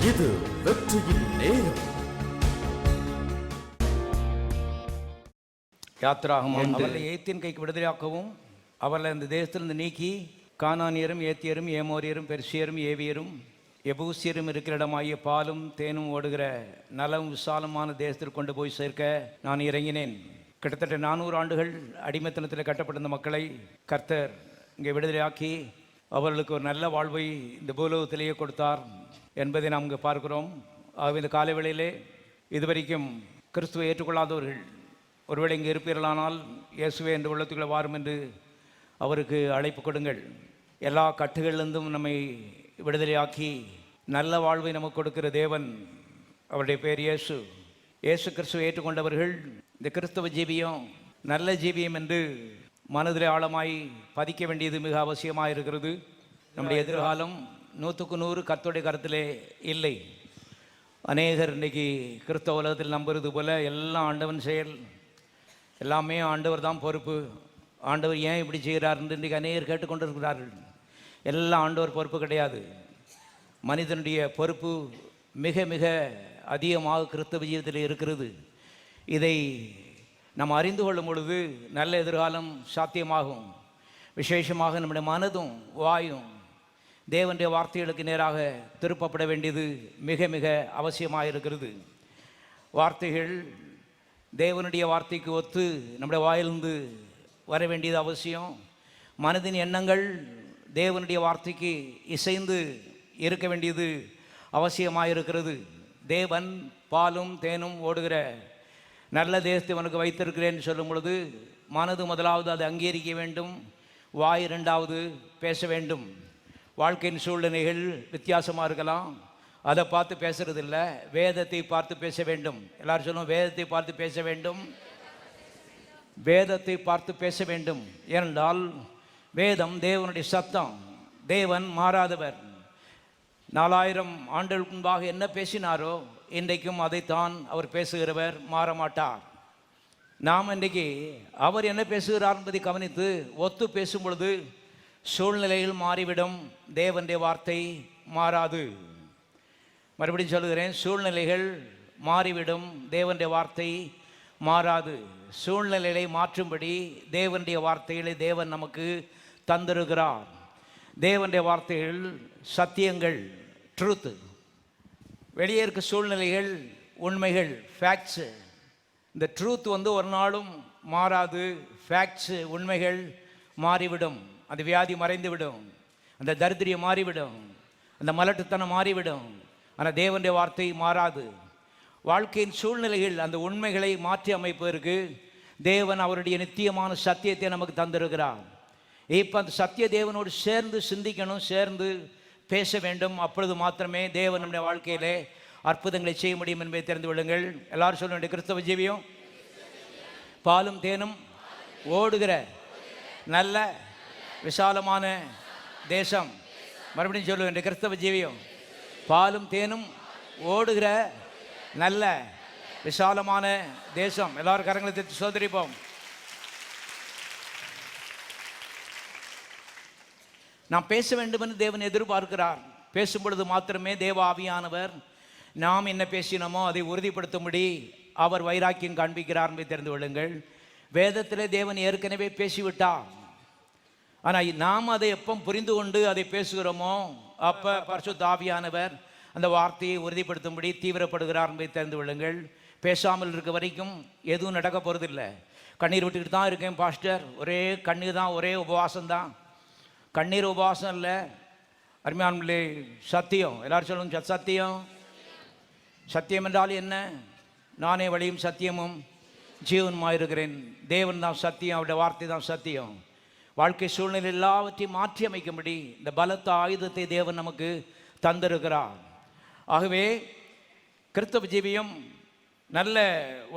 இது வெற்றியின் நேரம். யாத்திராகமம் அவர்களை எகிப்தின் கைக்கு விடுதலையாக்கவும் அவர்களை அந்த தேசத்திலிருந்து நீக்கி கானானியரும் ஏத்தியரும் ஏமோரியரும் பெர்சியரும் ஏவியரும் எபூசியரும் இருக்கிற இடமாகிய பாலும் தேனும் ஓடுகிற நலம் விசாலமான தேசத்தில் கொண்டு போய் சேர்க்க நான் இறங்கினேன். கிட்டத்தட்ட 400 ஆண்டுகள் அடிமைத்தனத்தில் கட்டப்பட்டிருந்த மக்களை கர்த்தர் இங்கே விடுதலையாக்கி அவர்களுக்கு ஒரு நல்ல வாழ்வை இந்த பூலோகத்திலேயே கொடுத்தார் என்பதை நாம் இங்கே பார்க்கிறோம். ஆகவே இந்த காலை வேளையிலே இதுவரைக்கும் கிறிஸ்துவை ஏற்றுக்கொள்ளாதவர்கள் ஒருவேளை இங்கே இருப்பீர்களானால் இயேசுவே என்று உள்ளத்துக்குள்ளே வாரும் என்று அவருக்கு அழைப்பு கொடுங்கள். எல்லா கட்டுகளிலிருந்தும் நம்மை விடுதலையாக்கி நல்ல வாழ்வை நமக்கு கொடுக்கிற தேவன், அவருடைய பேர் இயேசு. இயேசு கிறிஸ்துவை ஏற்றுக்கொண்டவர்கள் இந்த கிறிஸ்தவ ஜீவியம் நல்ல ஜீவியம் என்று மனதிலே ஆழமாய் பதிக்க வேண்டியது மிக அவசியமாக இருக்கிறது. நம்முடைய எதிர்காலம் 100க்கு 100 கர்த்தருடைய கருத்திலே இல்லை. அநேகர் இன்றைக்கி கிறிஸ்தவ உலகத்தில் நம்புறது போல் எல்லாம் ஆண்டவன் செயல், எல்லாமே ஆண்டவர் தான் பொறுப்பு, ஆண்டவர் ஏன் இப்படி செய்கிறார்ன்னு இன்றைக்கி அநேகர் கேட்டுக்கொண்டிருக்கிறார்கள். எல்லாம் ஆண்டவர் பொறுப்பு கிடையாது. மனிதனுடைய பொறுப்பு மிக மிக அதிகமாக கிறிஸ்தவ ஜீவிதத்தில் இருக்கிறது. இதை நாம் அறிந்து கொள்ளும் பொழுது நல்ல எதிர்காலம் சாத்தியமாகும். விசேஷமாக நம்முடைய மனதும் வாயும் தேவனுடைய வார்த்தைகளுக்கு நேராக திருப்பப்பட வேண்டியது மிக மிக அவசியமாக இருக்கிறது. வார்த்தைகள் தேவனுடைய வார்த்தைக்கு ஒத்து நம்முடைய வாயிலிருந்து வர வேண்டியது அவசியம். மனதின் எண்ணங்கள் தேவனுடைய வார்த்தைக்கு இசைந்து இருக்க வேண்டியது அவசியமாக இருக்கிறது. தேவன் பாலும் தேனும் ஓடுகிற நல்ல தேசத்தை உனக்கு வைத்திருக்கிறேன்னு சொல்லும் பொழுது மனது முதலாவது அதை அங்கீகரிக்க வேண்டும், வாய் இரண்டாவது பேச வேண்டும். வாழ்க்கையின் சூழ்நிலைகள் வித்தியாசமாக இருக்கலாம், அதை பார்த்து பேசுறது இல்லை, வேதத்தை பார்த்து பேச வேண்டும். எல்லாரும் சொல்லுவோம், வேதத்தை பார்த்து பேச வேண்டும், வேதத்தை பார்த்து பேச வேண்டும். ஏனென்றால் வேதம் தேவனுடைய சத்தம். தேவன் மாறாதவர். 4000 ஆண்டுகளுக்கு முன்பாக என்ன பேசினாரோ இன்றைக்கும் அதைத்தான் அவர் பேசுகிறவர், மாறமாட்டார். நாம் இன்றைக்கு அவர் என்ன பேசுகிறார் என்பதை கவனித்து ஒத்து பேசும் பொழுது சூழ்நிலைகள் மாறிவிடும், தேவனுடைய வார்த்தை மாறாது. மறுபடியும் சொல்லுகிறேன், சூழ்நிலைகள் மாறிவிடும், தேவனுடைய வார்த்தை மாறாது. சூழ்நிலைகளை மாற்றும்படி தேவனுடைய வார்த்தைகளை தேவன் நமக்கு தந்திருக்கிறார். தேவனுடைய வார்த்தைகள் சத்தியங்கள், ட்ரூத்து. வெளியே இருக்க சூழ்நிலைகள் உண்மைகள், ஃபேக்ட்ஸு. இந்த ட்ரூத் ஒரு நாளும் மாறாது. ஃபேக்ட்ஸு உண்மைகள் மாறிவிடும். அந்த வியாதி மறைந்துவிடும், அந்த தரித்திரியம் மாறிவிடும், அந்த மலட்டுத்தனம் மாறிவிடும். ஆனால் தேவனுடைய வார்த்தை மாறாது. வாழ்க்கையின் சூழ்நிலைகள் அந்த உண்மைகளை மாற்றி அமைப்பதற்கு தேவன் அவருடைய நித்தியமான சத்தியத்தை நமக்கு தந்திருக்கிறார். இப்போ அந்த சத்திய தேவனோடு சேர்ந்து சிந்திக்கணும், சேர்ந்து பேச வேண்டும். அப்பொழுது மாத்திரமே தேவன் நம்முடைய வாழ்க்கையிலே அற்புதங்களை செய்ய முடியும் என்பதை தெரிந்து கொள்ளுங்கள். எல்லாரும் சொல்ல வேண்டிய கிறிஸ்தவ ஜீவியம் பாலும் தேனும் ஓடுகிற நல்ல விசாலமான தேசம். மறுபடியும் சொல்ல வேண்டிய கிறிஸ்தவ ஜீவியம் பாலும் தேனும் ஓடுகிற நல்ல விசாலமான தேசம். எல்லாரும் கரங்களை தட்டி சோதரிப்போம். நாம் பேச வேண்டும் என்று தேவன் எதிர்பார்க்கிறார். பேசும் பொழுது மாத்திரமே தேவ ஆவியானவர் நாம் என்ன பேசினோமோ அதை உறுதிப்படுத்தும்படி அவர் வைராக்கியம் காண்பிக்கிறார் என்பதை தெரிந்து கொள்ளுங்கள். வேதத்திலே தேவன் ஏற்கனவே பேசிவிட்டார். ஆனால் நாம் அதை எப்போ புரிந்து கொண்டு அதை பேசுகிறோமோ அப்போ பரிசுத்த ஆவியானவர் அந்த வார்த்தையை உறுதிப்படுத்தும்படி தீவிரப்படுகிறார் என்பதை தெரிந்து கொள்ளுங்கள். பேசாமல் இருக்க வரைக்கும் எதுவும் நடக்க போகிறதில்லை. கண்ணீர் விட்டுக்கிட்டு தான் இருக்கேன் பாஸ்டர், ஒரே கண்ணீர் தான், ஒரே உபவாசம்தான். கண்ணீர் உபவாசம் இல்லை, அருமையான சத்தியம். எல்லாரும் சொல்லுங்க, சத்தியம். சத்தியம் என்றால் என்ன? நானே வழியும் சத்தியமும் ஜீவனுமாக இருக்கிறேன். தேவன் தான் சத்தியம், அவருடைய வார்த்தை தான் சத்தியம். வாழ்க்கை சூழ்நிலை எல்லாவற்றையும் மாற்றி அமைக்கும்படி இந்த பலத்த ஆயுதத்தை தேவன் நமக்கு தந்திருக்கிறார். ஆகவே கிறிஸ்தவ ஜீவியம் நல்ல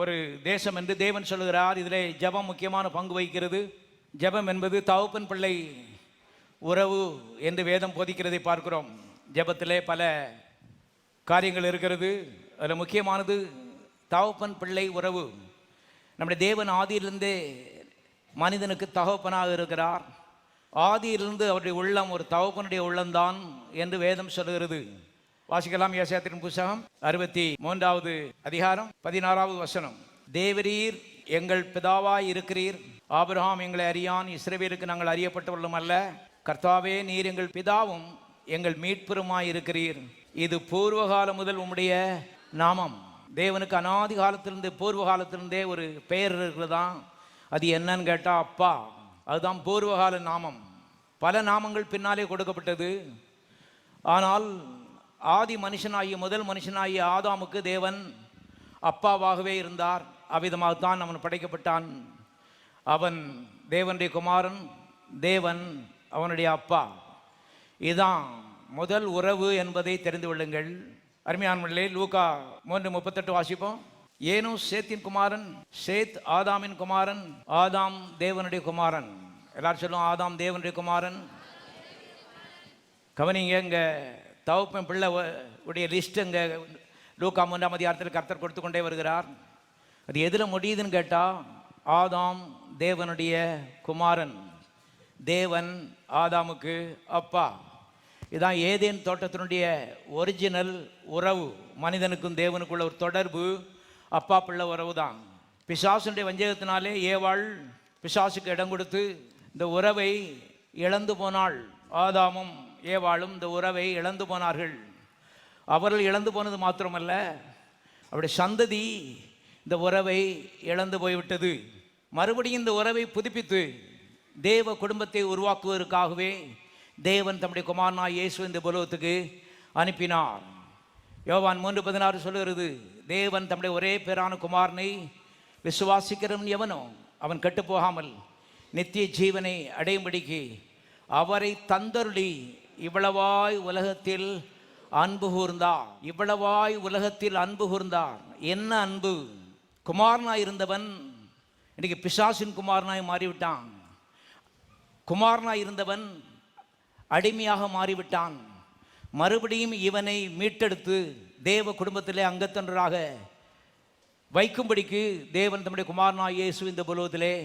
ஒரு தேசம் என்று தேவன் சொல்லுகிறார். இதில் ஜெபம் முக்கியமான பங்கு வகிக்கிறது. ஜெபம் என்பது தகப்பன் பிள்ளை உறவு என்று வேதம் போதிக்கிறதை பார்க்கிறோம். ஜெபத்திலே பல காரியங்கள் இருக்கிறது. அதில் முக்கியமானது தகப்பன் பிள்ளை உறவு. நம்முடைய தேவன் ஆதியிலிருந்தே மனிதனுக்கு தகப்பனாக இருக்கிறார். ஆதியிலிருந்து அவருடைய உள்ளம் ஒரு தகப்பனுடைய உள்ளம்தான் என்று வேதம் சொல்கிறது. வாசிக்கலாம். ஏசாயாவின் புத்தகம் 63வது அதிகாரம் 16வது வசனம். தேவரீர் எங்கள் பிதாவாய் இருக்கிறீர், ஆபிரகாம் எங்களை அறியான், இஸ்ரவேலுக்கு நாங்கள் அறியப்பட்டவர்களும் அல்ல. கர்த்தாவே, நீர் எங்கள் பிதாவும் எங்கள் மீட்பெருமாய் இருக்கிறீர். இது பூர்வகாலம் முதல் உம்முடைய நாமம். தேவனுக்கு அநாதி காலத்திலிருந்து, பூர்வ காலத்திலிருந்தே ஒரு பெயர் இருக்கிறதான். அது என்னன்னு கேட்டால் அப்பா. அதுதான் பூர்வகால நாமம். பல நாமங்கள் பின்னாலே கொடுக்கப்பட்டது. ஆனால் ஆதி மனுஷனாகிய, முதல் மனுஷனாகிய ஆதாமுக்கு தேவன் அப்பாவாகவே இருந்தார். அவ்விதமாகத்தான் அவன் படைக்கப்பட்டான். அவன் தேவனுடைய குமாரன், தேவன் அவனுடைய அப்பா. இதுதான் முதல் உறவு என்பதை தெரிந்து கொள்ளுங்கள். அருமையானவர்களே, லூக்கா 3:38 வாசிப்போம். ஏனோ சேத்தின் குமாரன், சேத் ஆதாமின் குமாரன், ஆதாம் தேவனுடைய குமாரன். எல்லாரும் சொல்லுவோம், ஆதாம் தேவனுடைய குமாரன். கவனிங்க, இங்கே தகப்பன் பிள்ளை உடைய லிஸ்ட் இங்கே லூக்கா 3ஆம் அதிகாரத்தில் கர்த்தர் கொடுத்து கொண்டே வருகிறார். அது எதில் முடியுதுன்னு கேட்டால், ஆதாம் தேவனுடைய குமாரன், தேவன் ஆதாமுக்கு அப்பா. இதுதான் ஏதேன் தோட்டத்தினுடைய ஒரிஜினல் உறவு. மனிதனுக்கும் தேவனுக்குள்ள ஒரு தொடர்பு அப்பா பிள்ளை உறவு தான். பிசாசுடைய வஞ்சகத்தினாலே ஏவாள் பிசாசுக்கு இடம் கொடுத்து இந்த உறவை இழந்து போனாள். ஆதாமும் ஏவாளும் இந்த உறவை இழந்து போனார்கள். அவர்கள் இழந்து போனது மாத்திரமல்ல, அவருடைய சந்ததி இந்த உறவை இழந்து போய்விட்டது. மறுபடியும் இந்த உறவை புதுப்பித்து தேவ குடும்பத்தை உருவாக்குவதற்காகவே தேவன் தம்முடைய குமாரனாய் இயேசு இந்த உலகத்துக்கு அனுப்பினார். யோவான் 3:16 சொல்லுகிறது, தேவன் தம்முடைய ஒரே பேரான குமாரனை விசுவாசிக்கிறவன் எவனோ அவன் கெட்டு போகாமல் நித்திய ஜீவனை அடையும்படிக்கு அவரை தந்தருளி இவ்வளவாய் உலகத்தில் அன்பு கூர்ந்தார். இவ்வளவாய் உலகத்தில் அன்பு கூர்ந்தார். என்ன அன்பு? குமாரனாய் இருந்தவன் இன்னைக்கு பிசாசின் குமாரனாய் மாறிவிட்டான். குமாரனாய் இருந்தவன் அடிமையாக மாறிவிட்டான். மறுபடியும் இவனை மீட்டெடுத்து தேவ குடும்பத்திலே அங்கத்தனராக வைக்கும்படிக்கு தேவன் தம்முடைய குமாரனாய் இயேசு இந்த உலகத்திலே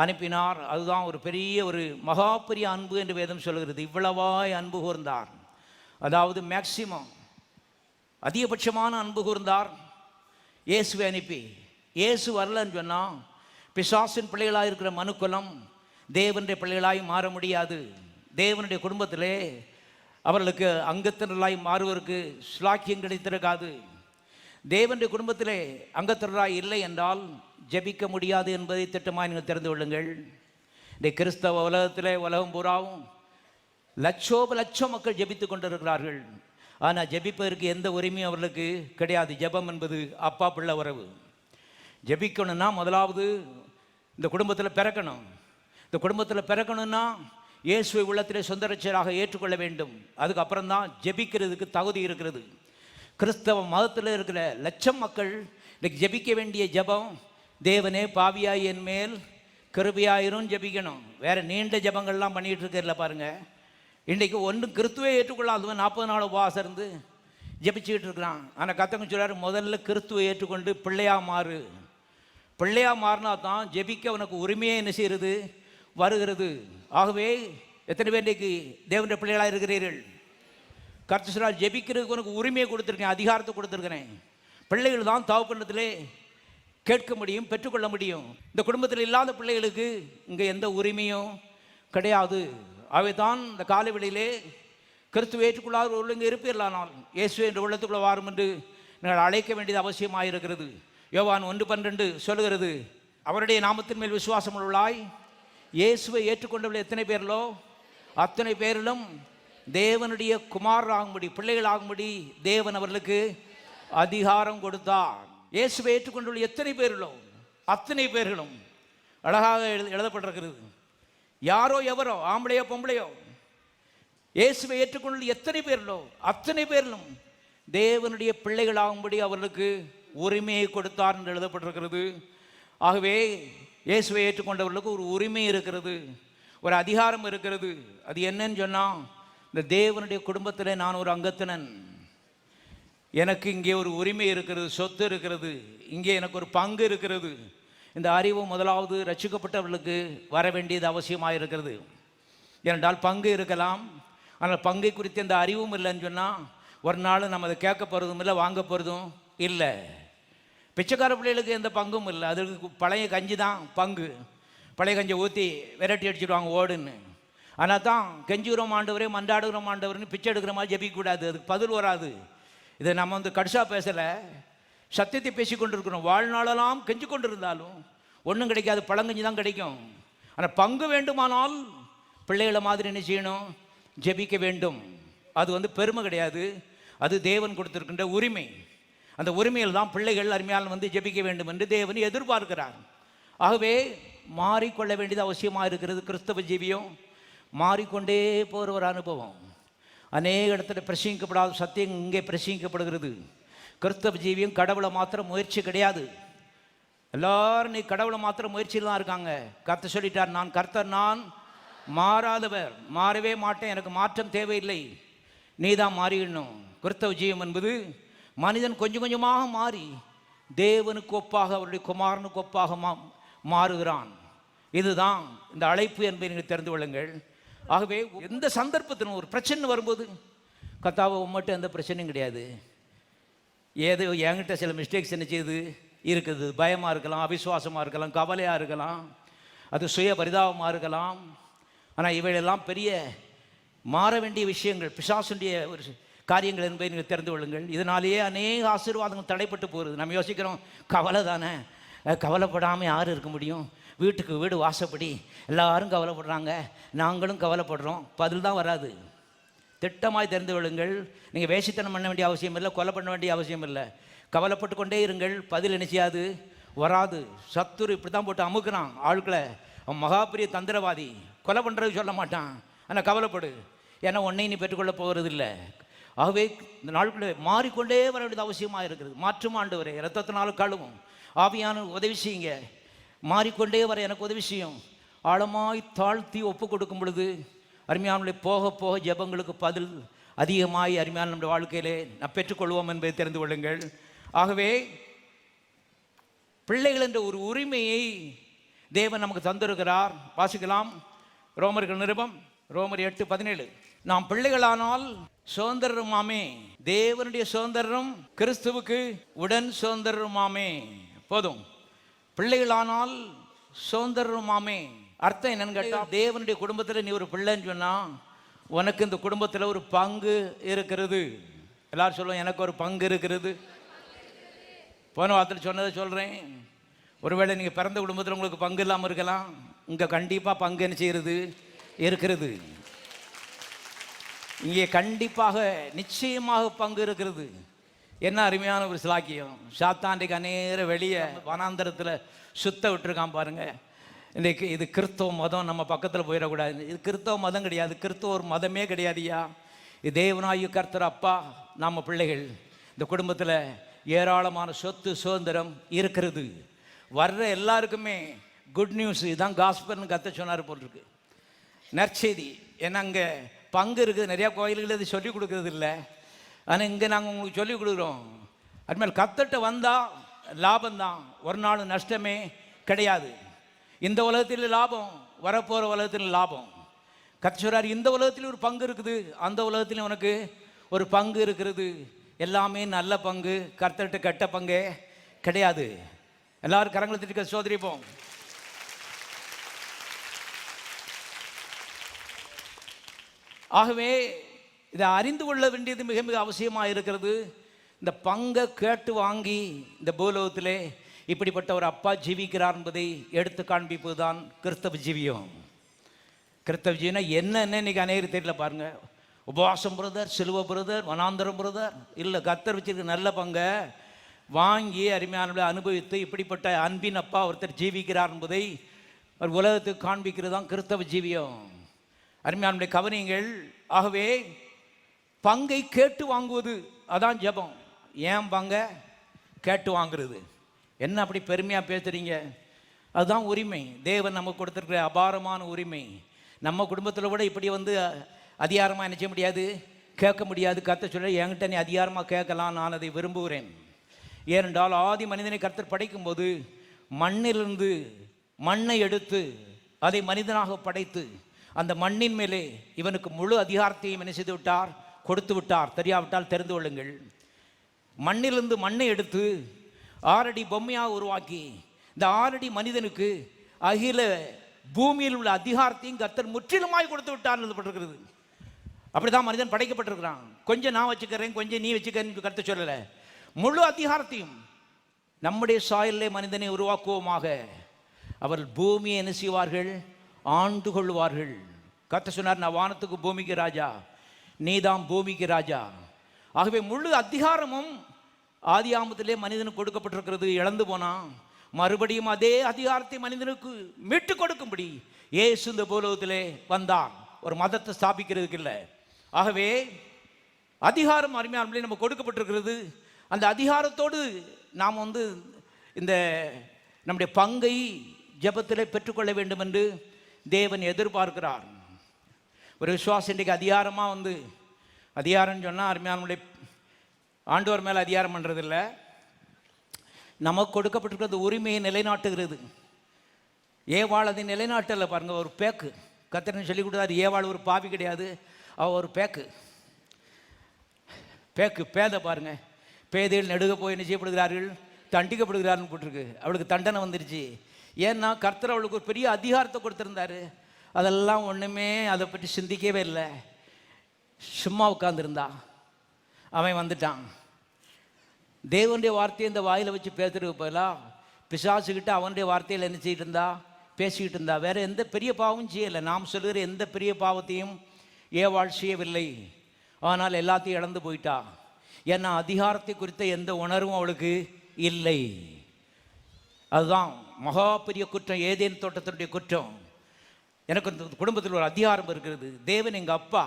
அனுப்பினார். அதுதான் ஒரு பெரிய, ஒரு மகா பெரிய அன்பு என்று வேதம் சொல்கிறது. இவ்வளவாய் அன்பு கூர்ந்தார், அதாவது மேக்சிமம், அதிகபட்சமான அன்பு கூர்ந்தார் இயேசுவை அனுப்பி. இயேசு வரலன்னு சொன்னால் பிசாசின் பிள்ளைகளாக இருக்கிற மனுக்குலம் தேவனுடைய பிள்ளைகளாய் மாற முடியாது. தேவனுடைய குடும்பத்திலே அவர்களுக்கு அங்கத்தினராய் மாறுவதற்கு ஸ்லாக்கியம் கிடைத்திருக்காது. தேவனுடைய குடும்பத்திலே அங்கத்தினராய் இல்லை என்றால் ஜெபிக்க முடியாது என்பதை திட்டமாக நீங்கள் தெரிந்து கொள்ளுங்கள். இந்த கிறிஸ்தவ உலகத்திலே, உலகம் பூராவும் லட்சம் மக்கள் ஜெபித்து கொண்டிருக்கிறார்கள். ஆனால் ஜெபிப்பதற்கு எந்த உரிமையும் அவர்களுக்கு கிடையாது. ஜெபம் என்பது அப்பா பிள்ளை உறவு. ஜெபிக்கணும்னா முதலாவது இந்த குடும்பத்தில் பிறக்கணும். இந்த குடும்பத்தில் பிறக்கணும்னா இயேசுவை உள்ளத்திலே சொந்த ரட்சகராக ஏற்றுக்கொள்ள வேண்டும். அதுக்கப்புறம் தான் ஜெபிக்கிறதுக்கு தகுதி இருக்கிறது. கிறிஸ்தவ மதத்தில் இருக்கிற லட்சம் மக்கள் இன்னைக்கு ஜெபிக்க வேண்டிய ஜெபம், தேவனே பாவியாய் என் மேல் கிருபையாயிரும் ஜெபிக்கணும். வேறு நீண்ட ஜெபங்கள்லாம் பண்ணிகிட்டு இருக்கிறல பாருங்கள். இன்றைக்கு ஒன்றும் கிறிஸ்துவை ஏற்றுக்கொள்ளாதவன் 40 நாள் உபவாசம் இருந்து ஜெபிச்சுக்கிட்டு இருக்கிறான். ஆனால் கத்தங்க சொல்கிறார், முதல்ல கிறிஸ்துவை ஏற்றுக்கொண்டு பிள்ளையாக மாறு. பிள்ளையாக மாறினா தான் ஜெபிக்க உனக்கு உரிமையே என்ன செய்கிறது, வருகிறது. ஆகவே எத்தனை பேர் இன்றைக்கு தேவனுடைய பிள்ளைகளாக இருக்கிறீர்கள்? கர்த்தர் சொல்றார், ஜெபிக்கிறதுக்கு உனக்கு உரிமையை கொடுத்துருக்கேன், அதிகாரத்தை கொடுத்துருக்கிறேன். பிள்ளைகள் தான் தகப்பனிடத்திலே கேட்க முடியும், பெற்றுக்கொள்ள முடியும். இந்த குடும்பத்தில் இல்லாத பிள்ளைகளுக்கு இங்கே எந்த உரிமையும் கிடையாது. அவை தான் இந்த காலவெளியிலே கிறிஸ்துவை ஏற்றுக்கொள்ளாத ஒரு இங்கே இருப்பீர்களானால் இயேசு என்ற உள்ளத்துக்குள்ள வாரும் என்று நீங்கள் அழைக்க வேண்டியது அவசியமாக இருக்கிறது. யோவான் 1:12 சொல்லுகிறது, அவருடைய நாமத்தின் மேல் விசுவாசம் உள்ளாய் இயேசுவை ஏற்றுக்கொண்டவர்கள் எத்தனை பேர்களோ அத்தனை பேரிலும் தேவனுடைய குமாரராகும்படி, பிள்ளைகள் ஆகும்படி தேவன் அவர்களுக்கு அதிகாரம் கொடுத்தார். இயேசுவை ஏற்றுக்கொண்டுள்ள எத்தனை பேர்களோ அத்தனை பேர்களும் அழகாக எழுதப்பட்டிருக்கிறது. யாரோ எவரோ, ஆம்பளையோ பொம்பளையோ, இயேசுவை ஏற்றுக்கொண்டுள்ள எத்தனை பேர்களோ அத்தனை பேரிலும் தேவனுடைய பிள்ளைகள் ஆகும்படி அவர்களுக்கு உரிமையை கொடுத்தார் என்று எழுதப்பட்டிருக்கிறது. ஆகவே இயேசுவை ஏற்றுக்கொண்டவர்களுக்கு ஒரு உரிமை இருக்கிறது, ஒரு அதிகாரம் இருக்கிறது. அது என்னன்னு சொன்னால், இந்த தேவனுடைய குடும்பத்தில் நான் ஒரு அங்கத்தினன், எனக்கு இங்கே ஒரு உரிமை இருக்கிறது, சொத்து இருக்கிறது, இங்கே எனக்கு ஒரு பங்கு இருக்கிறது. இந்த அறிவு முதலாவது ரட்சிக்கப்பட்டவர்களுக்கு வர வேண்டியது அவசியமாக இருக்கிறது. ஏனென்றால் பங்கு இருக்கலாம், ஆனால் பங்கை குறித்து இந்த அறிவும் இல்லைன்னு சொன்னால் ஒரு நாள் நம்ம அதை கேட்க போகிறதும் இல்லை, வாங்க போகிறதும் இல்லை. பிச்சைக்கார பிள்ளைகளுக்கு எந்த பங்கும் இல்லை. அதுக்கு பழைய கஞ்சி தான் பங்கு. பழைய கஞ்சி ஊற்றி விரட்டி அடிச்சுடுவாங்க ஓடுன்னு. ஆனால் தான் கெஞ்சுகிறோம் ஆண்டவரே, மன்றாடுகிறோம் ஆண்டவர்னு பிச்சை எடுக்கிற மாதிரி ஜெபிக்கக்கூடாது, அதுக்கு பதில் வராது. இதை நம்ம கடுசாக பேசலை, சத்தியத்தை பேசி கொண்டிருக்கிறோம். வாழ்நாளெல்லாம் கெஞ்சு கொண்டு இருந்தாலும் ஒன்றும் கிடைக்காது, பழங்கஞ்சி தான் கிடைக்கும். ஆனால் பங்கு வேண்டுமானால் பிள்ளைகளை மாதிரி என்ன செய்யணும்? ஜெபிக்க வேண்டும். அது பெருமை கிடையாது, அது தேவன் கொடுத்திருக்கின்ற உரிமை. அந்த உரிமையில் தான் பிள்ளைகள் அருமையால் ஜெபிக்க வேண்டும் என்று தேவன் எதிர்பார்க்கிறார். ஆகவே மாறிக்கொள்ள வேண்டியது அவசியமாக இருக்கிறது. கிறிஸ்தவ ஜீவியம் மாறிக்கொண்டே போகிற ஒரு அனுபவம். அநேக இடத்துல பிரசங்கிக்கப்படாத சத்தியம் இங்கே பிரசங்கிக்கப்படுகிறது. கிறிஸ்தவ ஜீவியம் கடவுளை மாத்திரம் முயற்சி கிடையாது. எல்லாரும் நீ கடவுளை மாத்திரம் முயற்சியில் தான் இருக்காங்க. கர்த்தர் சொல்லிட்டார், நான் கர்த்தர், நான் மாறாதவர், மாறவே மாட்டேன், எனக்கு மாற்றம் தேவையில்லை, நீ தான் மாறிடணும். கிறிஸ்தவ ஜீவம் என்பது மனிதன் கொஞ்சம் கொஞ்சமாக மாறி தேவனுக்கு ஒப்பாக, அவருடைய குமாரனுக்கு ஒப்பாக மாறுகிறான். இதுதான் இந்த அழைப்பு என்பதை நீங்கள் தெரிந்து கொள்ளுங்கள். ஆகவே எந்த சந்தர்ப்பத்திலும் ஒரு பிரச்சனை வரும்போது, கர்த்தாவே உம்மட்டும் எந்த பிரச்சனையும் கிடையாது, ஏதோ என்கிட்ட சில மிஸ்டேக்ஸ் என்ன செய்யுது இருக்குது, பயமாக இருக்கலாம், அவிசுவாசமாக இருக்கலாம், கவலையாக இருக்கலாம், அது சுய பரிதாபமாக இருக்கலாம். ஆனால் இவையெல்லாம் பெரிய மாற வேண்டிய விஷயங்கள், பிசாசுடைய ஒரு காரியங்கள் என்பதை நீங்கள் தெரிந்து கொள்ளுங்கள். இதனாலேயே அநேக ஆசீர்வாதங்கள் தடைப்பட்டு போகிறது. நம்ம யோசிக்கிறோம், கவலை தானே, கவலைப்படாமல் யார் இருக்க முடியும்? வீட்டுக்கு வீடு வாசப்படி எல்லாரும் கவலைப்படுறாங்க, நாங்களும் கவலைப்படுறோம். பதில் தான் வராது. திட்டமாய் தெரிந்து கொள்ளுங்கள். நீங்கள் வேசித்தனம் பண்ண வேண்டிய அவசியம் இல்லை, கொலை பண்ண வேண்டிய அவசியம் இல்லை. கவலைப்பட்டு கொண்டே இருங்கள், பதில் என்ன செய்யாது? வராது. சத்துரு இப்படி தான் போட்டு அமுக்குறான் ஆட்களை. அவன் மகாபெரிய தந்திரவாதி, கொலை பண்ணுறது சொல்ல மாட்டான், ஆனால் கவலைப்படு, ஏன்னா உன்னை நீ பெற்றுக்கொள்ள போகிறது இல்லை. ஆகவே இந்த நாட்களில் மாறிக்கொண்டே வர வேண்டியது அவசியமாக இருக்கிறது. மாற்றும் ஆண்டவரே, இரத்தத்தினால கழுவும், ஆவியான உதவி செய்யுங்க, மாறிக்கொண்டே வர எனக்கு உதவி செய்யும். ஆழமாய் தாழ்த்தி ஒப்பு கொடுக்கும் பொழுது அருமையானுடைய போக போக ஜெபங்களுக்கு பதில் அதிகமாய் அருமையான நம்முடைய வாழ்க்கையிலே நான் பெற்றுக்கொள்வோம் என்பதை தெரிந்து கொள்ளுங்கள். ஆகவே பிள்ளைகள் என்ற ஒரு உரிமையை தேவன் நமக்கு தந்திருக்கிறார். வாசிக்கலாம், ரோமர்கள் நிருபம், ரோமர் 8:17. நாம் பிள்ளைகளானால் சுதந்திரமாமே, தேவனுடைய சுதந்திரம் கிறிஸ்துவுக்கு உடன் சுதந்திரமாமே. போதும், பிள்ளைகளானால் சுதந்திரமாமே. அர்த்தம் என்னன்னு கேட்டால், தேவனுடைய குடும்பத்தில் நீ ஒரு பிள்ளைன்னு சொன்னால் உனக்கு இந்த குடும்பத்தில் ஒரு பங்கு இருக்கிறது. எல்லாரும் சொல்லுவோம், எனக்கு ஒரு பங்கு இருக்கிறது. போன வாரத்தில் சொன்னதை சொல்கிறேன். ஒருவேளை நீங்கள் பிறந்த குடும்பத்தில் உங்களுக்கு பங்கு இல்லாமல் இருக்கலாம், இங்கே கண்டிப்பாக பங்கு என்ன செய்கிறது? இருக்கிறது. இங்கே கண்டிப்பாக நிச்சயமாக பங்கு இருக்கிறது. என்ன அருமையான ஒரு சிலாக்கியம். சாத்தாண்டிக்கு அநேர வெளியே வனாந்தரத்தில் சுத்த விட்டுருக்கான் பாருங்க. இன்றைக்கு இது கிறிஸ்தவ மதம், நம்ம பக்கத்தில் போயிடக்கூடாது. இது கிறிஸ்தவ மதம் கிடையாது, கிறிஸ்தவ ஒரு மதமே கிடையாதுயா. இது தேவனாயு கர்த்தர் அப்பா, நம்ம பிள்ளைகள். இந்த குடும்பத்தில் ஏராளமான சொத்து சுதந்திரம் இருக்கிறது. வர்ற எல்லாருக்குமே குட் நியூஸ், இதுதான் காஸ்பல்னு கர்த்தர் சொன்னார் போட்டிருக்கு, நற்செய்தி. ஏன்னா அங்கே பங்கு இருக்குது. நிறையா கோயில்கள் இது சொல்லிக் கொடுக்கறது இல்லை, ஆனால் இங்கே நாங்கள் உங்களுக்கு சொல்லிக் கொடுக்குறோம். அதுமாதிரி கர்த்தர்ட்ட வந்தால் லாபம்தான், ஒரு நாள் நஷ்டமே கிடையாது. இந்த உலகத்தில் லாபம், வரப்போகிற உலகத்தில் லாபம். கர்த்தர் சொல்றார், இந்த உலகத்தில் ஒரு பங்கு இருக்குது, அந்த உலகத்தில் உனக்கு ஒரு பங்கு இருக்கிறது. எல்லாமே நல்ல பங்கு, கர்த்தர்கிட்ட கெட்ட பங்கே கிடையாது. எல்லாரும் கரங்களை தட்டி சோதரிப்போம். ஆகவே இதை அறிந்து கொள்ள வேண்டியது மிக மிக அவசியமாக இருக்கிறது. இந்த பங்கை கேட்டு வாங்கி இந்த பூலோகத்திலே இப்படிப்பட்ட ஒரு அப்பா ஜீவிக்கிறார் என்பதை எடுத்து காண்பிப்பது தான் கிறிஸ்தவ ஜீவியம். கிறிஸ்தவ ஜீவனா என்னன்னு இன்னைக்கு அநேகருக்கு தெரியல பாருங்க. உபவாசம் பிரதர், சிலுவ பிரதர், வனாந்தரம் பிரதர் இல்லை, கர்த்தர் வச்சிருக்க நல்ல பங்கை வாங்கி அருமையானவர்களை அனுபவித்து இப்படிப்பட்ட அன்பின் அப்பா ஒருத்தர் ஜீவிக்கிறார் என்பதை ஒரு உலகத்துக்கு காண்பிக்கிறது தான் கிறிஸ்தவ ஜீவியம். அருமையானவர்களை கவனிங்கள். ஆகவே பங்கை கேட்டு வாங்குவது அதான் ஜெபம். ஏன் பங்கை கேட்டு வாங்குறது? என்ன அப்படி பெருமையாக பேசுகிறீங்க? அதுதான் உரிமை, தேவன் நமக்கு கொடுத்துருக்கிற அபாரமான உரிமை. நம்ம குடும்பத்தில் கூட இப்படி அதிகாரமாக நினைச்ச முடியாது, கேட்க முடியாது. கர்த்தர் சொல்ல, என்கிட்ட நீ அதிகாரமாக கேட்கலாம், நான் அதை விரும்புகிறேன். ஏனென்றால் ஆதி மனிதனை கர்த்தர் படைக்கும்போது மண்ணிலிருந்து மண்ணை எடுத்து அதை மனிதனாக படைத்து அந்த மண்ணின் மேலே இவனுக்கு முழு அதிகாரத்தையும் என்ன செய்து விட்டார்? கொடுத்து விட்டார். தெரியாவிட்டால் தெரிந்து கொள்ளுங்கள். மண்ணிலிருந்து மண்ணை எடுத்து 6 அடி பொம்மையாக உருவாக்கி இந்த 6 அடி மனிதனுக்கு அகில பூமியில் உள்ள அதிகாரத்தையும் கர்த்தர் முற்றிலுமாய் கொடுத்து விட்டார் எழுதப்பட்டிருக்கிறது. அப்படிதான் மனிதன் படைக்கப்பட்டிருக்கிறான். கொஞ்சம் நான் வச்சுக்கிறேன், கொஞ்சம் நீ வச்சுக்கிறேன்னு கருத்து சொல்லலை. முழு அதிகாரத்தையும் நம்முடைய சாயலிலே மனிதனை உருவாக்குவோமாக. அவர்கள் பூமியை என்ன செய்வார்கள்? ஆண்டு கொள்வார்கள். கர்த்தர் சொன்னார், நான் வானத்துக்கு பூமிக்கு ராஜா, நீதான் பூமிக்கு ராஜா. ஆகவே முழு அதிகாரமும் ஆதியாமத்திலே மனிதனுக்கு கொடுக்கப்பட்டிருக்கிறது. இழந்து போனான், மறுபடியும் அதே அதிகாரத்தை மனிதனுக்கு மீட்டு கொடுக்கும்படி இயேசு இந்த பூலோகத்திலே வந்தார். ஒரு மதத்தை ஸ்தாபிக்கிறதுக்கு இல்லை. ஆகவே அதிகாரம் அருமையானவர்களே நம்ம கொடுக்கப்பட்டிருக்கிறது. அந்த அதிகாரத்தோடு நாம் இந்த நம்முடைய பங்கை ஜெபத்திலே பெற்றுக்கொள்ள வேண்டும் என்று தேவன் எதிர்பார்க்கிறார். ஒரு விசுவாசம் இன்றைக்கு அதிகாரமாக அதிகாரம்னு சொன்னால் அருமையானவர்களே ஆண்டவர் மேலே அதிகாரம் பண்ணுறதில்ல, நமக்கு கொடுக்கப்பட்டிருக்கிறது உரிமையை நிலைநாட்டுகிறது. ஏவாள் அதை நிலைநாட்டலை பாருங்கள். ஒரு பேக்கு கர்த்தர் சொல்லி கொடுத்தாரு. ஏவாள் ஒரு பாவி கிடையாது, அவள் ஒரு பேக்கு. பேதை பாருங்கள். பேதைகள் நெடுக போய் என்ன செய்யப்படுகிறார்கள்? தண்டிக்கப்படுகிறார்கள் போட்டிருக்கு. அவளுக்கு தண்டனை வந்துருச்சு. ஏன்னா கர்த்தர் அவளுக்கு ஒரு பெரிய அதிகாரத்தை கொடுத்துருந்தாரு. அதெல்லாம் ஒன்றுமே அதை பற்றி சிந்திக்கவே இல்லை. சும்மா உட்காந்துருந்தா. அவன் வந்துட்டான். தேவனுடைய வார்த்தையை இந்த வாயில் வச்சு பேசுறதுக்கு பதிலாக பிசாசுக்கிட்ட அவனுடைய வார்த்தையில் என்ன செய்யிட்டு இருந்தா? பேசிக்கிட்டு இருந்தா. வேற எந்த பெரிய பாவமும் செய்யலை. நாம் சொல்லுகிற எந்த பெரிய பாவத்தையும் ஏவாள் செய்யவில்லை. ஆனால் எல்லாத்தையும் இழந்து போயிட்டா. ஏன்னா அதிகாரத்தை குறித்த எந்த உணர்வும் அவளுக்கு இல்லை. அதுதான் மகா பெரிய குற்றம், ஏதேன் தோட்டத்தினுடைய குற்றம். எனக்கு இந்த குடும்பத்தில் ஒரு அதிகாரம் இருக்கிறது. தேவன் எங்கள் அப்பா,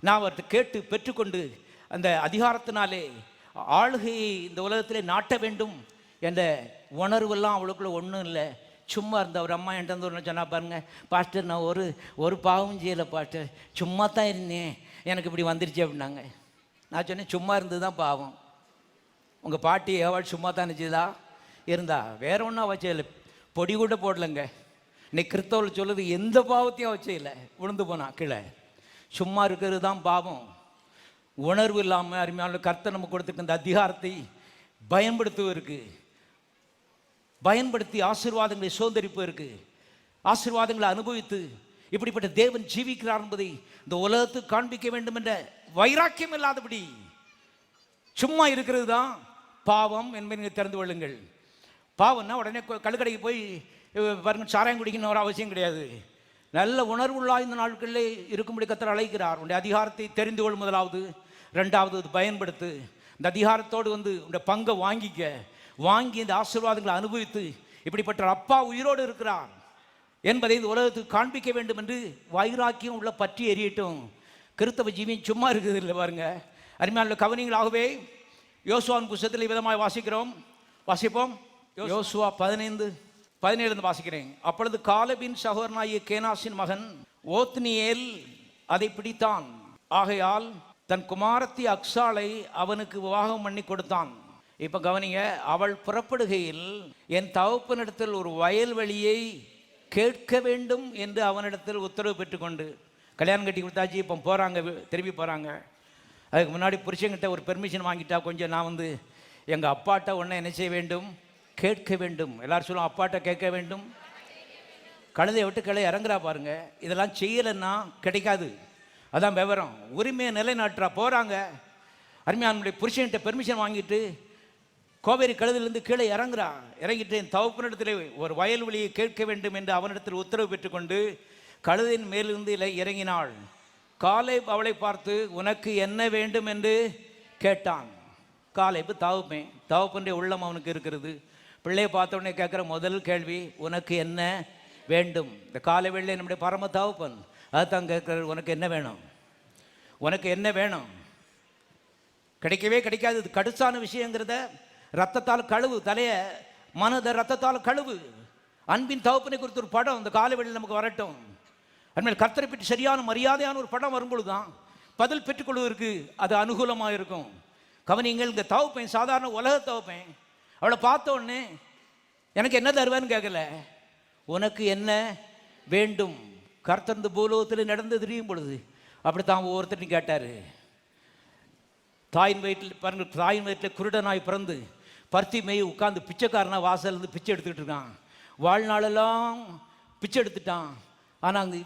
நான் அவர்கிட்ட கேட்டு பெற்றுக்கொண்டு அந்த அதிகாரத்தினாலே ஆளுகையை இந்த உலகத்திலே நாட்ட வேண்டும் என்ற உணர்வெல்லாம் அவளுக்குள்ள ஒன்றும் இல்லை. சும்மா இருந்த ஒரு அம்மா என்கிட்ட ஒன்று சொன்னா பாருங்க, பாஸ்டர் நான் ஒரு பாவம் செய்யலை பாஸ்டர், சும்மா தான் இருந்தேன், எனக்கு இப்படி வந்துருச்சு அப்படின்னாங்க. நான் சொன்னேன், சும்மா இருந்தது தான் பாவம். உங்கள் பாட்டி ஏவாள் சும்மா தான் இருந்துச்சுதா இருந்தா, வேற ஒன்றும் அவ செய்யலை, பொடி கூட போடலைங்க. இன்னைக்கு கிறிஸ்தவர்கள் சொல்லுது எந்த பாவத்தையும் அவ செய்யலை, விழுந்து போனா கீழே. சும்மா இருக்கிறது தான் பாவம். உணர்வு இல்லாமல் அருமையான கர்த்தர் நம்ம கொடுத்துருக்க இந்த அதிகாரத்தை பயன்படுத்தி ஆசீர்வாதங்களை சுதந்திரிப்பதற்கு, ஆசீர்வாதங்களை அனுபவித்து இப்படிப்பட்ட தேவன் ஜீவிக்கிறார் என்பதை இந்த உலகத்துக்கு காண்பிக்க வேண்டும் என்ற வைராக்கியம் இல்லாதபடி சும்மா இருக்கிறது தான் பாவம் என்பதை நீங்கள் தெரிந்து கொள்ளுங்கள். பாவம்னா உடனே கழுக்கடைக்கு போய் பாருங்க சாராயம் குடிக்கணும் ஒரு அவசியம் கிடையாது. நல்ல உணர்வுள்ளா இந்த நாட்களிலே இருக்கும்படி கர்த்தர் அழைக்கிறார். உடைய அதிகாரத்தை தெரிந்து கொள் முதலாவது. ரெண்டாவது பயன்படுத்து. இந்த அதிகாரத்தோடு உடைய பங்கை வாங்கி இந்த ஆசீர்வாதங்களை அனுபவித்து இப்படிப்பட்ட அப்பா உயிரோடு இருக்கிறார் என்பதை இந்த உலகத்துக்கு காண்பிக்க வேண்டும் என்று வைராக்கியம் உள்ள பற்றி எரியட்டும். கிறிஸ்தவ ஜீவியம் சும்மா இருக்குது இல்லை பாருங்க. அருமையான கவனிங்களாகவே யோசுவாவின் புத்தகத்தில் விதமாய் வாசிப்போம். யோசுவா 15:17 வாசிக்கிறேன். அப்பொழுது காலேபின் சகோதரனாகிய கேனாசின் மகன் ஓத்னியேல் அதை பிடித்தான். ஆகையால் தன் குமாரத்தி அக்சாலை அவனுக்கு விவாகம் பண்ணி கொடுத்தான். இப்போ கவனிங்க, அவள் புறப்படுகையில் என் தகப்பனிடத்தில் ஒரு வயல்வெளியை கேட்க வேண்டும் என்று அவனிடத்தில் உத்தரவு பெற்றுக்கொண்டு கல்யாணம் கட்டி கொடுத்தாச்சு. இப்போ போகிறாங்க, திரும்பி போகிறாங்க. அதுக்கு முன்னாடி புருஷங்கிட்ட ஒரு பெர்மிஷன் வாங்கிட்டா, கொஞ்சம் நான் எங்கள் அப்பாட்ட ஒன்றை என்ன செய்ய வேண்டும்? கேட்க வேண்டும். எல்லாரும் சொல்லுவோம், அப்பாட்ட கேட்க வேண்டும். கழுதையை விட்டு கிளை இறங்குறா பாருங்க. இதெல்லாம் செய்யலைன்னா கிடைக்காது. அதான் விவரம். உரிமையை நிலைநாட்டுறா. போகிறாங்க. அருமையானுடைய புருஷன்கிட்ட பெர்மிஷன் வாங்கிட்டு கோவேரி கழுதிலிருந்து கீழே இறங்கிட்டு என் தகப்பனிடத்தில் ஒரு வயல்வெளியை கேட்க வேண்டும் என்று அவனிடத்தில் உத்தரவு பெற்றுக்கொண்டு கழுதின் மேலிருந்து இறங்கினாள். காலேப் அவளை பார்த்து உனக்கு என்ன வேண்டும் என்று கேட்டான். காலேப் தகப்பனுடைய உள்ளம் அவனுக்கு இருக்கிறது. பிள்ளையை பார்த்த உடனே கேட்குற முதல் கேள்வி உனக்கு என்ன வேண்டும். இந்த காலை வேளையிலே நம்முடைய பரம தகப்பன் அதுதான் கேட்குறது, உனக்கு என்ன வேணும், உனக்கு என்ன வேணும். கிடைக்கவே கிடைக்காது. இது கடுசான விஷயங்கிறத ரத்தத்தால் கழுவு, தலையை மனதை ரத்தத்தால் கழுவு. அன்பின் தகப்பனை குறித்து ஒரு படம் இந்த காலை வேளையில் நமக்கு வரட்டும். அன்மையில் கர்த்தரை பற்றி சரியான மரியாதையான ஒரு படம் வரும்பொழுது தான் பதில் பெற்றுக்கொள்வதற்கு அது அனுகூலமாக இருக்கும். கவனிங்கள், இங்கே தகப்பன் சாதாரண உலக தகப்பன். அவளை பார்த்த உடனே எனக்கு என்ன தருவேன்னு கேட்கல, உனக்கு என்ன வேண்டும். கர்த்தர் இந்த பூலோகத்தில் நடந்து தெரியும் பொழுது அப்படித்தான் ஒவ்வொருத்தரையும் கேட்டார். தாயின் வயிற்றில் பாருங்க, தாயின் வயிற்றில் குருடனாய் பிறந்து பருத்தி மேய் உட்காந்து பிச்சைக்காரனா வாசல் இருந்து பிச்சை எடுத்துக்கிட்டு இருக்கான். வாழ்நாளெல்லாம் பிச்சை எடுத்துட்டான். ஆனால் அங்கே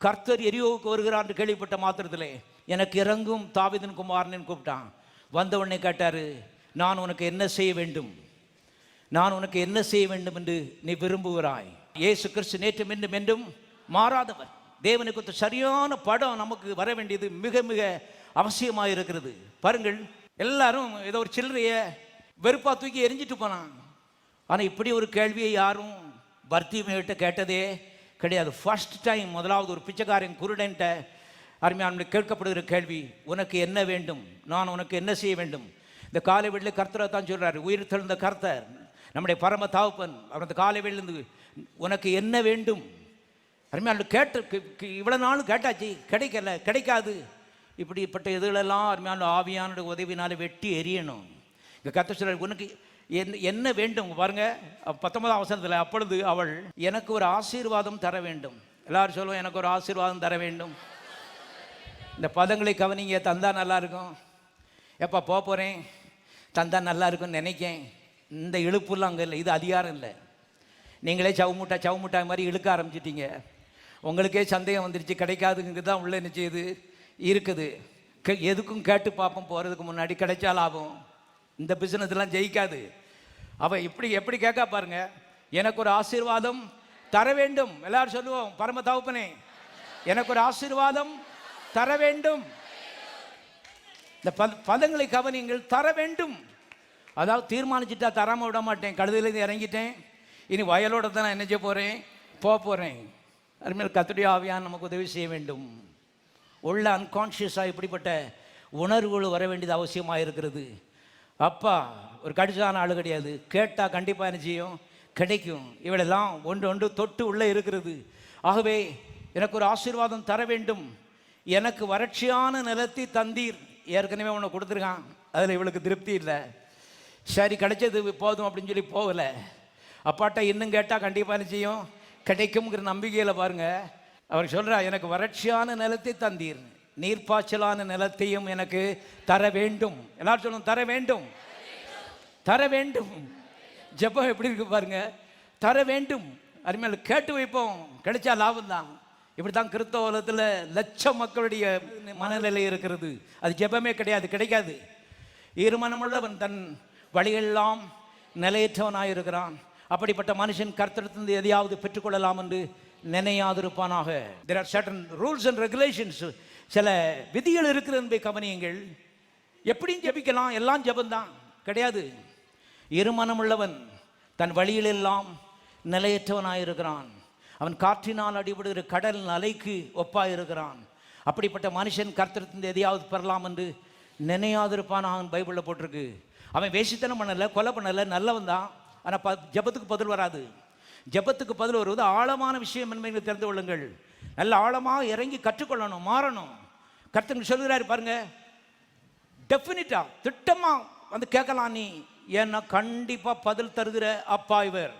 கர்த்தர் எரியோவுக்கு வருகிறான்னு கேள்விப்பட்ட மாத்திரத்தில் எனக்கு இறங்கும் தாவீதின் குமாரன் கூப்பிட்டான். வந்த உடனே கேட்டார், நான் உனக்கு என்ன செய்ய வேண்டும், நான் உனக்கு என்ன செய்ய வேண்டும் என்று நீ விரும்புகிறாய்? இயேசு கிறிஸ்து நேற்றும் என்றும் என்றும் மாறாதவர். தேவனை குறித்த சரியான படம் நமக்கு வர வேண்டியது மிக மிக அவசியமாக இருக்கிறது. பாருங்கள், எல்லாரும் ஏதோ ஒரு சில்லறைய வெறுப்பா தூக்கி எரிஞ்சிட்டு போனான். ஆனால் இப்படி ஒரு கேள்வியை யாரும் பர்த்திமேயிட்ட கேட்டதே கிடையாது. ஃபர்ஸ்ட் டைம் முதலாவது ஒரு பிச்சைக்காரன் குருடன்ட்ட அருமையான கேட்கப்படுகிற கேள்வி, உனக்கு என்ன வேண்டும், நான் உனக்கு என்ன செய்ய வேண்டும்? இந்த காலை வேளையில் கர்த்தரை தான் சொல்கிறார். உயிர் தெழுந்த கர்த்தர் நம்முடைய பரம தாவப்பன் அவர் அந்த காலை வேளையிலிருந்து உனக்கு என்ன வேண்டும் அருமையான கேட்டு இவ்வளோ நாளும் கேட்டாச்சு, கிடைக்காது. இப்படிப்பட்ட இதுகளெல்லாம் அருமையான ஆவியான உதவினால வெட்டி எரியணும். இங்கே கர்த்தர் சொல்கிறார், உனக்கு என்ன வேண்டும் பாருங்க. 19ஆம் வசனத்தில், அப்பொழுது அவள் எனக்கு ஒரு ஆசீர்வாதம் தர வேண்டும். எல்லாரும் சொல்லுவோம், எனக்கு ஒரு ஆசீர்வாதம் தர வேண்டும். இந்த பதங்களை கவனிங்க. தந்தா நல்லா இருக்கும், எப்போ போகிறேன் தந்தா நல்லா இருக்கும்னு நினைக்கேன். இந்த இழுப்புலாம் அங்கே இல்லை, இது அதிகாரம் இல்லை. நீங்களே சவுமுட்டா மாதிரி இழுக்க ஆரம்பிச்சிட்டீங்க. உங்களுக்கே சந்தேகம் வந்துருச்சு, கிடைக்காதுங்க தான் உள்ள என்ன செய்யுது இருக்குது. எதுக்கும் கேட்டு பார்ப்போம், போகிறதுக்கு முன்னாடி கிடைச்சா லாபம். இந்த பிஸ்னஸ்லாம் ஜெயிக்காது. அவள் எப்படி கேட்க பாருங்க, எனக்கு ஒரு ஆசீர்வாதம் தர வேண்டும். எல்லாரும் சொல்லுவோம், பரம தகப்பனே எனக்கு ஒரு ஆசீர்வாதம் தர வேண்டும். இந்த பதங்களை கவனிங்கள், தர வேண்டும். அதாவது தீர்மானிச்சுட்டா தராமல் விட மாட்டேன். கழுதையிலேருந்து இறங்கிட்டேன், இனி வயலோட தான் நான் என்ன செய்ய போகிறேன், போகிறேன். அதுமாதிரி கர்த்தருடைய ஆவியான் நமக்கு உதவி செய்ய வேண்டும். உள்ள அன்கான்ஷியஸாக இப்படிப்பட்ட உணர்வுகள் வர வேண்டியது அவசியமாக இருக்கிறது. அப்பா ஒரு கடிசான ஆள் கிடையாது, கேட்டால் கண்டிப்பாக என்ன செய்யும், கிடைக்கும். இவளெல்லாம் ஒன்று தொட்டு உள்ளே இருக்கிறது. ஆகவே எனக்கு ஒரு ஆசீர்வாதம் தர வேண்டும், எனக்கு வறட்சியான நிலத்தை தந்தீர். ஏற்கனவே உன்னை கொடுத்துருக்கான், அதில் இவளுக்கு திருப்தி இல்லை. சரி கிடைச்சது போதும் அப்படின்னு சொல்லி போகலை. அப்பாட்ட இன்னும் கேட்டால் கண்டிப்பாக என்ன செய்யும், கிடைக்கும்ங்கிற நம்பிக்கையில் பாருங்க அவர் சொல்கிறா, எனக்கு வறட்சியான நிலத்தை தந்தீர், நீர்ப்பாய்ச்சலான நிலத்தையும் எனக்கு தர வேண்டும். எல்லாரும் சொல்லணும், தர வேண்டும், தர வேண்டும். ஜெபம் எப்படி இருக்கு பாருங்க, தர வேண்டும். அருமையில் கேட்டு வைப்போம், கிடைச்சா லாபம் தான். இப்படி தான் கிறிஸ்தவ உலகத்தில் லட்சம் மக்களுடைய மனநிலை இருக்கிறது. அது ஜெபமே கிடைக்காது. ஈர்மனமுள்ளவன் தன் வழியெல்லாம் நிலையற்றவனாயிருக்கிறான். அப்படிப்பட்ட மனுஷன் கர்த்தரிடத்திலிருந்து எதையாவது பெற்றுக்கொள்ளலாம் என்று நினையாதிருப்பானாக. There are certain rules and regulations. சில விதிகள் இருக்கிறது என்பதை கவனியுங்கள். எப்படியும் ஜெபிக்கலாம், எல்லாம் ஜெபந்தான் கிடையாது. இருமனமுள்ளவன் தன் வழியிலெல்லாம் நிலையற்றவனாயிருக்கிறான். அவன் காற்றினால் அடிபடுகிற கடல் அலைக்கு ஒப்பாயிருக்கிறான். அப்படிப்பட்ட மனுஷன் கர்த்தரிடத்திலிருந்து எதையாவது பெறலாம் என்று நினையாதிருப்பானாக பைபிளில் போட்டிருக்கு. அவன் வேசித்தனம் பண்ணலை, கொலை பண்ணலை, நல்லவன் தான். ஆனால் ஜெபத்துக்கு பதில் வராது. ஜெபத்துக்கு பதில் வருவது ஆழமான விஷயம் என்பதை தெரிந்து கொள்ளுங்கள். நல்ல ஆழமாக இறங்கி கற்றுக்கொள்ளணும், மாறணும். கர்த்தர் சொல்கிறாரு பாருங்க, டெஃபினிட்டா திட்டமாக வந்து கேட்கலாம் நீ, ஏன்னா கண்டிப்பாக பதில் தருகிற அப்பா இவர்.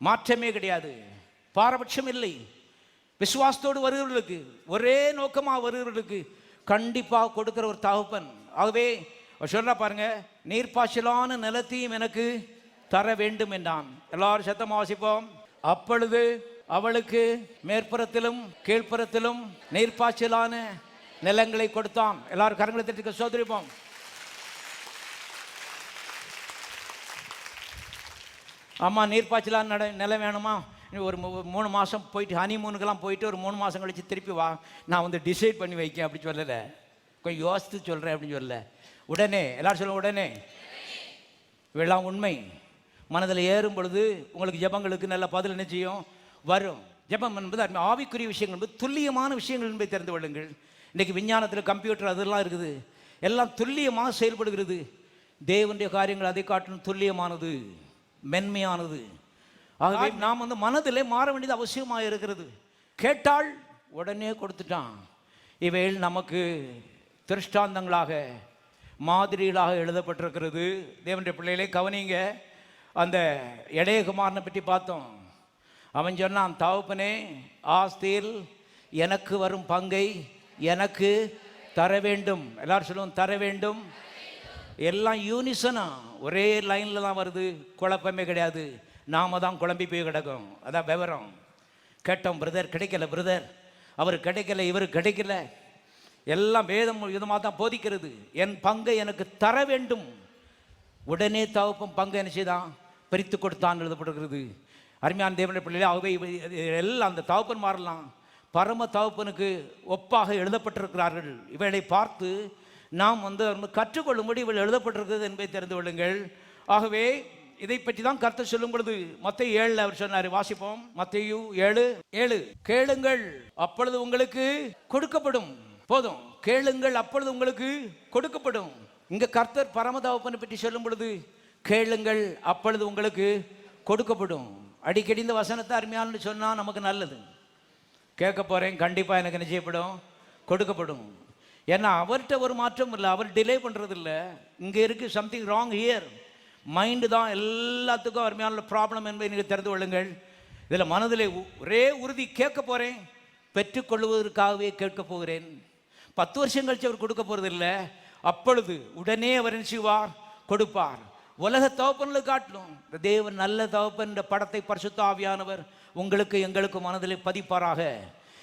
மாற்றமே கிடையாது, பாரபட்சம் இல்லை. விசுவாசத்தோடு வருகிறவர்களுக்கு, ஒரே நோக்கமாக வருகிறவர்களுக்கு கண்டிப்பாக கொடுக்கிற ஒரு தகப்பன். ஆகவே சொல்றா பாருங்க, நீர்ப்பாய்ச்சலான நிலத்தையும் எனக்கு தர வேண்டும் என்றான். எல்லாரும் சத்தமா வாசிப்போம். அப்பொழுது அவளுக்கு மேற்புறத்திலும் கீழ்ப்புறத்திலும் நீர்ப்பாய்ச்சலான நிலங்களை கொடுத்தான். எல்லாரும் கரங்களை தட்டி சோதரிப்போம். ஆமா, நீர்ப்பாய்ச்சலான நிலம் வேணுமா? ஒரு 3 மாதம் போயிட்டு ஹனிமூனுக்கெல்லாம் போயிட்டு ஒரு 3 மாதம் கழிச்சு திருப்பி வா, நான் வந்து டிசைட் பண்ணி வைக்கேன் அப்படி சொல்லலை. கொஞ்சம் யோசித்து சொல்கிறேன் அப்படின்னு சொல்லலை. உடனே எல்லாரும் சொல்லுவோம், உடனே. இவெல்லாம் உண்மை. மனதில் ஏறும் பொழுது உங்களுக்கு ஜெபங்களுக்கு நல்ல பதில் என்ன செய்யும், வரும். ஜெபம் என்பது ஆவிக்குரிய விஷயங்கள் என்பது துல்லியமான விஷயங்கள் என்பதை தெரிந்து கொள்ளுங்கள். இன்றைக்கி விஞ்ஞானத்தில் கம்ப்யூட்டர் அதெல்லாம் இருக்குது, எல்லாம் துல்லியமாக செயல்படுகிறது. தேவனுடைய காரியங்கள் அதை காட்டிலும் துல்லியமானது, மென்மையானது. ஆகவே நாம் வந்து மனதிலே மாற வேண்டியது அவசியமாக இருக்கிறது. கேட்டால் உடனே கொடுத்துட்டான். இவைகள் நமக்கு திருஷ்டாந்தங்களாக, மாதிரிகளாக எழுதப்பட்டிருக்கிறது. தேவனுடைய பிள்ளைகளே கவனிங்க. அந்த இளையகுமாரனை பற்றி பார்த்தோம். அவன் சொன்னான், தகப்பனே ஆஸ்தியில் எனக்கு வரும் பங்கை எனக்கு தர வேண்டும். எல்லாரும் சொல்லுவோம், தர வேண்டும். எல்லாம் யூனிசனா ஒரே லைனில் தான் வருது, குழப்பமே கிடையாது. நாம தான் குழம்பி போய் கிடக்கும். அதான் விவரம். கேட்டோம், பிரதர் கிடைக்கல, பிரதர் அவர் கிடைக்கல, இவர் கிடைக்கல. எல்லாம் வேதம் விதமாக தான் போதிக்கிறது. என் பங்கை எனக்கு தர வேண்டும். உடனே தகப்பன் பங்கை என்ன செய்தான்? பிரித்து கொடுத்தான் எழுதப்பட்டிருக்கிறது. அருமையான தேவனுடைய பிள்ளைகளே, ஆகவே எல்லாம் அந்த தகப்பன் மாறலாம் பரம தகப்பனுக்கு ஒப்பாக எழுதப்பட்டிருக்கிறார்கள். இவளை பார்த்து நாம் கற்றுக்கொள்ளும்படி இவள் எழுதப்பட்டிருக்கிறது என்பதை தெரிந்து கொள்ளுங்கள். ஆகவே இதை பற்றி தான் கர்த்தர் சொல்லும் பொழுது மத்தேயு 7 அவர் சொன்னார். வாசிப்போம். மத்தேயு 7:7. கேளுங்கள் அப்பொழுது உங்களுக்கு கொடுக்கப்படும். போதும், கேளுங்கள் அப்பொழுது உங்களுக்கு கொடுக்கப்படும். இங்க கர்த்தர் பரமதகப்பனை பற்றி சொல்லும் பொழுது கேளுங்கள் அப்பொழுது உங்களுக்கு கொடுக்கப்படும். அடிக்கடி இந்த வசனத்தை அருமையானு சொன்னா நமக்கு நல்லது. கேட்க போறேன், கண்டிப்பா எனக்கு நிச்சயப்படும், கொடுக்கப்படும். ஏன்னா அவர்கிட்ட ஒரு மாற்றம் இல்லை, அவர் டிலே பண்றது இல்லை. இங்க இருக்கு சம்திங் ராங் ஹியர். மைண்டு தான் எல்லாத்துக்கும் அருமையான ப்ராப்ளம் என்பதை நீங்கள் தெரிந்து கொள்ளுங்கள். இதில் மனதில் ஒரே உறுதி, கேட்க போகிறேன், பெற்றுக்கொள்வதற்காகவே கேட்க போகிறேன். 10 வருஷம் கழிச்சு அவர் கொடுக்க போகிறது இல்லை. அப்பொழுது உடனே அவர் என்ன செய்வார்? கொடுப்பார். உலக தகப்பன்களை காட்டணும் இந்த தேவன் நல்ல தகப்பன் என்ற படத்தை பரிசுத்த ஆவியானவர் உங்களுக்கு எங்களுக்கு மனதில் பதிப்பாராக.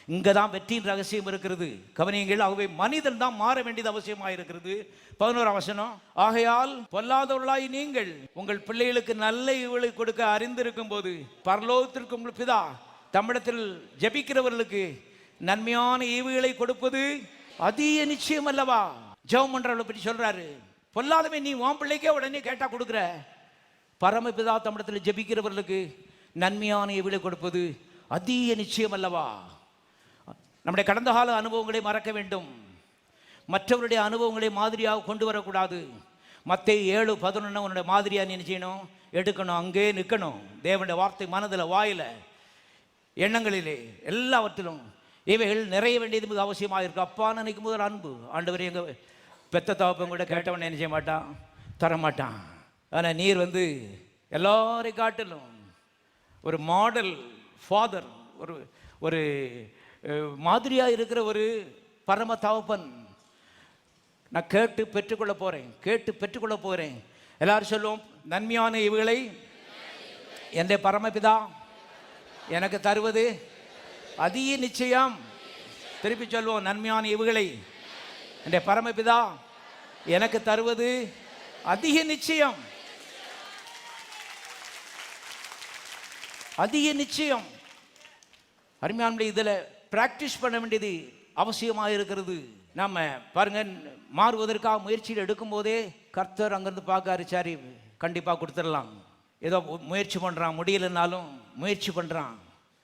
இங்கே தான் வெற்றியின் ரகசியம் இருக்கிறது. கவனியங்கள். ஆகவே மனிதன் தான் மாற வேண்டியது அவசியமாக இருக்கிறது. 11ஆம் வசனம். ஆகையால் பொல்லாதவர்களாய் நீங்கள் உங்கள் பிள்ளைகளுக்கு நல்ல ஈவுகளை கொடுக்க அறிந்திருக்கும் போது பரலோகத்திற்கு உங்கள் பிதா தம்மிடத்தில் ஜெபிக்கிறவர்களுக்கு நன்மையான ஈவுகளை கொடுப்பது அதிக நிச்சயம் அல்லவா? ஜெபம் பண்றவளை பற்றி சொல்றாரு. பொல்லாதவன் நீ உன் பிள்ளைக்கே உடனே கேட்டா கொடுக்குற. பரமபிதா தம்மிடத்தில் ஜெபிக்கிறவர்களுக்கு நன்மையான ஈவுகளை கொடுப்பது அதிக நிச்சயம் அல்லவா? நம்முடைய கடந்த கால அனுபவங்களை மறக்க வேண்டும். மற்றவருடைய அனுபவங்களை மாதிரியாக கொண்டு வரக்கூடாது. மத்தேயு 7:11 உன்னுடைய மாதிரியாக நீ செய்யணும், எடுக்கணும், அங்கே நிற்கணும். தேவனுடைய வார்த்தை மனதில், வாயில, எண்ணங்களிலே, எல்லாவற்றிலும் இவைகள் நிறைய வேண்டியது மிக அவசியமாக இருக்கு. அப்பா நினைக்கும் போது அன்பு. ஆண்டவர் எங்கள் பெத்த தகப்பன் கூட கேட்டவன் என்ன செய்ய மாட்டான்? தரமாட்டான். ஆனால் நீர் எல்லாரையும் காட்டிலும் ஒரு மாடல் ஃபாதர், ஒரு மாதிரியாக இருக்கிற ஒரு பரம தகப்பன். நான் கேட்டு பெற்றுக்கொள்ள போகிறேன். எல்லாரும் சொல்லுவோம், நன்மையான இவுகளை என் பரமபிதா எனக்கு தருவது அதிக நிச்சயம். திருப்பி சொல்லுவோம், நன்மையான இவுகளை என் பரமபிதா எனக்கு தருவது அதிக நிச்சயம். அதிக நிச்சயம். அருமையான இதில் பிராக்டிஸ் பண்ண வேண்டியது அவசியமாக இருக்கிறது. நாம் பாருங்க, மாறுவதற்காக முயற்சியில் எடுக்கும் போதே கர்த்தர் அங்கிருந்து பார்க்காரு, சரி கண்டிப்பாக கொடுத்துடலாம். ஏதோ முயற்சி பண்ணுறான், முடியலைன்னாலும் முயற்சி பண்ணுறான்.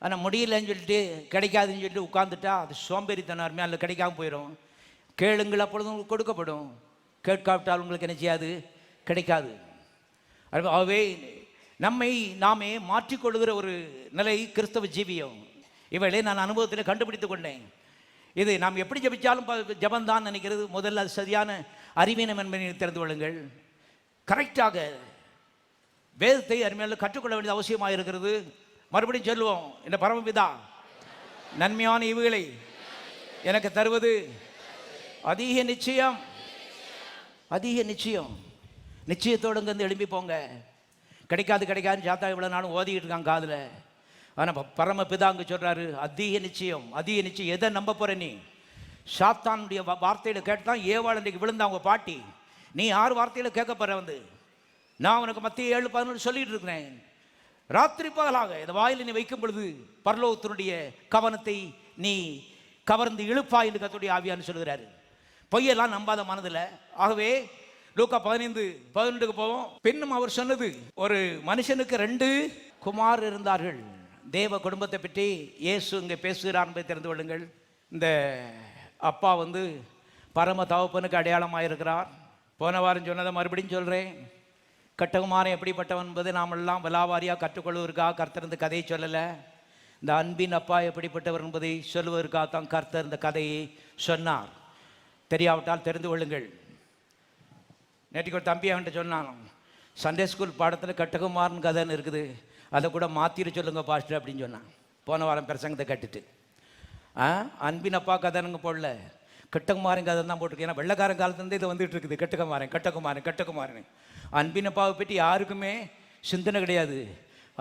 ஆனால் முடியலன்னு சொல்லிட்டு கிடைக்காதுன்னு சொல்லிட்டு உட்காந்துட்டா அது சோம்பேறித்தனம். அருமையாக கிடைக்காம போயிடும். கேளுங்கள் அப்பொழுது உங்களுக்கு கொடுக்கப்படும், கேட்காவிட்டால் உங்களுக்கு என்ன செய்யாது? கிடைக்காது. ஆகவே நம்மை நாமே மாற்றிக்கொள்கிற ஒரு நிலை கிறிஸ்தவ ஜீவியம். இவளை நான் அனுபவத்தில் கண்டுபிடித்து கொண்டேன். இது நாம் எப்படி ஜபிச்சாலும் ஜபந்தான் நினைக்கிறது. முதல்ல அது சரியான அறிவீனம் என்பதை தெரிந்து கொள்ளுங்கள். கரெக்டாக வேதத்தை அருமையாக கற்றுக்கொள்ள வேண்டியது அவசியமாக இருக்கிறது. மறுபடியும் சொல்லுவோம், இந்த பரமபிதா நன்மையான இவுகளை எனக்கு தருவது அதிக நிச்சயம். அதிக நிச்சயம். நிச்சயத்தோடு இங்கேருந்து எழுப்பி போங்க. கிடைக்காதுன்னு சாத்தா இவ்வளோ நானும் ஓதிக்கிட்டு இருக்காங்க காதில். ஆனால் பரமபிதா அங்கே சொல்கிறாரு, அதிக நிச்சயம். அதிக நிச்சயம். எதை நம்ப போகிற நீ? சாத்தானுடைய வார்த்தையில் கேட்டான் ஏவாள் இன்றைக்கு விழுந்தா அவங்க பாட்டி. நீ 6 வார்த்தையில் கேட்க போகிற நான் உனக்கு மத்திய 7:11 சொல்லிட்டு இருக்கிறேன். ராத்திரி பகலாக இந்த வாயில் நீ வைக்கும் பொழுது பரலோகத்தினுடைய கவனத்தை நீ கவர்ந்து இழுப்பா என்று கர்த்தருடைய ஆவியானவர் சொல்கிறாரு. பொய்யெல்லாம் நம்பாத மனதில். ஆகவே லூக்கா 15:11 போவோம். பின்னும் அவர் சொன்னது, ஒரு மனுஷனுக்கு 2 குமார் இருந்தார்கள். தேவ குடும்பத்தை பற்றி இயேசு இங்கே பேசுகிறார் என்பதை தெரிந்து கொள்ளுங்கள். இந்த அப்பா பரம தகப்பனுக்கு அடையாளமாக இருக்கிறார். போன வாரம் சொன்னதை மறுபடியும் சொல்கிறேன். கட்டகுமாரன் எப்படிப்பட்டவன் என்பதை நாம் எல்லாம் விலாவாரியாக கற்றுக்கொள்வதற்காக கர்த்தர் இந்த கதையை சொல்லலை. இந்த அன்பின் அப்பா எப்படிப்பட்டவர் என்பதை சொல்வதற்காக தான் கர்த்தர் இந்த கதையை சொன்னார். தெரியாவிட்டால் தெரிந்து கொள்ளுங்கள். நேற்றுக்கு ஒரு தம்பி அவன்கிட்ட சொன்னான், சண்டே ஸ்கூல் பாடத்தில் கட்டகுமாரன் கதைன்னு இருக்குது, அதை கூட மாற்றிட சொல்லுங்க பாஸ்டர் அப்படின்னு சொன்னான். போன வாரம் பிரசங்கத்தை கட்டுட்டு அன்பின் அப்பா கதைனுங்க போடல, கெட்டகுமாரன் கதை தான் போட்டிருக்கு. ஏன்னா வெள்ளக்காரன் காலத்துலேருந்து இது வந்துட்டு இருக்குது. கெட்டகுமாரன் அன்பின் அப்பாவை பற்றி யாருக்குமே சிந்தனை கிடையாது.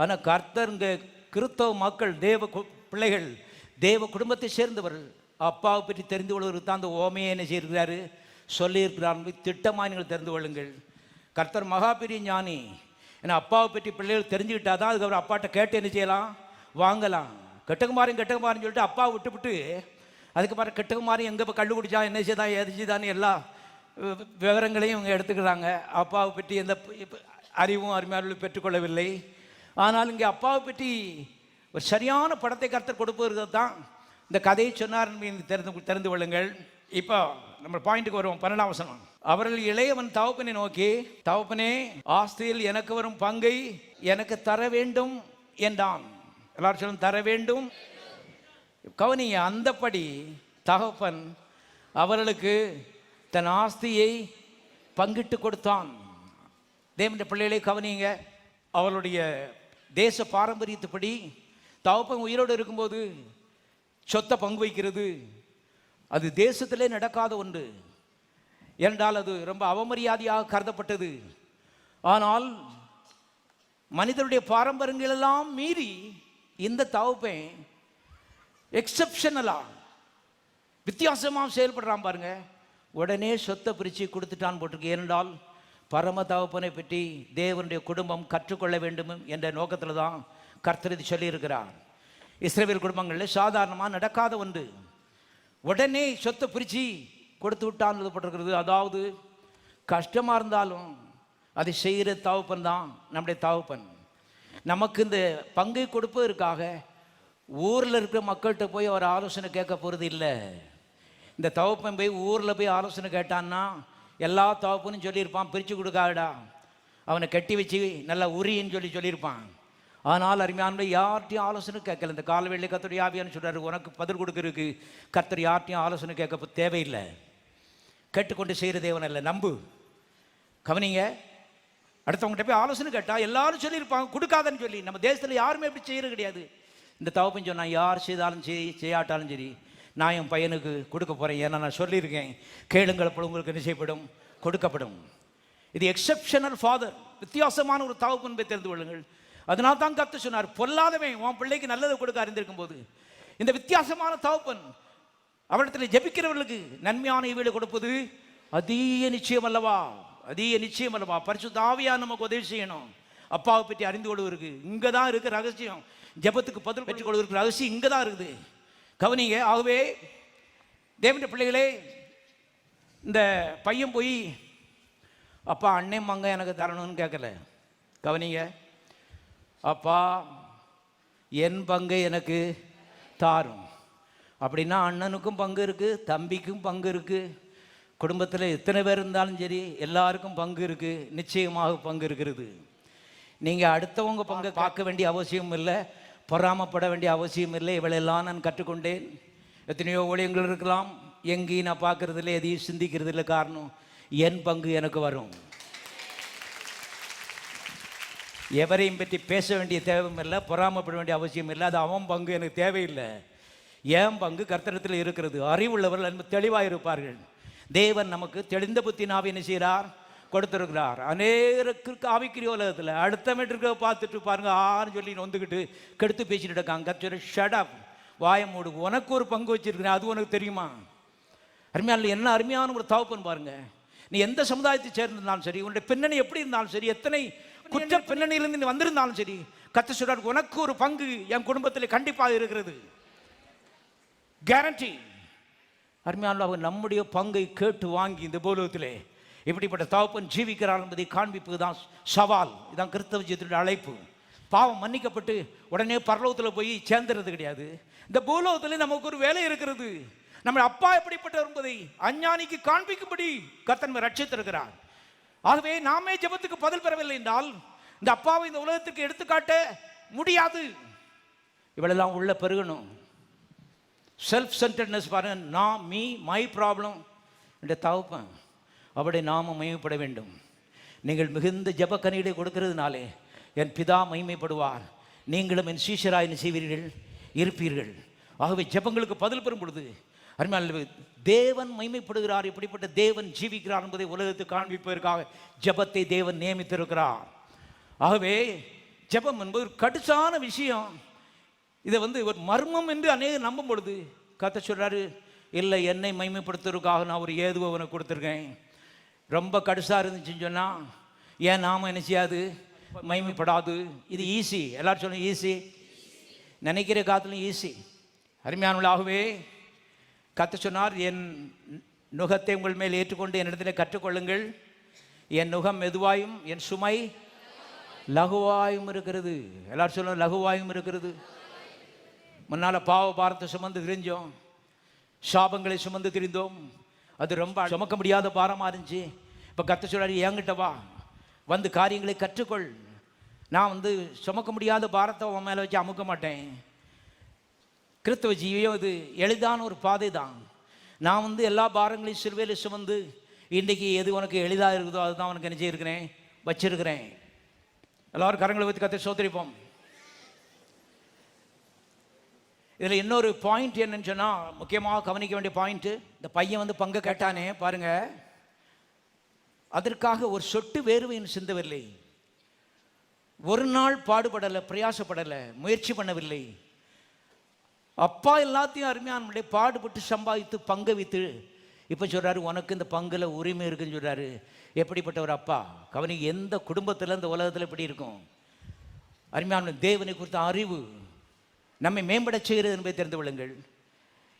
ஆனால் கர்த்தர் இங்கே கிறிஸ்தவ மக்கள், பிள்ளைகள், தேவ குடும்பத்தை சேர்ந்தவர்கள் அப்பாவை பற்றி தெரிந்து கொள்வதற்கு தான் அந்த ஓமையை என்ன செய்திருக்கிறாரு, சொல்லியிருக்கிறார். திட்டமாக நீங்கள் தெரிந்து கொள்ளுங்கள். கர்த்தர் மகா பெரிய ஞானி. ஏன்னா அப்பாவை பற்றி பிள்ளைகள் தெரிஞ்சுக்கிட்டா தான் அதுக்கப்புறம் அப்பாட்ட கேட்டு என்ன செய்யலாம், வாங்கலாம். கெட்டகுமாரன் சொல்லிட்டு அப்பாவை விட்டுவிட்டு அதுக்கப்புறம் கெட்டகுமாரன் எங்கே இப்போ கள்ளு குடிச்சா, என்ன செய்தான், எது செய்தான்னு எல்லா விவரங்களையும் இவங்க எடுத்துக்கிறாங்க. அப்பாவை பற்றி எந்த அறிவும் அருமையாளர்களும் பெற்றுக்கொள்ளவில்லை. ஆனால் இங்கே அப்பாவை பற்றி ஒரு சரியான படத்தை கர்த்தர் கொடுப்பது தான் இந்த கதையை சொன்னார். தெரிந்து கொள்ளுங்கள். இப்போ நம்ம பாயிண்ட்டுக்கு வருவோம். 12ஆம் வசனம். அவர்கள் இளையவன் தகப்பனை நோக்கி, தகப்பனே, ஆஸ்தியில் எனக்கு வரும் பங்கை எனக்கு தர வேண்டும் என்றான். எல்லாரும் சொல்லும், தர வேண்டும். கவனிங்க, அந்தப்படி தகப்பன் அவர்களுக்கு தன் ஆஸ்தியை பங்கிட்டு கொடுத்தான். தேவனுடைய பிள்ளைகளை கவனிங்க. அவளுடைய தேச பாரம்பரியத்துப்படி தகப்பன் உயிரோடு இருக்கும்போது சொத்தை பங்கு வைக்கிறது அது தேசத்திலே நடக்காத ஒன்று. என்றால் அது ரொம்ப அவமரியாதையாக கருதப்பட்டது. ஆனால் மனிதனுடைய பாரம்பரியங்களெல்லாம் மீறி இந்த தகப்பன் எக்ஸப்ஷனலா வித்தியாசமாக செயல்படுறான் பாருங்க. உடனே சொத்தை பிரித்து கொடுத்துட்டான் போட்டிருக்கு. ஏனென்றால் பரம தகப்பனை பற்றி தேவனுடைய குடும்பம் கற்றுக்கொள்ள வேண்டும் என்ற நோக்கத்தில் தான் கர்த்தர் இது சொல்லியிருக்கிறார். இஸ்ரவேல் குடும்பங்களில் சாதாரணமாக நடக்காத ஒன்று. உடனே சொத்தை பிரித்து கொடுத்து விட்டான்னு போட்டிருக்கிறது. அதாவது கஷ்டமாக இருந்தாலும் அதை செய்கிற தகப்பன் தான் நம்முடைய தகப்பன். நமக்கு இந்த பங்கை கொடுப்பதற்காக ஊரில் இருக்கிற மக்கள்கிட்ட போய் அவர் ஆலோசனை கேட்க போகிறது இல்லை. இந்த தகப்பன் போய் ஊரில் போய் ஆலோசனை கேட்டான்னா எல்லா தகப்பனும் சொல்லியிருப்பான், பிரித்து கொடுக்காடா, அவனை கட்டி வச்சு நல்லா உரின்னு சொல்லியிருப்பான். ஆனால் அருமையான யார்ட்டையும் ஆலோசனை கேட்கல. இந்த காலவேளை கர்த்தருடைய ஆவியானவர் சொல்றாரு, உனக்கு பதில் கொடுக்கறதுக்கு கர்த்தர் யார்ட்டையும் ஆலோசனை கேட்க தேவையில்லை. கேட்டுக்கொண்டு செய்கிற தேவன் அல்ல, நம்பு. கவனிங்க, அடுத்தவங்ககிட்ட போய் ஆலோசனை கேட்டால் எல்லாரும் சொல்லியிருப்பாங்க கொடுக்காதன்னு சொல்லி. நம்ம தேசத்தில் யாருமே எப்படி செய்கிறது கிடையாது. இந்த தகப்பன் சொன்னால் யார் செய்தாலும் சரி, செய்யாட்டாலும் சரி, நான் என் பையனுக்கு கொடுக்க போகிறேன். ஏன்னா நான் சொல்லியிருக்கேன், கேளுங்கள் அப்போ உங்களுக்கு நிச்சயப்படும், கொடுக்கப்படும். இது எக்ஸப்ஷனல் ஃபாதர், வித்தியாசமான ஒரு தகப்பன் என்பதை தெரிந்து கொள்ளுங்கள். அதனால தான் கர்த்தர் சொன்னார், பொல்லாதவன் உன் பிள்ளைக்கு நல்லதை கொடுக்க அறிந்திருக்கும் போது இந்த வித்தியாசமான தகப்பன் அவரிடத்தில் ஜெபிக்கிறவர்களுக்கு நன்மையான ஈவுகளை கொடுப்பது அதிக நிச்சயம் அல்லவா, அதிக நிச்சயம் அல்லவா. பரிசுத்த ஆவியானவர் நமக்கு உதவி செய்யணும். அப்பாவை பற்றி அறிந்து கொள்வதற்கு இங்கே தான் இருக்குது ரகசியம். ஜெபத்துக்கு பதில் பெற்றுக் கொள்வதற்கு ரகசியம் இங்கே தான் இருக்குது. கவனிங்க. ஆகவே தேவனுடைய பிள்ளைகளே, இந்த பையன் போய் அப்பா அண்ணே மங்க எனக்கு தரணும்னு கேட்கல. கவனிங்க, அப்பா என் பங்கை எனக்கு தாரும் அப்படின்னா அண்ணனுக்கும் பங்கு இருக்குது, தம்பிக்கும் பங்கு இருக்குது, குடும்பத்தில் எத்தனை பேர் இருந்தாலும் சரி எல்லாருக்கும் பங்கு இருக்குது, நிச்சயமாக பங்கு இருக்கிறது. நீங்கள் அடுத்தவங்க பங்கை பார்க்க வேண்டிய அவசியம் இல்லை, பொறாமப்பட வேண்டிய அவசியம் இல்லை. இவளெல்லாம் நான் கற்றுக்கொண்டேன். எத்தனையோ ஊழியங்கள் இருக்கலாம், எங்கேயும் நான் பார்க்கறதில்ல, எதையும் சிந்திக்கிறதில்ல. காரணம், என் பங்கு எனக்கு வரும். எவரையும் பற்றி பேச வேண்டிய தேவையில்லை, பொறாமப்பட வேண்டிய அவசியம் இல்லை. அது அவன் பங்கு எனக்கு தேவையில்லை. என் பங்கு கர்த்தரிடத்தில் இருக்கிறது. அறிவுள்ளவர்கள் அன்பு தெளிவாக இருப்பார்கள். தேவன் நமக்கு தெளிந்த புத்தி நாவி என்ன செய்கிறார், கொடுத்துருக்கிறார். அநேகருக்கு ஆவிக்குரிய உலகத்தில் அடுத்த மீட்டருக்கு பார்த்துட்டு பாருங்க, ஆன்னு சொல்லி நொந்துக்கிட்டு கெடுத்து பேசிட்டு இருக்காங்க. கர்த்தர் ஷட் வாய மூடு, உனக்கு ஒரு பங்கு வச்சிருக்கிறேன், அது உனக்கு தெரியுமா? அருமையான என்ன அருமையான ஒரு தகப்பன் பாருங்க. நீ எந்த சமுதாயத்தை சேர்ந்திருந்தாலும் சரி, உன்னுடைய பின்னணி எப்படி இருந்தாலும் சரி, எத்தனை குற்ற பின்னணியிலிருந்து நீ வந்திருந்தாலும் சரி, கர்த்தர் சொல்றார், உனக்கு ஒரு பங்கு என் குடும்பத்தில் கண்டிப்பாக இருக்கிறது, கேரண்டி. அருமையான நம்முடைய பங்கை கேட்டு வாங்கி இந்த பூலோகத்திலே இப்படிப்பட்ட தகப்பன் ஜீவிக்கிறார் என்பதை காண்பிப்பது தான் சவால். இதுதான் கிறிஸ்தவ ஜீவியத்தினுடைய அழைப்பு. பாவம் மன்னிக்கப்பட்டு உடனே பரலோகத்தில் போய் சேர்ந்துறது கிடையாது. இந்த பூலோகத்தில் நமக்கு ஒரு வேலை இருக்கிறது. நம்ம அப்பா எப்படிப்பட்டவர் என்பதை அஞ்ஞானிக்கு காண்பிக்கும்படி கர்த்தர் ரட்சித்திருக்கிறார். ஆகவே நாமே ஜெபத்துக்கு பதில் பெறவில்லை என்றால் இந்த அப்பாவை இந்த உலகத்துக்கு எடுத்துக்காட்ட முடியாது. இவளெல்லாம் உள்ள பெருகணும். செல்ஃப் சென்டர்ட்னஸ் பாருங்க. நான், மீ, மை ப்ராப்ளம் என்ற தகப்பன் அவருடைய நாமம் மகிமைப்பட வேண்டும். நீங்கள் மிகுந்த ஜெப கனியை கொடுக்கிறதுனாலே என் பிதா மகிமைப்படுவார், நீங்களும் என் சீஷராய் செய்வீர்கள், இருப்பீர்கள். ஆகவே ஜெபங்களுக்கு பதில் பெறும் பொழுது அருமையான தேவன் மகிமைப்படுகிறார். இப்படிப்பட்ட தேவன் ஜீவிக்கிறார் என்பதை உலகத்துக்கு காண்பிப்பதற்காக ஜெபத்தை தேவன் நியமித்திருக்கிறார். ஆகவே ஜெபம் என்பது ஒரு கடுசான விஷயம். இதை ஒரு மர்மம் என்று அநேகர் நம்பும் பொழுது கர்த்தர் சொல்றாரு, இல்லை, என்னை மகிமைப்படுத்துவதற்காக நான் ஒரு ஏதுவை உனக்கு கொடுத்துருக்கேன். ரொம்ப கடுசா இருந்துச்சுன்னு சொன்னால் ஏன் நாம என்ன செய்யாது, மகிமைப்படாது. இது ஈஸி. எல்லாரும் சொல்லுங்க, ஈஸி. நினைக்கிற காலத்துலையும் ஈஸி. அருமையானவர்களாகவே கர்த்தர் சொன்னார், என் நுகத்தை உங்கள் மேல் ஏற்றுக்கொண்டு என்னிடத்தில் கற்றுக்கொள்ளுங்கள். என் நுகம் மெதுவாயும் என் சுமை லகுவாயும் இருக்கிறது. எல்லாரும் சொல்லுங்க, லகுவாயும் இருக்கிறது. முன்னால் பாவ பாரத்தை சுமந்து திரிஞ்சோம், சாபங்களை சுமந்து திரிந்தோம். அது ரொம்ப சுமக்க முடியாத பாரமாக இருந்துச்சு. இப்போ கர்த்தர் சொல்றாரு, என்கிட்ட வா, வந்து காரியங்களை கற்றுக்கொள். நான் சுமக்க முடியாத பாரத்தை உன் மேலே வச்சு அமுக்க மாட்டேன். கிறிஸ்தவ ஜீவியம் இது எளிதான ஒரு பாதை தான். நான் எல்லா பாரங்களையும் சிலுவையில் சுமந்து இன்றைக்கி எது உனக்கு எளிதாக இருக்குதோ அதுதான் உனக்கு என்ன செய்யிருக்கிறேன், வச்சிருக்கிறேன். எல்லாரும் கரங்களை வச்சு கர்த்தரை ஸ்தோத்திரிப்போம். இதில் இன்னொரு பாயிண்ட் என்னன்னு சொன்னால், முக்கியமாக கவனிக்க வேண்டிய பாயிண்ட்டு, இந்த பையன் பங்கு கேட்டானே பாருங்க, அதற்காக ஒரு சொட்டு வேர்வையும் சிந்தவில்லை. ஒரு நாள் பாடுபடலை, பிரயாசப்படலை, முயற்சி பண்ணவில்லை. அப்பா எல்லாத்தையும் அருமையான பாடுபட்டு சம்பாதித்து பங்கை வித்து இப்போ சொல்கிறாரு, உனக்கு இந்த பங்குல உரிமை இருக்குன்னு சொல்கிறாரு. எப்படிப்பட்ட ஒரு அப்பா! கவனி, எந்த குடும்பத்தில் இந்த உலகத்தில் இப்படி இருக்கும்? அருமையான தேவனை குறித்த அறிவு நம்மை மேம்பட செய்கிறது என்பதை தெரிந்து கொள்ளுங்கள்.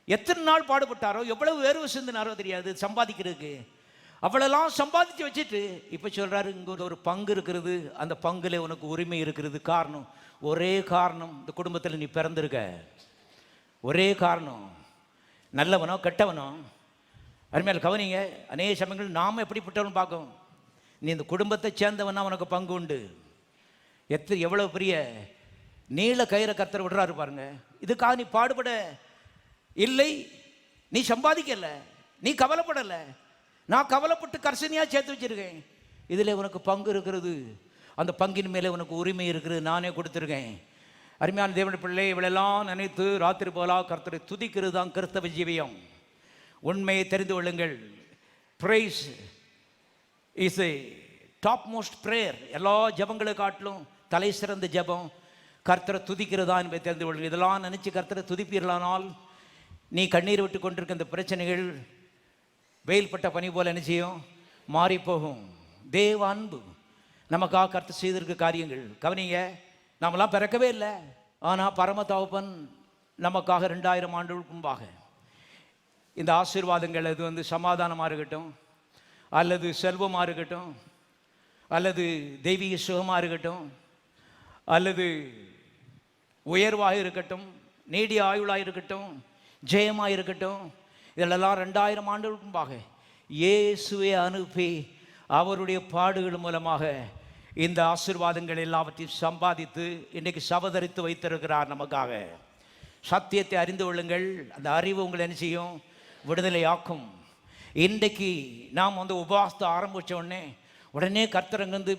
எத்தனை நாள் பாடுபட்டாரோ, எவ்வளவு வேர்வை சிந்தினாரோ தெரியாது சம்பாதிக்கிறதுக்கு. அவ்வளோலாம் சம்பாதிச்சு வச்சுட்டு இப்போ சொல்கிறாரு, இங்கே ஒரு பங்கு இருக்கிறது, அந்த பங்குல உனக்கு உரிமை இருக்கிறது. காரணம், ஒரே காரணம், இந்த குடும்பத்தில் நீ பிறந்திருக்க. ஒரே காரணம், நல்லவனோ கெட்டவனோ. அருமையால் கவனிங்க, அநேக சமயங்கள் நாம் எப்படிப்பட்டவன் பார்க்கும். நீ இந்த குடும்பத்தை சேர்ந்தவனா உனக்கு பங்கு உண்டு. எவ்வளோ பெரிய நீள கயிறை கர்த்தர் விடுறாரு பாருங்க. இதுக்காக நீ பாடுபட இல்லை, நீ சம்பாதிக்கல, நீ கவலைப்படலை. நான் கவலைப்பட்டு கர்சனியாக சேர்த்து வச்சிருக்கேன். இதில் உனக்கு பங்கு இருக்கிறது, அந்த பங்கின் மேலே உனக்கு உரிமை இருக்கிறது, நானே கொடுத்துருக்கேன். அருமையான தேவனுடைய பிள்ளை, இவளெல்லாம் நினைத்து ராத்திரி போலா கர்த்தரை துதிக்கிறது தான் கிறிஸ்தவ ஜீவியம். உண்மையை தெரிந்து கொள்ளுங்கள். Praise is a topmost prayer. எல்லா ஜபங்களை காட்டிலும் தலை சிறந்த ஜபம் கர்த்தரை துதிக்கிறதா என்பதை தெரிந்து கொள்ளுங்கள். இதெல்லாம் நினச்சி கர்த்தரை துதிப்பீர்களானால் நீ கண்ணீர் விட்டு கொண்டிருக்க இந்த பிரச்சனைகள் வெயில்பட்ட பனி போல என்ன செய்யும், மாறிப்போகும். தேவ அன்பு நமக்காக கர்த்தர் செய்திருக்க காரியங்கள். கவனிங்க, நாமெல்லாம் பிறக்கவே இல்லை. ஆனால் பரம தகப்பன் நமக்காக 2000 ஆண்டுகளுக்கு முன்பாக இந்த ஆசீர்வாதங்கள், அது சமாதானமாக இருக்கட்டும், அல்லது செல்வமாக இருக்கட்டும், அல்லது தெய்வீக சுகமாக இருக்கட்டும், அல்லது உயர்வாக இருக்கட்டும், நீடிய ஆயுளாக இருக்கட்டும், ஜெயமாக இருக்கட்டும், இதெல்லாம் 2000 ஆண்டுகளுக்கு முன்பாக இயேசுவை அனுப்பி அவருடைய பாடுகள் மூலமாக இந்த ஆசீர்வாதங்கள் எல்லாவற்றையும் சம்பாதித்து இன்றைக்கு சவதரித்து வைத்திருக்கிறார் நமக்காக. சத்தியத்தை அறிந்து கொள்ளுங்கள். அந்த அறிவு உங்களை என்ன செய்யும், விடுதலையாக்கும். இன்றைக்கு நாம் உபவாசத்தை ஆரம்பித்த உடனே கர்த்தரங்கேருந்து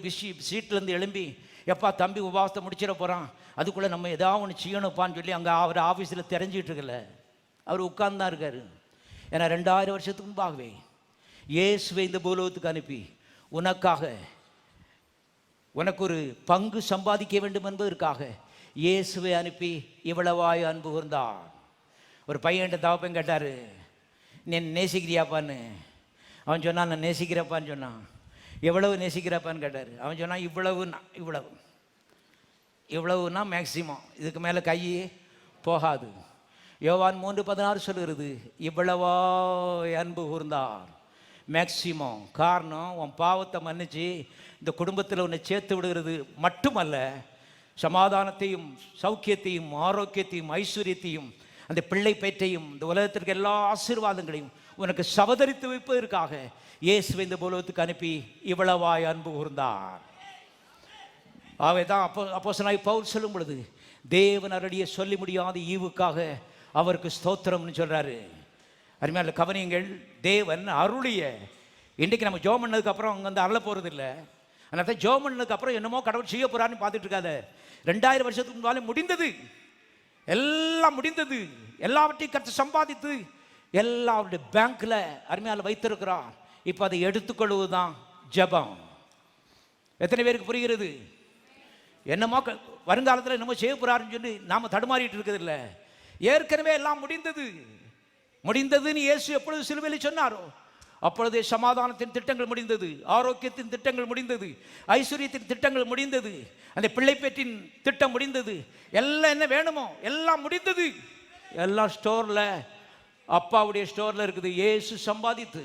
சீட்டிலேருந்து எழும்பி, எப்பா தம்பி உபவாசத்தை முடிச்சிட போகிறான், அதுக்குள்ளே நம்ம ஏதாவது ஒன்று செய்யணுப்பான்னு சொல்லி அங்கே அவர் ஆஃபீஸில் தெரிஞ்சிட்டு இருக்கல, அவர் உட்கார்ந்தான் இருக்கார். ஏன்னா 2000 வருஷத்துக்கு முன்பாகவே இயேசுவை இந்த பூலோகத்துக்கு அனுப்பி உனக்கு ஒரு பங்கு சம்பாதிக்க வேண்டும் என்பதற்காக இயேசுவை அனுப்பி இவ்வளவாய் அன்பு கூர்ந்தார். ஒரு பையன்கிட்ட தகப்பன் கேட்டார், நீ நேசிக்கிறியாப்பான்னு. அவன் சொன்னான், நான் நேசிக்கிறப்பான்னு சொன்னான். எவ்வளவு நேசிக்கிறப்பான்னு கேட்டார். அவன் சொன்னான், இவ்வளவுன்னா மேக்சிமம், இதுக்கு மேலே கை போகாது. யோவான் 3:16 சொல்லுகிறது, இவ்வளவா அன்பு கூர்ந்தார். மேக்சிமம். காரணம், உன் பாவத்தை மன்னிச்சு இந்த குடும்பத்தில் உன்னை சேர்த்து விடுகிறது மட்டுமல்ல, சமாதானத்தையும் சௌக்கியத்தையும் ஆரோக்கியத்தையும் ஐஸ்வர்யத்தையும் அந்த பிள்ளை பேற்றையும் இந்த உலகத்திற்கு எல்லா ஆசீர்வாதங்களையும் உனக்கு சவதரித்து வைப்பதற்காக இயேசுவை இந்த உலகத்துக்கு அனுப்பி இவ்வளவாய் அன்பு கூர்ந்தார். ஆகவே தான் அப்போஸ்தலனாகிய பவுல் சொல்லும் பொழுது, தேவன் அருளிய சொல்லி முடியாத ஈவுக்காக அவருக்கு ஸ்தோத்திரம்னு சொல்கிறாரு. அருமையான கவனியங்கள், தேவன் அருளிய. இன்றைக்கு நம்ம ஜோம் பண்ணதுக்கப்புறம் அங்கே அருள போகிறது இல்லை. அதனால ஜோம் பண்ணதுக்கப்புறம் என்னமோ கடவுள் செய்ய போகிறான்னு பார்த்துட்டு இருக்காத. 2000 வருஷத்துக்கு முன்னாலே முடிந்தது, எல்லாம் முடிந்தது. எல்லாவற்றையும் கற்று சம்பாதித்து எல்லாம் அவருடைய பேங்க்ல அருமையால் வைத்திருக்கிறார். இப்போ அதை எடுத்துக்கொள்வதுதான் ஜெபம். எத்தனை பேருக்கு புரிகிறது? என்னமோ வருங்காலத்தில் என்னமோ செய்ய போறாருன்னு சொல்லி நாம தடுமாறிட்டு இருக்கிறது இல்லை. ஏற்கனவே எல்லாம் முடிந்ததுன்னு இயேசு எப்பொழுது சிலுவையில் சொன்னாரோ அப்பொழுதே சமாதானத்தின் திட்டங்கள் முடிந்தது, ஆரோக்கியத்தின் திட்டங்கள் முடிந்தது, ஐஸ்வர்யத்தின் திட்டங்கள் முடிந்தது, அந்த பிள்ளை பேற்றின் திட்டம் முடிந்தது. எல்லாம் என்ன வேணுமோ எல்லாம் முடிந்தது. எல்லாம் ஸ்டோர்ல, அப்பாவுடைய ஸ்டோர்ல இருக்குது. இயேசு சம்பாதித்து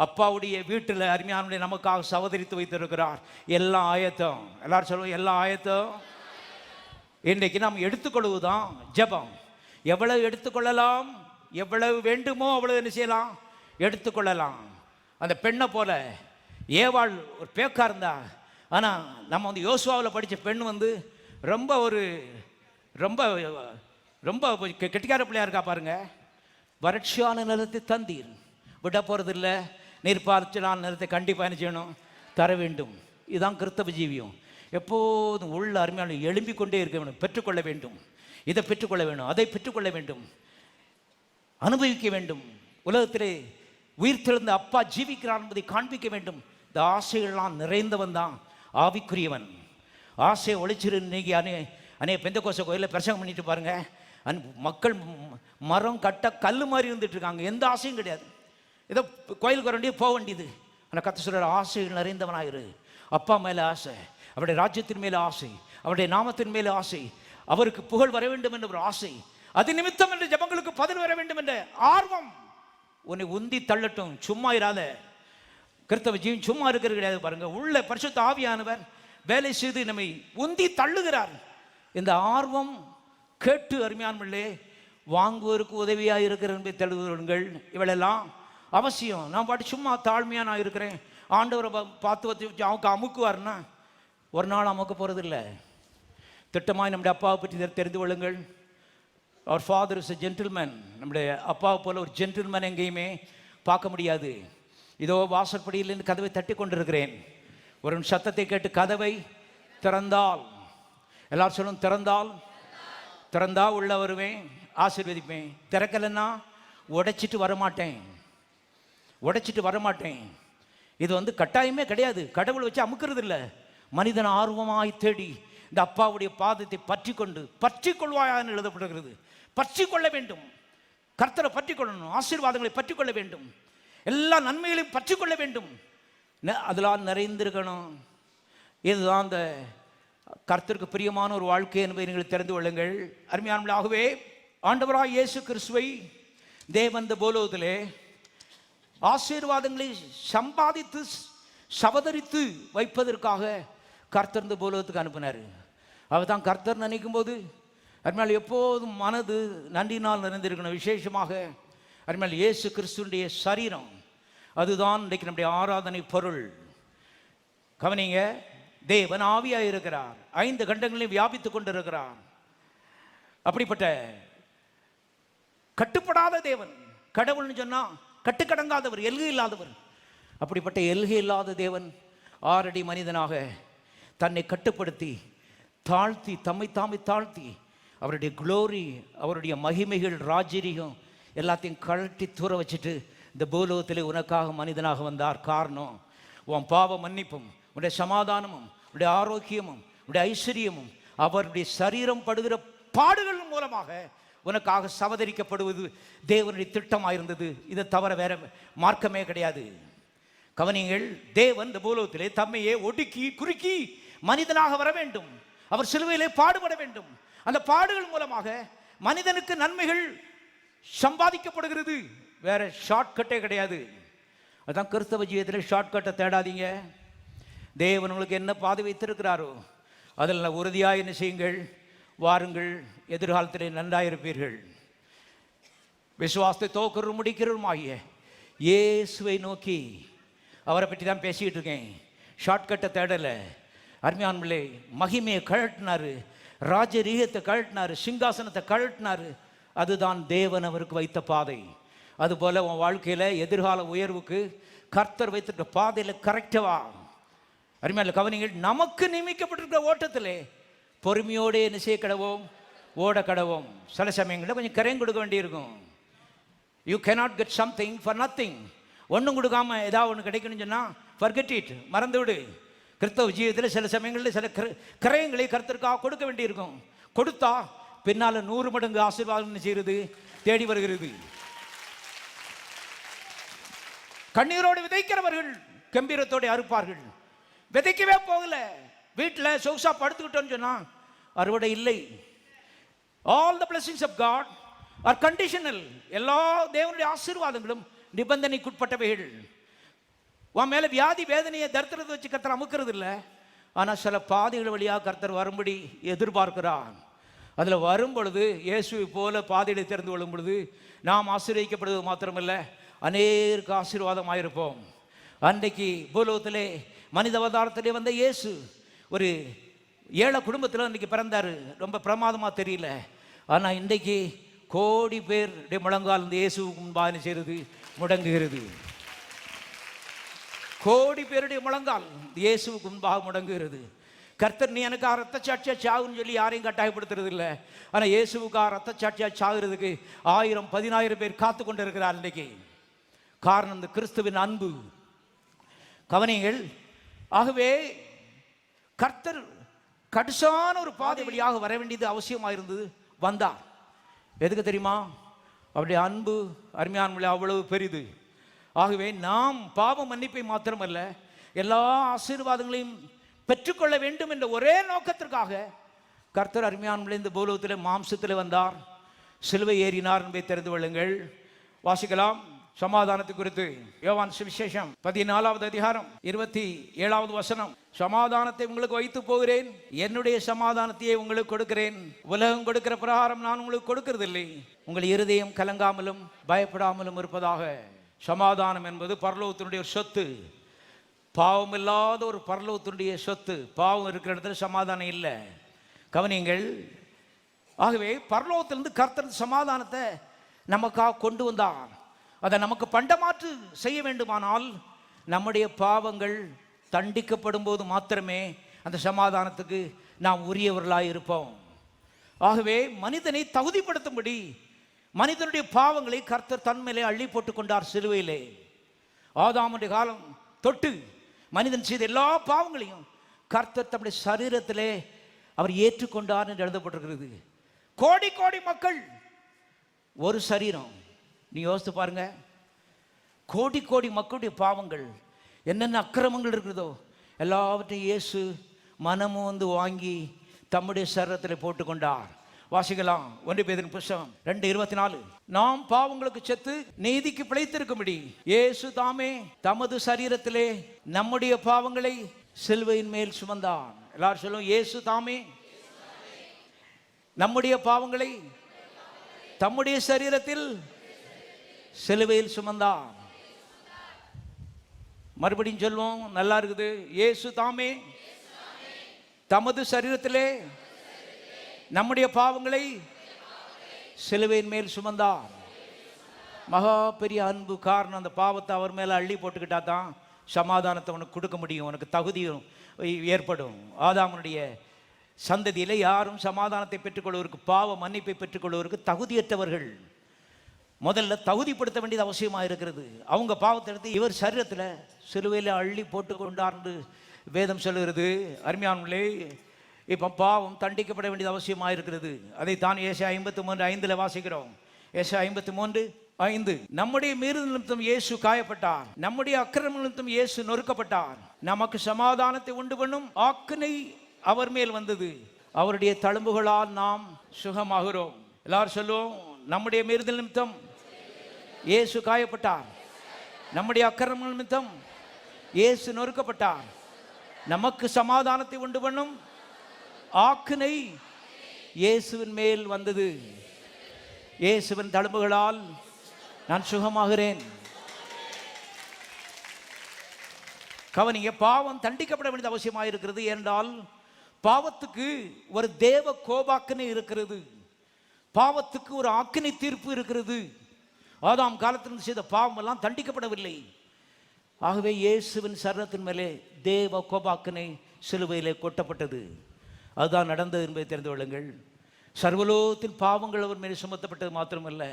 அப்பாவுடைய வீட்டில் அருமையானுடைய நமக்காக சவதரித்து வைத்திருக்கிறார். எல்லாம் ஆயத்தம். எல்லாரும் சொல்லுவோம், எல்லாம் ஆயத்தம். இன்றைக்கு நாம் எடுத்துக்கொள்வதுதான் ஜெபம். எவ்வளவு எடுத்துக்கொள்ளலாம், எவ்வளவு வேண்டுமோ அவ்வளவு என்ன செய்யலாம், எடுத்துக்கொள்ளலாம். அந்த பெண்ணை போல ஏவாள் ஒரு பேக்கா இருந்தா. ஆனால் நம்ம வந்து யோசுவாவில் படித்த பெண் வந்து ரொம்ப ரொம்ப ரொம்ப கெட்டிக்கார பிள்ளையா இருக்கா பாருங்க. வறட்சியான நிலத்தை தந்தீர், விட போகிறது இல்லை. நீர் பாய்ச்சலான நிலத்தை கண்டிப்பாக என்ன செய்யணும், தர வேண்டும். இதுதான் கிறிஸ்தவ ஜீவியம். எப்போதும் உள்ள அருமையான எழும்பிக் கொண்டே இருக்க வேண்டும். பெற்றுக்கொள்ள வேண்டும், இதை பெற்றுக்கொள்ள வேண்டும், அதை பெற்றுக்கொள்ள வேண்டும், அனுபவிக்க வேண்டும். உலகத்திலே உயிர்த்தெழுந்த அப்பா ஜீவிக்கிறான் என்பதை காண்பிக்க வேண்டும். இந்த ஆசைகள்லாம் நிறைந்தவன் தான் ஆவிக்குரியவன். ஆசையை ஒழிச்சிரு. இன்னைக்கு அநேக பெந்தகோஸ்தே கோயிலில் பிரசங்கம் பண்ணிட்டு பாருங்க, மக்கள் மரம் கட்ட கல் மாதிரி இருந்துட்டு இருக்காங்க. எந்த ஆசையும் கிடையாது. ஏதோ கோயிலுக்கு வர வேண்டியது, போக வேண்டியது. ஆனால் கர்த்தர் சொல்ற ஆசைகள் நிறைந்தவனாயிரு. அப்பா மேலே ஆசை, அவருடைய ராஜ்யத்தின் மேலே ஆசை, அவருடைய நாமத்தின் மேலே ஆசை, அவருக்கு புகழ் வர வேண்டும் என்ற ஒரு ஆசை, அது நிமித்தம் என்ற ஜெபங்களுக்கு பதில் வர வேண்டும் என்ற ஆர்வம் உன்னை உந்தி தள்ளட்டும். சும்மா இராத. கிறிஸ்தவ ஜீவன் சும்மா இருக்கிறது கிடையாது பாருங்க. உள்ள பரிசுத்த ஆவியானவர் வேலை செய்து நம்மை உந்தி தள்ளுகிறார். இந்த ஆர்வம் கேட்டு அருமையானவர்களே வாங்குவோருக்கு உதவியாக இருக்கிற என்பதை தழுவுங்கள். இவளெல்லாம் அவசியம். நான் பாட்டு சும்மா தாழ்மையாக நான் இருக்கிறேன், ஆண்டவரை பார்த்து வச்சு அவங்க அமுக்குவார்னா ஒரு நாள் அமுக்க போகிறது இல்லை. திட்டமாய் நம்முடைய அப்பாவை பற்றி தெரிந்து கொள்ளுங்கள். அவர் ஃபாதர் இஸ் எ ஜென்டில்மேன். நம்முடைய அப்பாவை போல ஒரு ஜென்டில்மேன் எங்கேயுமே பார்க்க முடியாது. இதோ வாசற்படியிலிருந்து கதவை தட்டி கொண்டிருக்கிறேன். ஒரு சத்தத்தை கேட்டு கதவை திறந்தால், எல்லாரும் சொல்லும் திறந்தால், திறந்தா உள்ள வருவேன், ஆசீர்வதிப்பேன். திறக்கலைன்னா உடைச்சிட்டு வரமாட்டேன். இது வந்து கட்டாயமே கிடையாது. கடவுள் வச்சு அமுக்கிறது இல்லை. மனிதன் ஆர்வமாய் தேடி இந்த அப்பாவுடைய பாதத்தை பற்றி கொள்வாயான்னு எழுதப்படுகிறது. பற்றி கொள்ள வேண்டும். கர்த்தரை பற்றி கொள்ளணும், ஆசீர்வாதங்களை பற்றி கொள்ள வேண்டும், எல்லா நன்மைகளையும் பற்றி கொள்ள வேண்டும், அதெல்லாம் நிறைந்திருக்கணும். இதுதான் அந்த கர்த்தருக்கு பிரியமான ஒரு வாழ்க்கை என்பதை நீங்கள் தெரிந்து கொள்ளுங்கள். அருமையானவர்களாகவே ஆண்டவராய் இயேசு கிறிஸ்துவை தேவன் இந்த பூலோகத்திலே ஆசீர்வாதங்களை சம்பாதித்து சவதரித்து வைப்பதற்காக கர்த்தர் இந்த பூலோகத்துக்கு அனுப்பினார். அவர் தான் கர்த்தர் நினைக்கும் போது அருமையால் எப்போதும் மனது நன்றினால் நிறைந்திருக்கணும். விசேஷமாக அருமையால் இயேசு கிறிஸ்துடைய சரீரம், அதுதான் இன்றைக்கு நம்முடைய ஆராதனை பொருள். கவனிங்க, தேவன் ஆவியாக இருக்கிறார், 5 கண்டங்களையும் வியாபித்துக் கொண்டிருக்கிறார். அப்படிப்பட்ட கட்டுப்படாத தேவன், கடவுள்னு சொன்னா கட்டுக்கடங்காதவர், எல்கை இல்லாதவர். அப்படிப்பட்ட எல்கை இல்லாத தேவன் 6 அடி மனிதனாக தன்னை கட்டுப்படுத்தி தாழ்த்தி, தம்மை தாழ்த்தி, அவருடைய குளோரி, அவருடைய மகிமைகள், ராஜரீகம் எல்லாத்தையும் கழட்டி தூர வச்சுட்டு இந்த பூலோகத்திலே உனக்காக மனிதனாக வந்தார். காரணம், உன் பாவ மன்னிப்பும், உன்னுடைய சமாதானமும், உன்னுடைய ஆரோக்கியமும், உன்னுடைய ஐஸ்வர்யமும் அவருடைய சரீரம் படுகிற பாடுகள் மூலமாக உனக்காக சவதரிக்கப்படுவது தேவனுடைய திட்டமாயிருந்தது. இதை தவிர வேற மார்க்கமே கிடையாது. கவனிங்கள், தேவன் இந்த பூலோகத்திலே தம்மையே ஒடுக்கி குறுக்கி மனிதனாக வர வேண்டும். அவர் சிலுவையிலே பாடுபட வேண்டும். அந்த பாடுகள் மூலமாக மனிதனுக்கு நன்மைகள் சம்பாதிக்கப்படுகிறது. வேற ஷார்ட்கட்டே கிடையாது. அதான் கிறிஸ்தவ ஜீவியத்தில் ஷார்ட்கட்டை தேடாதீங்க. தேவன் உங்களுக்கு என்ன பாதை வைத்திருக்கிறாரோ அதில் உறுதியாக என்ன செய்யுங்கள், வாருங்கள், எதிர்காலத்திலே நன்றாயிருப்பீர்கள். விசுவாசத்தை தோக்கரும் முடிக்கிறோம் ஆகிய இயேசுவை நோக்கி, அவரை பற்றி தான் பேசிக்கிட்டு இருக்கேன். ஷார்ட்கட்டை தேடலை. அருமையானவர்களே, மகிமையை கழட்டினாரு, ராஜரீகத்தை கழட்டினாரு, சிங்காசனத்தை கழட்டினாரு. அதுதான் தேவன் அவருக்கு வைத்த பாதை. அதுபோல உன் வாழ்க்கையில் எதிர்கால உயர்வுக்கு கர்த்தர் வைத்திருக்க பாதையில் கரெக்டவா. அருமையான கவனிங்கள், நமக்கு நியமிக்கப்பட்டிருக்கிற ஓட்டத்திலே பொறுமையோடு என்ன செய்ய கடவோம், ஓட கடவோம். சில சமயங்களில் கொஞ்சம் கரையும் கொடுக்க வேண்டியிருக்கும். You cannot get something for nothing. ஒன்றும் கொடுக்காம ஏதாவது ஒன்று கிடைக்கணும்னு சொன்னால் forget it, மறந்து விடு. கிறிஸ்தவ ஜீவிதத்தில் சில சமயங்களில் சில கிரயங்களை கர்த்தருக்காக கொடுக்க வேண்டியிருக்கும். கொடுத்தா பின்னால் 100 மடங்கு ஆசீர்வாதம் செய்கிறது, தேடி வருகிறது. கண்ணீரோடு விதைக்கிறவர்கள் கம்பீரத்தோடு அறுப்பார்கள். விதைக்கவே போகல, வீட்டில் சொகுசா படுத்துக்கிட்டோன்னு சொன்னா அறுவடை இல்லை. All the blessings of God are conditional. எல்லா தேவனுடைய ஆசீர்வாதங்களும் நிபந்தனைக்குட்பட்டவைகள். உன் மேல வியாதி வேதனையை தரித்திரத்தை வச்சு கர்த்தர் அமுக்கிறது இல்லை. ஆனால் சில பாதைகள் வழியாக கர்த்தர் வரும்படி எதிர்பார்க்கிறான். அதில் வரும் பொழுது இயேசுவை போல பாதைகளை திறந்து கொள்ளும் பொழுது நாம் ஆசீர்வதிக்கப்படுவது மாத்திரமல்ல, அநேருக்கு ஆசீர்வாதமாயிருப்போம். அன்றைக்கு பூலோகத்திலே மனித அவதாரத்திலே வந்த இயேசு ஒரு ஏழை குடும்பத்தில் அன்றைக்கி பிறந்தார். ரொம்ப பிரமாதமாக தெரியல. ஆனால் இன்றைக்கு கோடி பேருடைய முழங்கால் இந்த இயேசுக்கு முன்பாக செய்கிறது, முடங்குகிறது. கோடி பேருடைய முழங்கால் இயேசுக்கு முன்பாக முடங்குகிறது. கர்த்தர் நீ எனக்கு ரத்த சாட்சியா சாகுன்னு சொல்லி யாரையும் கட்டாயப்படுத்துறது இல்லை. ஆனால் இயேசுவுக்கா ரத்த சாட்சியா சாகுறதுக்கு 1000 10,000 பேர் காத்து கொண்டு இருக்கிறார் இன்றைக்கு. காரணம் இந்த கிறிஸ்துவின் அன்பு. கவனிங்கள். ஆகவே கர்த்தர் கடுசான ஒரு பாதை வழியாக வர வேண்டியது அவசியமாக இருந்தது. வந்தார். எதுக்கு தெரியுமா? அவருடைய அன்பு அருமையான அவ்வளவு பெரிது. ஆகவே நாம் பாவ மன்னிப்பை மாத்திரமல்ல, எல்லா ஆசீர்வாதங்களையும் பெற்றுக்கொள்ள வேண்டும் என்ற ஒரே நோக்கத்திற்காக கர்த்தர் அருமையான இந்த பூலோகத்தில் மாம்சத்தில் வந்தார், சிலுவை ஏறினார் என்பதை தெரிந்து கொள்ளுங்கள். வாசிக்கலாம் சமாதானத்தை குறித்து. யோவான் சுவிசேஷம் 14வது அதிகாரம் 27வது வசனம். சமாதானத்தை உங்களுக்கு வைத்து போகிறேன், என்னுடைய சமாதானத்தையே உங்களுக்கு கொடுக்கிறேன். உலகம் கொடுக்கிற பிரகாரம் நான் உங்களுக்கு கொடுக்கிறதில்லை. உங்கள் இருதயம் கலங்காமலும் பயப்படாமலும் இருப்பதாக. சமாதானம் என்பது பரலோகத்தினுடைய ஒரு சொத்து. பாவம் இல்லாத ஒரு பரலோகத்தினுடைய சொத்து. பாவம் இருக்கிற இடத்துல சமாதானம் இல்லை. கவனிங்கள். ஆகவே பரலோகத்திலிருந்து கர்த்தர் சமாதானத்தை நமக்காக கொண்டு வந்தார். அதை நமக்கு பண்டமாற்று செய்ய வேண்டுமானால் நம்முடைய பாவங்கள் தண்டிக்கப்படும் போது மாத்திரமே அந்த சமாதானத்துக்கு நாம் உரியவர்களாக இருப்போம். ஆகவே மனிதனை தகுதிப்படுத்தும்படி மனிதனுடைய பாவங்களை கர்த்தர் தன்மையிலே அள்ளி போட்டு கொண்டார் சிலுவையிலே. ஆதாமுடைய காலம் தொட்டு மனிதன் செய்த எல்லா பாவங்களையும் கர்த்தர் தம்முடைய சரீரத்திலே அவர் ஏற்றுக்கொண்டார் என்று எழுதப்பட்டிருக்கிறது. கோடி கோடி மக்கள் ஒரு சரீரம். நீ யோசித்து பாருங்க. கோடி கோடி மக்களுடைய பாவங்கள், என்னென்ன அக்கிரமங்கள் இருக்கிறதோ எல்லாவற்றையும் இயேசு மனமும் வந்து வாங்கி தம்முடைய சரீரத்தில் போட்டுக்கொண்டார். வாசிக்கலாம் 1 பேதுரு புத்தகம் 2:24. நாம் பாவங்களுக்கு செத்து நீதிக்கு பிழைத்திருக்கும்படி இயேசு தாமே தமது சரீரத்திலே நம்முடைய பாவங்களை சிலுவையின் மேல் சுமந்தார். எல்லாரும் சொல்லுவோம், இயேசு தாமே நம்முடைய பாவங்களை தம்முடைய சரீரத்தில் சிலுவையில் சுமந்தார். மறுபடியும் சொல்லுவோம், நல்லா இருக்குது. இயேசு தாமே தமது சரீரத்திலே நம்முடைய பாவங்களை சிலுவையின் மேல் சுமந்தார். மகா பெரிய அன்பு. காரணம், அந்த பாவத்தை அவர் மேலே அள்ளி போட்டுக்கிட்டா தான் சமாதானத்தை உனக்கு கொடுக்க முடியும், உனக்கு தகுதியும் ஏற்படும். ஆதாமுடைய சந்ததியில் யாரும் சமாதானத்தை பெற்றுக்கொள்வதற்கு, பாவ மன்னிப்பை பெற்றுக்கொள்வதற்கு தகுதியற்றவர்கள். முதல்ல தகுதிப்படுத்த வேண்டியது அவசியமாக இருக்கிறது. அவங்க பாவத்தை எடுத்து இவர் சரீரத்தில் சிலுவையில் அள்ளி போட்டு கொண்டார்ந்து வேதம் சொல்லுகிறது. அருமையானவர்களே, இப்போ பாவம் தண்டிக்கப்பட வேண்டியது அவசியமாக இருக்கிறது. அதை தான் ஏசாயா 53:5 வாசிக்கிறோம். ஏசாயா 53:5. நம்முடைய மீறுதல் நிமித்தம் இயேசு காயப்பட்டார், நம்முடைய அக்கிரம நிமித்தம் இயேசு நொறுக்கப்பட்டார், நமக்கு சமாதானத்தை உண்டு பண்ணும் ஆக்கினை அவர் மேல் வந்தது, அவருடைய தழும்புகளால் நாம் சுகமாகிறோம். எல்லாரும் சொல்லுவோம், நம்முடைய மீறுதல் நிமித்தம் இயேசு காயப்பட்டார், நம்முடைய அக்கிரம நிமித்தம் இயேசு நொறுக்கப்பட்டார், நமக்கு சமாதானத்தை உண்டு பண்ணும் ஆக்கினை இயேசுவின் மேல் வந்தது, இயேசுவின் தழும்புகளால் நான் சுகமாகிறேன். கவனிங்க, பாவம் தண்டிக்கப்பட வேண்டியது அவசியமாக இருக்கிறது. என்றால் பாவத்துக்கு ஒரு தேவ கோபாக்கினை இருக்கிறது, பாவத்துக்கு ஒரு ஆக்கினை தீர்ப்பு இருக்கிறது. ஆதாம் காலத்திலிருந்து செய்த பாவம் எல்லாம் தண்டிக்கப்படவில்லை. ஆகவே இயேசுவின் சரணத்தின் மேலே தேவ கோபாக்கினை சிலுவையிலே கொட்டப்பட்டது. அதுதான் நடந்தது என்பதை தெரிந்து கொள்ளுங்கள். சர்வலோகத்தின் பாவங்கள் அவர் மேல் சுமத்தப்பட்டது மாத்திரமல்ல,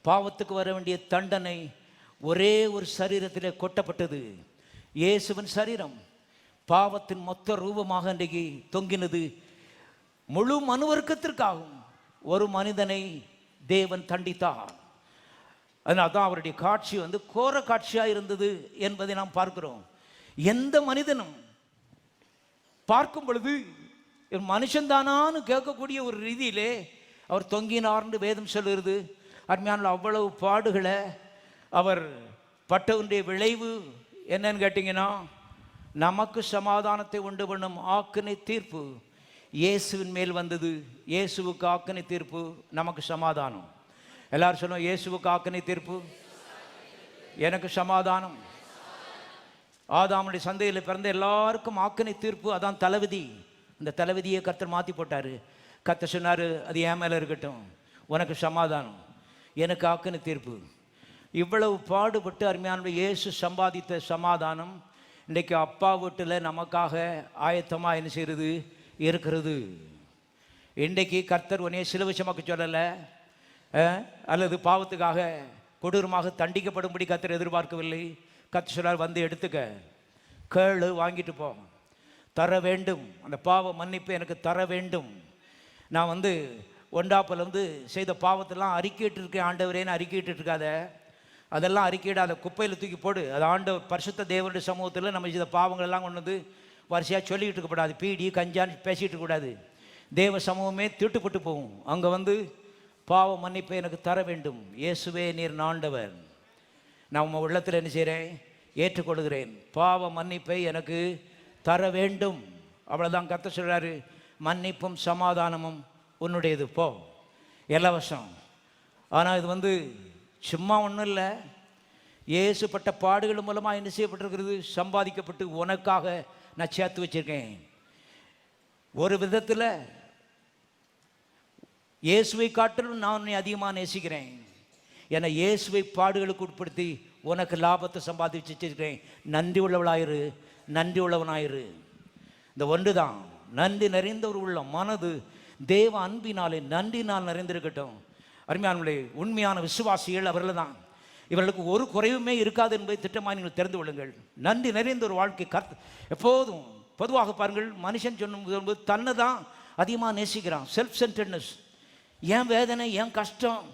பாவத்துக்கு வர வேண்டிய தண்டனை ஒரே ஒரு சரீரத்திலே கொட்டப்பட்டது. இயேசுவின் சரீரம் பாவத்தின் மொத்த ரூபமாக இன்றைக்கு தொங்கினது. முழு மனுவர்க்கத்திற்காகும் ஒரு மனிதனை தேவன் தண்டித்தார். அதனால தான் அவருடைய காட்சி கோர காட்சியாக இருந்தது என்பதை நாம் பார்க்கிறோம். எந்த மனிதனும் பார்க்கும் பொழுது மனுஷன்தானான்னு கேட்கக்கூடிய ஒரு ரீதியிலே அவர் தொங்கினார்னு வேதம் சொல்லுகிறது. அருமையான அவ்வளவு பாடுகளை அவர் பட்டவனுடைய விளைவு என்னன்னு கேட்டிங்கன்னா, நமக்கு சமாதானத்தை உண்டு பண்ணும் ஆக்கினை தீர்ப்பு இயேசுவின் மேல் வந்தது. இயேசுவுக்கு ஆக்கினை தீர்ப்பு, நமக்கு சமாதானம். எல்லாரும் சொல்லுவோம், இயேசுவுக்கு ஆக்கினை தீர்ப்பு, எனக்கு சமாதானம். ஆதாமுடைய சந்தையில் பிறந்த எல்லாருக்கும் ஆக்கினை தீர்ப்பு, அதான் தலைவிதி. இந்த தலைவிதியை கர்த்தர் மாற்றி போட்டார். கர்த்தர் சொன்னார், அது என் மேலே இருக்கட்டும், உனக்கு சமாதானம், எனக்கு ஆக்கினை தீர்ப்பு. இவ்வளவு பாடுபட்டு அருமையான இயேசு சம்பாதித்த சமாதானம் இன்றைக்கு அப்பா வீட்டில் நமக்காக ஆயத்தமாக என்ன செய்கிறது இருக்கிறது. இன்றைக்கு கர்த்தர் உன்னைய சிலுவை சுமக்க சொல்லலை, அல்லது பாவத்துக்காக கொடூரமாக தண்டிக்கப்படும்படி கர்த்தர் எதிர்பார்க்கவில்லை. கர்த்தர் சொன்னார், வந்து எடுத்துக்க, கேளு, வாங்கிட்டு போ, தர வேண்டும். அந்த பாவ மன்னிப்பு எனக்கு தர வேண்டும். நான் ஒண்டாப்பில் செய்த பாவத்தெல்லாம் அறிக்கையிட்டு இருக்கேன் ஆண்டவரேன்னு அறிக்கையிட்டு இருக்காத, அதெல்லாம் அறிக்கையிடாத, குப்பையில் தூக்கி போடு. அது ஆண்டவர் பரிசுத்த தேவனுடைய சமூகத்தில் நம்ம செய்த பாவங்களெல்லாம் கொண்டு வரிசையாக சொல்லிக்கிட்டு இருக்கக்கூடாது, பீடி கஞ்சான்னு பேசிகிட்டு இருக்கக்கூடாது. தேவ சமூகமே தீட்டுப்பட்டு போகும். அங்கே பாவ மன்னிப்பை எனக்கு தர வேண்டும். இயேசுவே நீர் ஆண்டவர், நான் உங்கள் உள்ளத்தில் என்ன செய்கிறேன், ஏற்றுக்கொள்கிறேன். பாவ மன்னிப்பை எனக்கு தர வேண்டும். அவ்வளோதான் கர்த்தர் சொல்கிறாரு, மன்னிப்பும் சமாதானமும் உன்னுடையது, போ, இலவசம். ஆனால் இது சும்மா ஒன்றும் இல்லை, இயேசுப்பட்ட பாடுகள் மூலமாக என்ன செய்யப்பட்டிருக்கிறது, சம்பாதிக்கப்பட்டு உனக்காக நான் சேர்த்து வச்சிருக்கேன். ஒரு விதத்தில் இயேசுவை காட்டிலும் நான் உன்னை அதிகமாக நேசிக்கிறேன். ஏன்னா இயேசுவை பாடுகளுக்கு உட்படுத்தி உனக்கு லாபத்தை சம்பாதிச்சு வச்சிருக்கிறேன். நன்றி உள்ளவளாயிரு, நன்றி உள்ளவனாயிரு. இந்த ஒன்று தான், நன்றி நிறைந்த ஒரு உள்ளம், மனது தேவ அன்பினாலே நன்றினால் நிறைந்திருக்கட்டும். அருமையானவர்களே, உண்மையான விசுவாசிகள் அவர்கள் தான். இவர்களுக்கு ஒரு குறைவுமே இருக்காது என்பதை திட்டமாக நீங்கள் தெரிந்து கொள்ளுங்கள். நன்றி நிறைந்த ஒரு வாழ்க்கை எப்போதும். பொதுவாக பாருங்கள், மனுஷன் சொல்லும்போது தன்னை தான் அதிகமாக நேசிக்கிறான். செல்ஃப் சென்டர்னஸ், ஏன் வேதனை, ஏன் கஷ்டம்.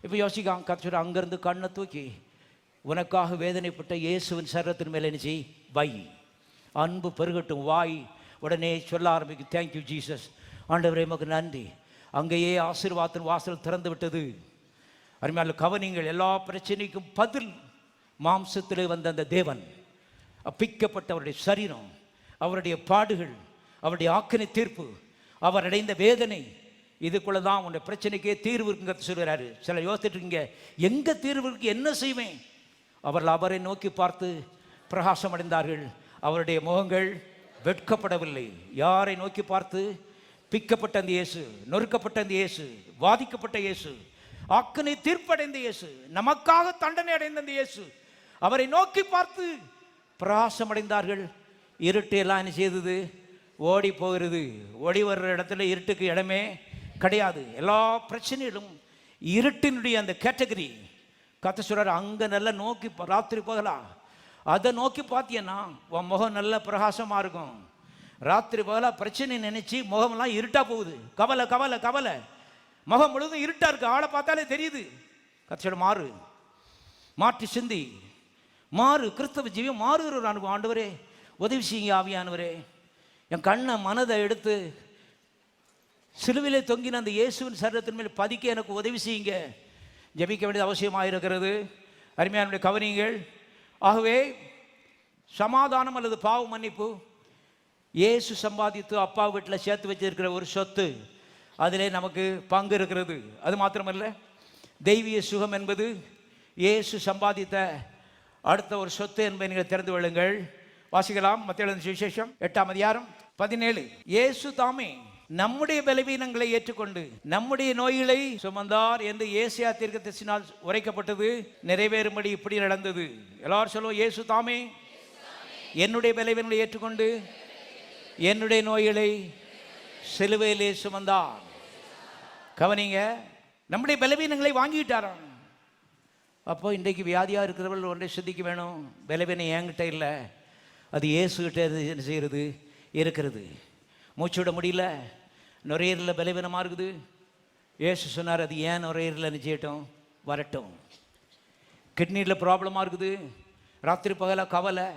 இப்போ யோசிக்கான், கர்த்தர் அங்கேருந்து கண்ணை தூக்கி உனக்காக வேதனைப்பட்ட இயேசுவின் சரீரத்தின் மேலே நினைச்சி வை, அன்பு பெருகட்டும். வாய் உடனே சொல்ல ஆரம்பிக்கும், தேங்க்யூ ஜீசஸ், ஆண்டவரே உமக்கு நன்றி. அங்கேயே ஆசீர்வாதத்தின் வாசல் திறந்து விட்டது. அருமையான கவனிங்கள், எல்லா பிரச்சனைக்கும் பதில் மாம்சத்திலே வந்த அந்த தேவன், அப்பிக்கப்பட்ட அவருடைய சரீரம், அவருடைய பாடுகள், அவருடைய ஆக்கினை தீர்ப்பு, அவர் அடைந்த வேதனை, இதுக்குள்ள தான் உன்னுடைய பிரச்சனைக்கே தீர்வு இருக்குங்கிறது சொல்கிறாரு. சில யோசிச்சுட்டு இருக்கீங்க, எங்கே தீர்வு இருக்கு, என்ன செய்வேன்? அவர்கள் அவரை நோக்கி பார்த்து பிரகாசம் அடைந்தார்கள். அவருடைய முகங்கள் வெட்கப்படவில்லை. யாரை நோக்கி பார்த்து? பிக்கப்பட்ட அந்த இயேசு, நொறுக்கப்பட்ட அந்த இயேசு, வாதிக்கப்பட்ட இயேசு, ஆக்கினை தீர்ப்படைந்த இயேசு, நமக்காக தண்டனை அடைந்த அந்த இயேசு, அவரை நோக்கி பார்த்து பிரகாசம் அடைந்தார்கள். இருட்டு எல்லாம் என்ன செய்தது? ஓடி போகிறது. ஓடி வர்ற இடத்துல இருட்டுக்கு இடமே கிடையாது. எல்லா பிரச்சனைகளும் இருட்டினுடைய அந்த கேட்டகரி. கர்த்தர் சொல்றார், அங்கே நல்லா நோக்கி ராத்திரி போகலாம், அதை நோக்கி பார்த்தீங்கன்னா உன் முகம் நல்ல பிரகாசமாக இருக்கும். ராத்திரி பகலாக பிரச்சனை நினைச்சு முகமெல்லாம் இருட்டா போகுது. கவலை கவலை கவலை, முகம் முழுதும் இருட்டா இருக்கு. ஆளை பார்த்தாலே தெரியுது. கர்த்தர் மாறு, மாற்றி சிந்தி, மாறு, கிறிஸ்தவ ஜீவியம் மாறுகிற ஒரு அனுபவம். ஆண்டவரே உதவி செய்யுங்க, ஆவியானவரே, என் கண்ணை மனதை எடுத்து சிலுவிலே தொங்கின அந்த இயேசுவின் சரீரத்தின் மேல் பதிக்க எனக்கு உதவி செய்யுங்க. ஜெபிக்க வேண்டியது அவசியமாக இருக்கிறது. அருமையான கவனிங்கள். ஆகவே சமாதானம் அல்லது பாவ மன்னிப்பு இயேசு சம்பாதித்து அப்பா வீட்டில் சேர்த்து வச்சிருக்கிற ஒரு சொத்து, அதிலே நமக்கு பங்கு இருக்கிறது. அது மாத்திரமல்ல, தெய்வீக சுகம் என்பது இயேசு சம்பாதித்த அடுத்த ஒரு சொத்து என்பதை நீங்கள் தெரிந்து கொள்ளுங்கள். வாசிக்கலாம், மத்தேயு சுவிசேஷம் 8ஆம் அதிகாரம் 17. இயேசு தாமே நம்முடைய பலவீனங்களை ஏற்றுக்கொண்டு நம்முடைய நோய்களை சுமந்தார் என்று ஏசாயா தீர்க்கதரிசியால் உரைக்கப்பட்டது நிறைவேறும்படி இப்படி நடந்தது. எல்லாரும் சொல்லுவோம், இயேசு தாமே என்னுடைய பலவீனங்களை ஏற்றுக்கொண்டு என்னுடைய நோய்களை சிலுவையிலே சுமந்தார். கவனிங்க, நம்முடைய பலவீனங்களை வாங்கிட்டாராம். அப்போ இன்றைக்கு வியாதியாக இருக்கிறவர்கள் ஒன்றை சிந்திக்க வேணும், பலவீனம் என்கிட்ட இல்லை, அது இயேசுகிட்ட என்ன செய்கிறது இருக்கிறது. மூச்சு விட முடியல, நுரையீரலில் பலவீனமாக இருக்குது. இயேசு சொன்னார், அது ஏன் நுரையீரலில் என்ன செய்யட்டும், வரட்டும். கிட்னியில் ப்ராப்ளமாக இருக்குது, ராத்திரி பகலாக கவலை.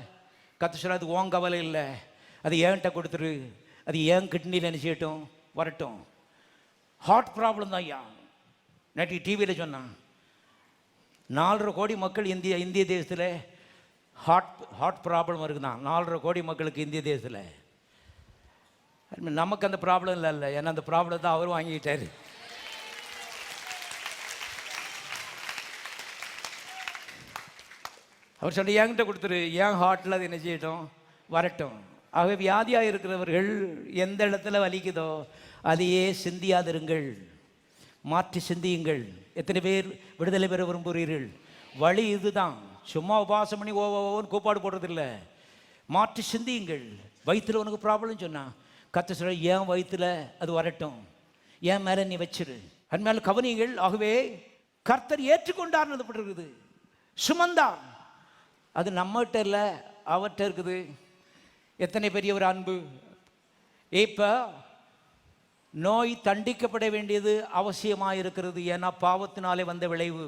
கத்த சொல்ல, அது ஓன் கவலை இல்லை, அது ஏன்ட்ட கொடுத்துரு, அது ஏன் கிட்னியில் என்ன செய்யட்டும், வரட்டும். ஹார்ட் ப்ராப்ளம் தான் ஐயா, நேற்று டிவியில் சொன்னான். 4.5 கோடி மக்கள் இந்திய தேசத்தில் ஹார்ட் ப்ராப்ளம் இருக்குதான். 4.5 கோடி மக்களுக்கு இந்திய தேசத்தில். நமக்கு அந்த ப்ராப்ளம் இல்லை, ஏன்னா அந்த ப்ராப்ளம் தான் அவர் வாங்கிக்கிட்டாரு. அவர் சொன்ன, என்கிட்ட கொடுத்துரு, ஏன் ஹார்ட்டில் அது என்ன செய்யட்டும், வரட்டும். ஆகவே வியாதியாக இருக்கிறவர்கள் எந்த இடத்துல வலிக்குதோ அதையே சிந்தியாதிருங்கள், மாற்றி சிந்தியுங்கள். எத்தனை பேர் விடுதலை பெற விரும்புகிறீர்கள்? வழி இதுதான். சும்மா உபாசம் பண்ணி ஓன்னு கூப்பாடு போடுறதில்லை, மாற்றி சிந்தியுங்கள். வயிற்றில் உனக்கு ப்ராப்ளம் சொன்னா கத்த சொல்ல, ஏன் வயிற்றில் அது வரட்டும், ஏன் மேலே நீ வச்சிரு, அது மேலே கவனியுங்கள். ஆகவே கர்த்தர் ஏற்றுக்கொண்டார்னு இருக்குது, சுமந்தார். அது நம்மகிட்ட இல்லை, அவர்கிட்ட இருக்குது. எத்தனை பெரிய ஒரு அன்பு. இப்போ நோய் தண்டிக்கப்பட வேண்டியது அவசியமாக இருக்கிறது, ஏன்னா பாவத்தினாலே வந்த விளைவு,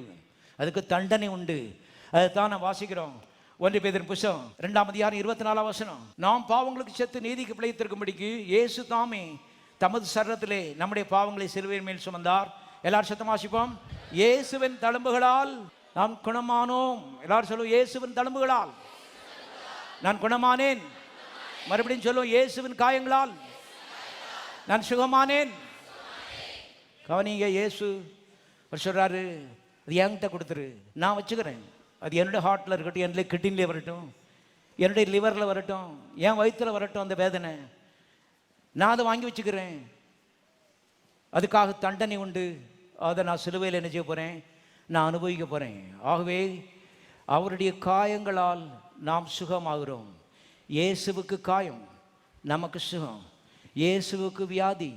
அதுக்கு தண்டனை உண்டு. அதைத்தான் நான் வாசிக்கிறோம். 1 பேதுரு புத்தகம் 2ஆம் அதிகாரம் 24ஆம் வசனம். நாம் பாவங்களுக்கு செத்து நீதிக்கு பிழைத்திருக்கும்படிக்கு இயேசு தாமே தமது சரீரத்திலே நம்முடைய பாவங்களை சிலுவையின் மேல் சுமந்தார். எல்லாரும் சத்தமா வாசிப்போம். இயேசுவின் தழும்புகளால் நாம் குணமானோம். எல்லாரும் சொல்லுவோம், இயேசுவின் தழும்புகளால் நான் குணமானேன். மறுபடியும் சொல்லுவோம், இயேசுவின் காயங்களால் நான் சுகமானேன். கவனிங்க, இயேசு சொல்றாரு, அது என்கிட்ட கொடுத்துரு, நான் வச்சுக்கிறேன். அது என்னுடைய ஹார்ட்டில் இருக்கட்டும், என்னுடைய கிட்னிலே வரட்டும், என்னுடைய லிவரில் வரட்டும், என் வயிற்றில் வரட்டும், அந்த வேதனை நான் அதை வாங்கி வச்சுக்கிறேன். அதுக்காக தண்டனை உண்டு, அதை நான் சிலுவையில் என்ன செய்ய போகிறேன், நான் அனுபவிக்க போகிறேன். ஆகவே அவருடைய காயங்களால் நாம் சுகமாகிறோம். இயேசுவுக்கு காயம், நமக்கு சுகம். இயேசுவுக்கு வியாதி,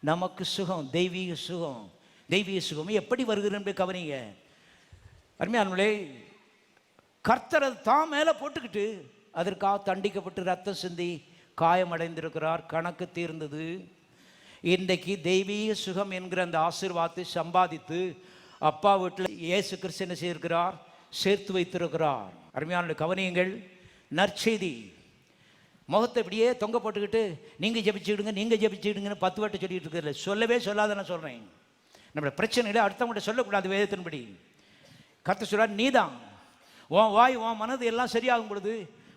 நமக்கு சுகம், தெய்வீக சுகம். தெய்வீக சுகம் எப்படி வருகிறது கவனிங்க. அருமையானவர்களே, கர்த்தர் தான் மேலே போட்டுக்கிட்டு அதற்காக தண்டிக்கப்பட்டு ரத்தம் சிந்தி காயமடைந்திருக்கிறார், கணக்கு தீர்ந்தது. இன்றைக்கு தெய்வீக சுகம் என்கிற அந்த ஆசீர்வாதத்தை சம்பாதித்து அப்பா வீட்டில் இயேசு கிறிஸ்து என்ன செய்திருக்கிறார், சேர்த்து வைத்திருக்கிறார். அருமையான கவனியங்கள், நற்செய்தி. முகத்தை இப்படியே தொங்க போட்டுக்கிட்டு நீங்கள் ஜெபிச்சுடுங்க, நீங்கள் ஜெபிச்சுடுங்கன்னு 10 வாட்டி சொல்லிட்டு இருக்கிறது சொல்லவே சொல்லாத நான் சொல்கிறேன். நம்மளோட பிரச்சனையில் அடுத்தவங்கள்ட்ட சொல்லக்கூடாது. வேதத்தின்படி கர்த்தர் சொல்றார், நீதான் உன் வாய் உன் மனது எல்லாம் சரியாகும் பொழுது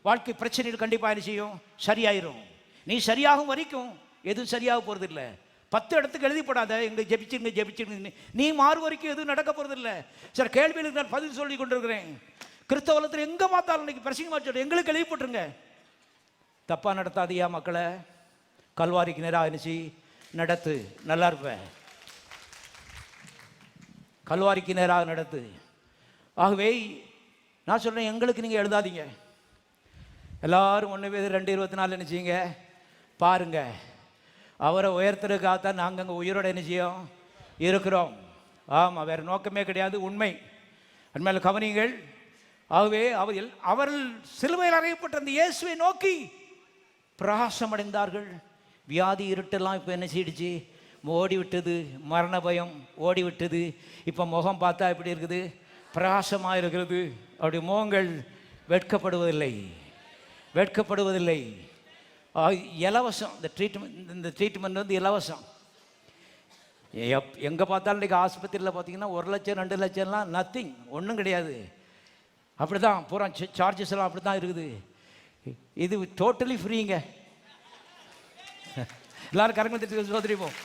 வாழ்க்கை பிரச்சனைகள் கண்டிப்பாக என்ன செய்யும், சரியாயிரும். நீ சரியாகும் வரைக்கும் எதுவும் சரியாக போகிறது இல்லை. 10 இடத்துக்கு எழுதி போடாத, எங்களை ஜெபிச்சுங்க ஜெபிச்சுங்க, நீ மாறு வரைக்கும் எதுவும் நடக்க போகிறது இல்லை. சார், கேள்விகளுக்கு நான் பதில் சொல்லி கொண்டிருக்கிறேன். கிறிஸ்தவத்தில் எங்கே பார்த்தாலும் இன்னைக்கு பிரசங்கமாக சொல்கிறேன், எங்களுக்கு எழுதி போட்டுருங்க. தப்பாக நடத்தாதியா மக்களை, கல்வாரிக்கு நேராக இருந்துச்சு நடத்து, நல்லா இருப்பேன். கல்வாரிக்கு நேராக நடத்து. ஆகவே நான் சொல்கிறேன், எங்களுக்கு நீங்கள் எழுதாதீங்க. எல்லாரும் 1 பேர் 2:24 என்ன செய்யுங்க பாருங்க. அவரை உயர்த்துறதுக்காகத்தான் நாங்கள் அங்கே உயிரோட என்ன செய்யோம் இருக்கிறோம். ஆமாம், வேறு நோக்கமே கிடையாது, உண்மை. அன்மையில கவனிங்கள். ஆகவே அவர்கள் சிலுவையில் அறையப்பட்ட அந்த இயேசுவை நோக்கி பிரகாசம் அடைந்தார்கள். வியாதி இருட்டெல்லாம் இப்போ என்ன செய்யிடுச்சு, ஓடிவிட்டது. மரண பயம் ஓடிவிட்டது. இப்போ முகம் பார்த்தா எப்படி இருக்குது, பிரகாசமாக இருக்கிறது. அவருடைய முகங்கள் வெட்கப்படுவதில்லை, வெட்கப்படுவதில்லை. இலவசம். இந்த ட்ரீட்மெண்ட் வந்து இலவசம். எங்கே பார்த்தாலும் இன்றைக்கி ஆஸ்பத்திரியில் பார்த்தீங்கன்னா 1 லட்சம் 2 லட்சம்லாம் நத்திங், ஒன்றும் கிடையாது. அப்படி தான் பூரா சார்ஜஸ் எல்லாம் அப்படி தான் இருக்குது. இது டோட்டலி ஃப்ரீங்க. எல்லாரும் கரங்களை சோதரிப்போம்.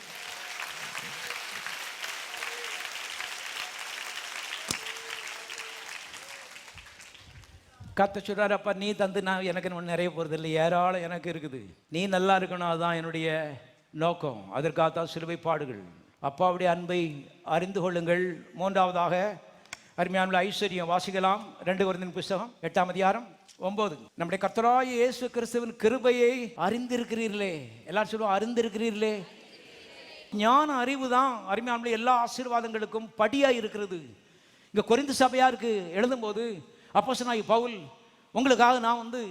கத்த சொல்றாரு, அப்பா நீ தந்து நான் எனக்கு ஒன்று நிறைய போகிறது இல்லை, ஏராளம் எனக்கு இருக்குது. நீ நல்லா இருக்கணும், அதுதான் என்னுடைய நோக்கம். அதற்காகத்தான் சிலுவை பாடுகள். அப்பாவுடைய அன்பை அறிந்து கொள்ளுங்கள். 3ஆவதாக அருமையான ஐஸ்வர்யம். வாசிக்கலாம். 2 கொரிந்தியர் புத்தகம் 8ஆம் அதிகாரம் 9. நம்முடைய கர்த்தராகிய இயேசு கிறிஸ்துவின் கிருபையை அறிந்திருக்கிறீர்களே. எல்லாரும் சொல்லுவோம், அறிந்திருக்கிறீர்களே. ஞான அறிவு தான் அருமையான எல்லா ஆசீர்வாதங்களுக்கும் படியாக இருக்கிறது. இங்கே கொரிந்து சபையாருக்கு எழுதும்போது அப்போஸ்தலனாகிய பவுல், உங்களுக்காக நான் வந்து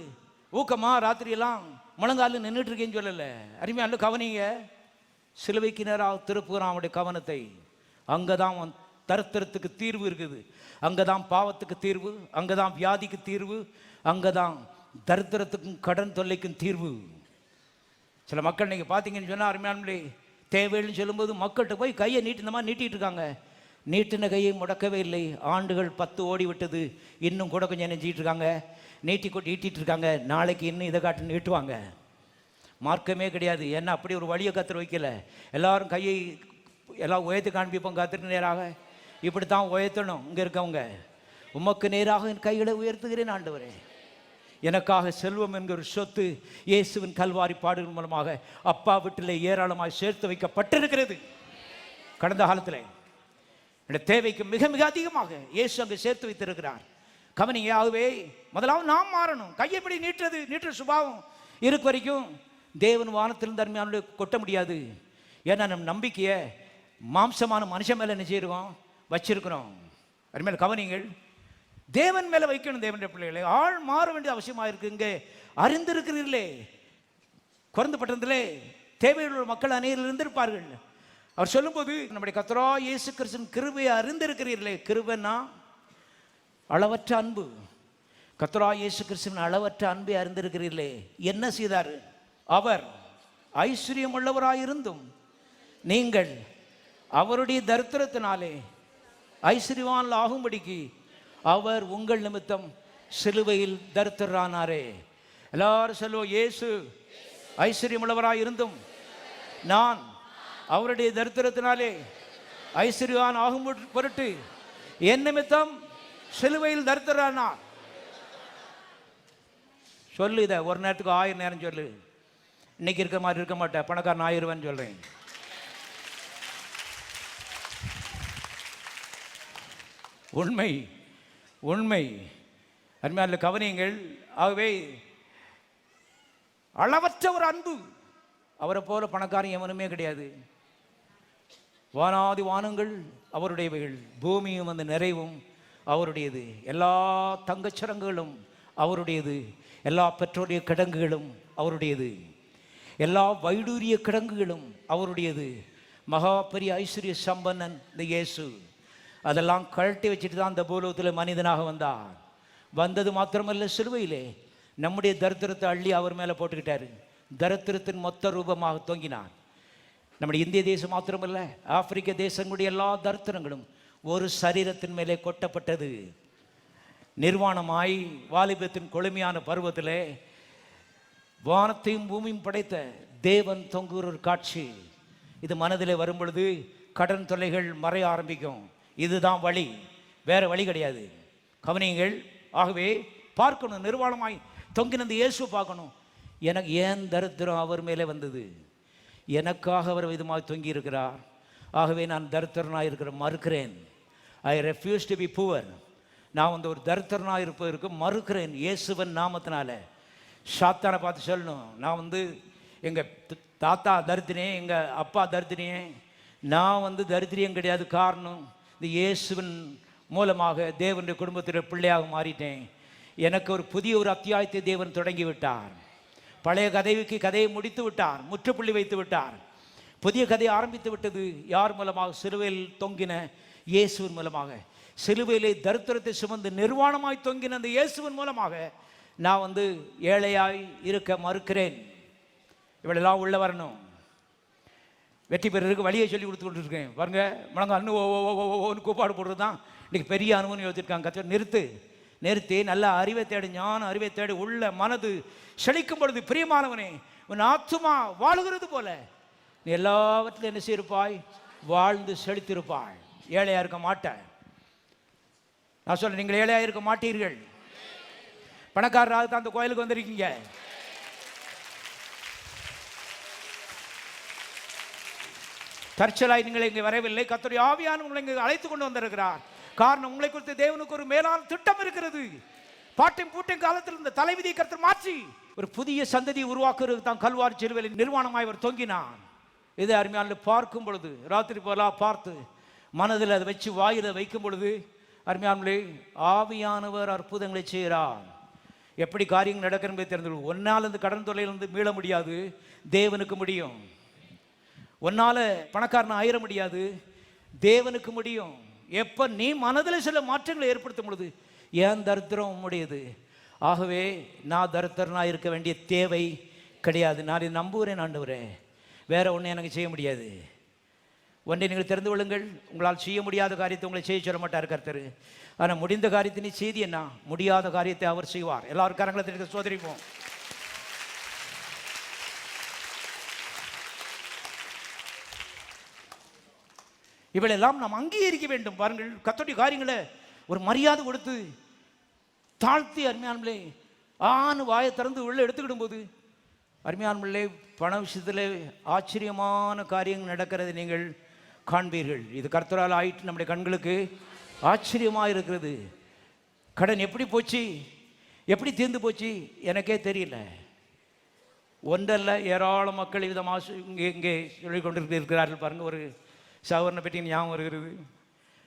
ஊக்கமாக ராத்திரியெல்லாம் முழங்காலில் நின்றுட்டு இருக்கேன்னு சொல்லலை. அருமையான கவனிங்க, சிலுவைக்கு நேராக திருப்புகிறான் அவனுடைய கவனத்தை. அங்கே தான் தரித்திரத்துக்கு தீர்வு இருக்குது, அங்கே தான் பாவத்துக்கு தீர்வு, அங்கே தான் வியாதிக்கு தீர்வு, அங்கே தான் தரித்திரத்துக்கும் கடன் தொல்லைக்கும் தீர்வு. சில மக்கள் நீங்கள் பார்த்தீங்கன்னு சொன்னால் அருமையானே தேவைன்னு சொல்லும்போது மக்கள்கிட்ட போய் கையை இந்த மாதிரி நீட்டிகிட்டு இருக்காங்க. நீட்டின கையை முடக்கவே இல்லை. ஆண்டுகள் 10 ஓடி விட்டது, இன்னும் கூட கொஞ்சம் நெஞ்சிட்டு இருக்காங்க, நீட்டிட்டு இருக்காங்க. நாளைக்கு இன்னும் இதை காட்டு நீட்டுவாங்க. மார்க்கமே கிடையாது. ஏன்னா அப்படி ஒரு வழியை கற்றுற வைக்கல. எல்லாரும் கையை எல்லாம் உயர்த்து காண்பிப்போம் கத்திற்கு நேராக. இப்படித்தான் உயர்த்தணும். இங்கே இருக்கவங்க, உமக்கு நேராக என் கைகளை உயர்த்துகிறேன் ஆண்டவரே. எனக்காக செல்வம் என்கிற ஒரு சொத்து இயேசுவின் கல்வாரி பாடுகள் மூலமாக அப்பா வீட்டில் ஏராளமாக சேர்த்து வைக்கப்பட்டிருக்கிறது. கடந்த காலத்தில் என்னுடைய தேவைக்கு மிக மிக அதிகமாக இயேசு அங்கே சேர்த்து வைத்திருக்கிறார். கவனிங்க, ஆகவே முதலாவது நாம் மாறணும். கையைப்படி நீட்டுற சுபாவம் இருக்க வரைக்கும் தேவன் வானத்திலிருந்து அருமையான கொட்ட முடியாது. ஏன்னா நம் நம்பிக்கையை மாம்சமான மனுஷன் மேலே என்ன செய்கிறோம், வச்சிருக்கிறோம். அருமையான கவனிங்கள், தேவன் மேலே வைக்கணும். தேவனுடைய பிள்ளைகளை ஆள் மாற வேண்டிய அவசியமாக இருக்கு. இங்கே அறிந்திருக்கிறீர்களே, குறைந்த பட்டணத்திலே தேவையுள்ள மக்கள் அநேகர் இருந்திருப்பார்கள். அவர் சொல்லும்போது, நம்முடைய கர்த்தராகிய இயேசு கிறிஸ்துவின் கிருபையை அறிந்திருக்கிறீர்களே. கிருபைன்னா அளவற்ற அன்பு. கர்த்தராகிய இயேசு கிறிஸ்துவின் அளவற்ற அன்பை அறிந்திருக்கிறீர்களே. என்ன செய்தார்? அவர் ஐஸ்வர்யம் உள்ளவராயிருந்தும் நீங்கள் அவருடைய தரித்திரத்தினாலே ஐஸ்வர்யவான் ஆகும்படிக்கு அவர் உங்கள் நிமித்தம் சிலுவையில் தரித்திரரானாரே. எல்லாரும் சொல்லுவோம், இயேசு ஐஸ்வர்யம் உள்ளவராயிருந்தும் நான் அவருடைய தரித்திரத்தினாலே ஐஸ்வர்யவான் ஆகும் பொருட்டு என் நிமித்தம் சிலுவையில் தரித்திரரானார். சொல்லு, இதை ஒரு நேரத்துக்கு 1000 நேரம் சொல்லு. இன்னைக்கு இருக்க மாதிரி இருக்க மாட்டேன், பணக்காரன் ஆயிருவேன்னு சொல்றேன். உண்மை உண்மை அருமையான கவனியங்கள். ஆகவே அளவற்ற ஒரு அன்பு. அவரை போல பணக்காரன் எவனுமே கிடையாது. வானாதி வானங்கள் அவருடையவைகள், பூமியும் அந்த நிறைவும் அவருடையது. எல்லா தங்கச்சரங்குகளும் அவருடையது, எல்லா பெட்ரோலிய கிடங்குகளும் அவருடையது, எல்லா வைடூரிய கிடங்குகளும் அவருடையது. மகா பெரிய ஐஸ்வர்ய சம்பன்னன் இந்த இயேசு. அதெல்லாம் கழட்டி வச்சுட்டு தான் அந்த பூலோகத்தில் மனிதனாக வந்தார். வந்தது மாத்திரமல்ல, சிலுவையிலே நம்முடைய தரித்திரத்தை அள்ளி அவர் மேலே போட்டுக்கிட்டாரு. தரித்திரத்தின் மொத்த ரூபமாக தொங்கினார். நம்முடைய இந்திய தேசம் மாத்திரமல்ல, ஆப்பிரிக்க தேசங்களுடைய எல்லா தரித்திரங்களும் ஒரு சரீரத்தின் மேலே கொட்டப்பட்டது. நிர்வாணமாய் வாலிபத்தின் கொழுமையான பருவத்திலே வானத்தையும் பூமியும் படைத்த தேவன் தொங்குகிற ஒரு காட்சி. இது மனதிலே வரும் பொழுது கடன் தொல்லைகள் மறைய ஆரம்பிக்கும். இதுதான் வழி, வேற வழி கிடையாது. கவனியுங்கள். ஆகவே பார்க்கணும், நிர்வாணமாய் தொங்கின இயேசு பார்க்கணும். எனக்கு ஏன் தரித்திரம் அவர் மேலே வந்தது? எனக்காக அவர் விதமாக தொங்கி இருக்கிறார். ஆகவே நான் தரித்திரனாக இருக்கிற மறுக்கிறேன். I refuse to be poor. நான் வந்து ஒரு தரித்திரனாக இருப்பதற்கு மறுக்கிறேன் இயேசுவன் நாமத்தினால. சாத்தானை பார்த்து சொல்லணும், நான் வந்து எங்கள் தாத்தா தரித்தினேன், எங்கள் அப்பா தரித்தினேன், நான் வந்து தரித்திரியம் கிடையாது. காரணம், இந்த இயேசுவின் மூலமாக தேவனுடைய குடும்பத்தில் பிள்ளையாக மாறிட்டேன். எனக்கு ஒரு புதிய ஒரு அத்தியாயத்தை தேவன் தொடங்கி விட்டார். பழைய கதையை முடித்து விட்டார், முற்றுப்புள்ளி வைத்து விட்டார். புதிய கதை ஆரம்பித்து விட்டது. யார் மூலமாக? சிலுவையில் தொங்கின இயேசுவின் மூலமாக. சிலுவையிலே தரித்திரத்தை சுமந்து நிர்வாணமாய் தொங்கின அந்த இயேசுவின் மூலமாக நான் வந்து ஏழையாய் இருக்க மறுக்கிறேன். இவளெல்லாம் உள்ள வரணும். வெற்றி பெறருக்கு வழியை சொல்லி கொடுத்து கொண்டிருக்கேன் பாருங்க. முழங்க அண்ணு ஓன்னு கூப்பாடு போடுறது தான் இன்றைக்கி பெரிய அனுபவம் யோசிச்சிருக்காங்க. கற்று நிறுத்தி நல்ல அறிவை தேடி, ஞான அறிவை தேடி உள்ள மனது செழிக்கும் பொழுது, பிரியமானவனே, உன் ஆத்துமா வாழுகிறது போல நீ எல்லாவற்றிலும் என்ன செய்யிருப்பாய்? வாழ்ந்து செழித்திருப்பாய். ஏழையா இருக்க மாட்டாய். நான் சொல்ல, நீங்கள் ஏழையா இருக்க மாட்டீர்கள். பணக்காரராக தான் அந்த கோயிலுக்கு வந்திருக்கீங்க. தற்செயலாய் நீங்கள் இங்கே வரவில்லை. கர்த்தருடைய ஆவியானவர் உங்களை இங்கே அழைத்து கொண்டு வந்திருக்கிறார். காரணம், உங்களை குறித்து தேவனுக்கு ஒரு மேலான திட்டம் இருக்கிறது. பாட்டையும் பூட்டையும் காலத்தில் இந்த தலைவிதியை கர்த்தர் மாற்றி ஒரு புதிய சந்ததியை உருவாக்குறது தான் கல்வாரி சிலுவையில் நிர்வாணமாய் அவர் தொங்கினான். இதை அருமையான பார்க்கும் பொழுது, ராத்திரி போலாம் பார்த்து மனதில் அதை வச்சு வாயில் வைக்கும் பொழுது அருமையானே ஆவியானவர் அற்புதங்களை செய்கிறார். எப்படி காரியங்கள் நடக்கிறது தெரிந்து ஒன்னால் இந்த கடன் தொல்லையிலிருந்து மீள முடியாது, தேவனுக்கு முடியும். ஒன்னால் பணக்காரனை ஆயிர முடியாது, தேவனுக்கு முடியும். எப்போ நீ மனதில் சில மாற்றங்களை ஏற்படுத்தும் பொழுது ஏன் தரித்திரம் முடியுது. ஆகவே நான் தரித்திரனாக இருக்க வேண்டிய தேவை கிடையாது. நான் இதை நம்புகிறேன் ஆண்டவரே, வேற ஒன்றும் எனக்கு செய்ய முடியாது. ஒன்றை நீங்கள் தெரிந்து கொள்ளுங்கள், உங்களால் செய்ய முடியாத காரியத்தை உங்களை செய்ய சொல்ல மாட்டார் கர்த்தர். ஆனால் முடிந்த காரியத்தை நீ செய்தி என்ன, முடியாத காரியத்தை அவர் செய்வார். எல்லாரும் கரங்களை தெரிவித்து சோதரிப்போம். இவளெல்லாம் நாம் அங்கீகரிக்க வேண்டும். பாருங்கள், கர்த்தருடைய காரியங்களை ஒரு மரியாதை கொடுத்து தாழ்த்தி அருமையானே வாயை திறந்து உள்ள எடுத்துக்கிடும் போது அருமையானே பண விஷயத்தில் ஆச்சரியமான காரியங்கள் நடக்கிறது நீங்கள் காண்பீர்கள். இது கர்த்தரால் ஆயிட்டு நம்முடைய கண்களுக்கு ஆச்சரியமாக இருக்கிறது. கடன் எப்படி போச்சு, எப்படி தீர்ந்து போச்சு எனக்கே தெரியல. ஒன்றல்ல, ஏராள மக்கள் விதமாக இங்கே சொல்லிக் கொண்டு இருக்கிறார்கள். பாருங்கள், ஒரு சகோதரனை பற்றி ஞாபகம் வருகிறது.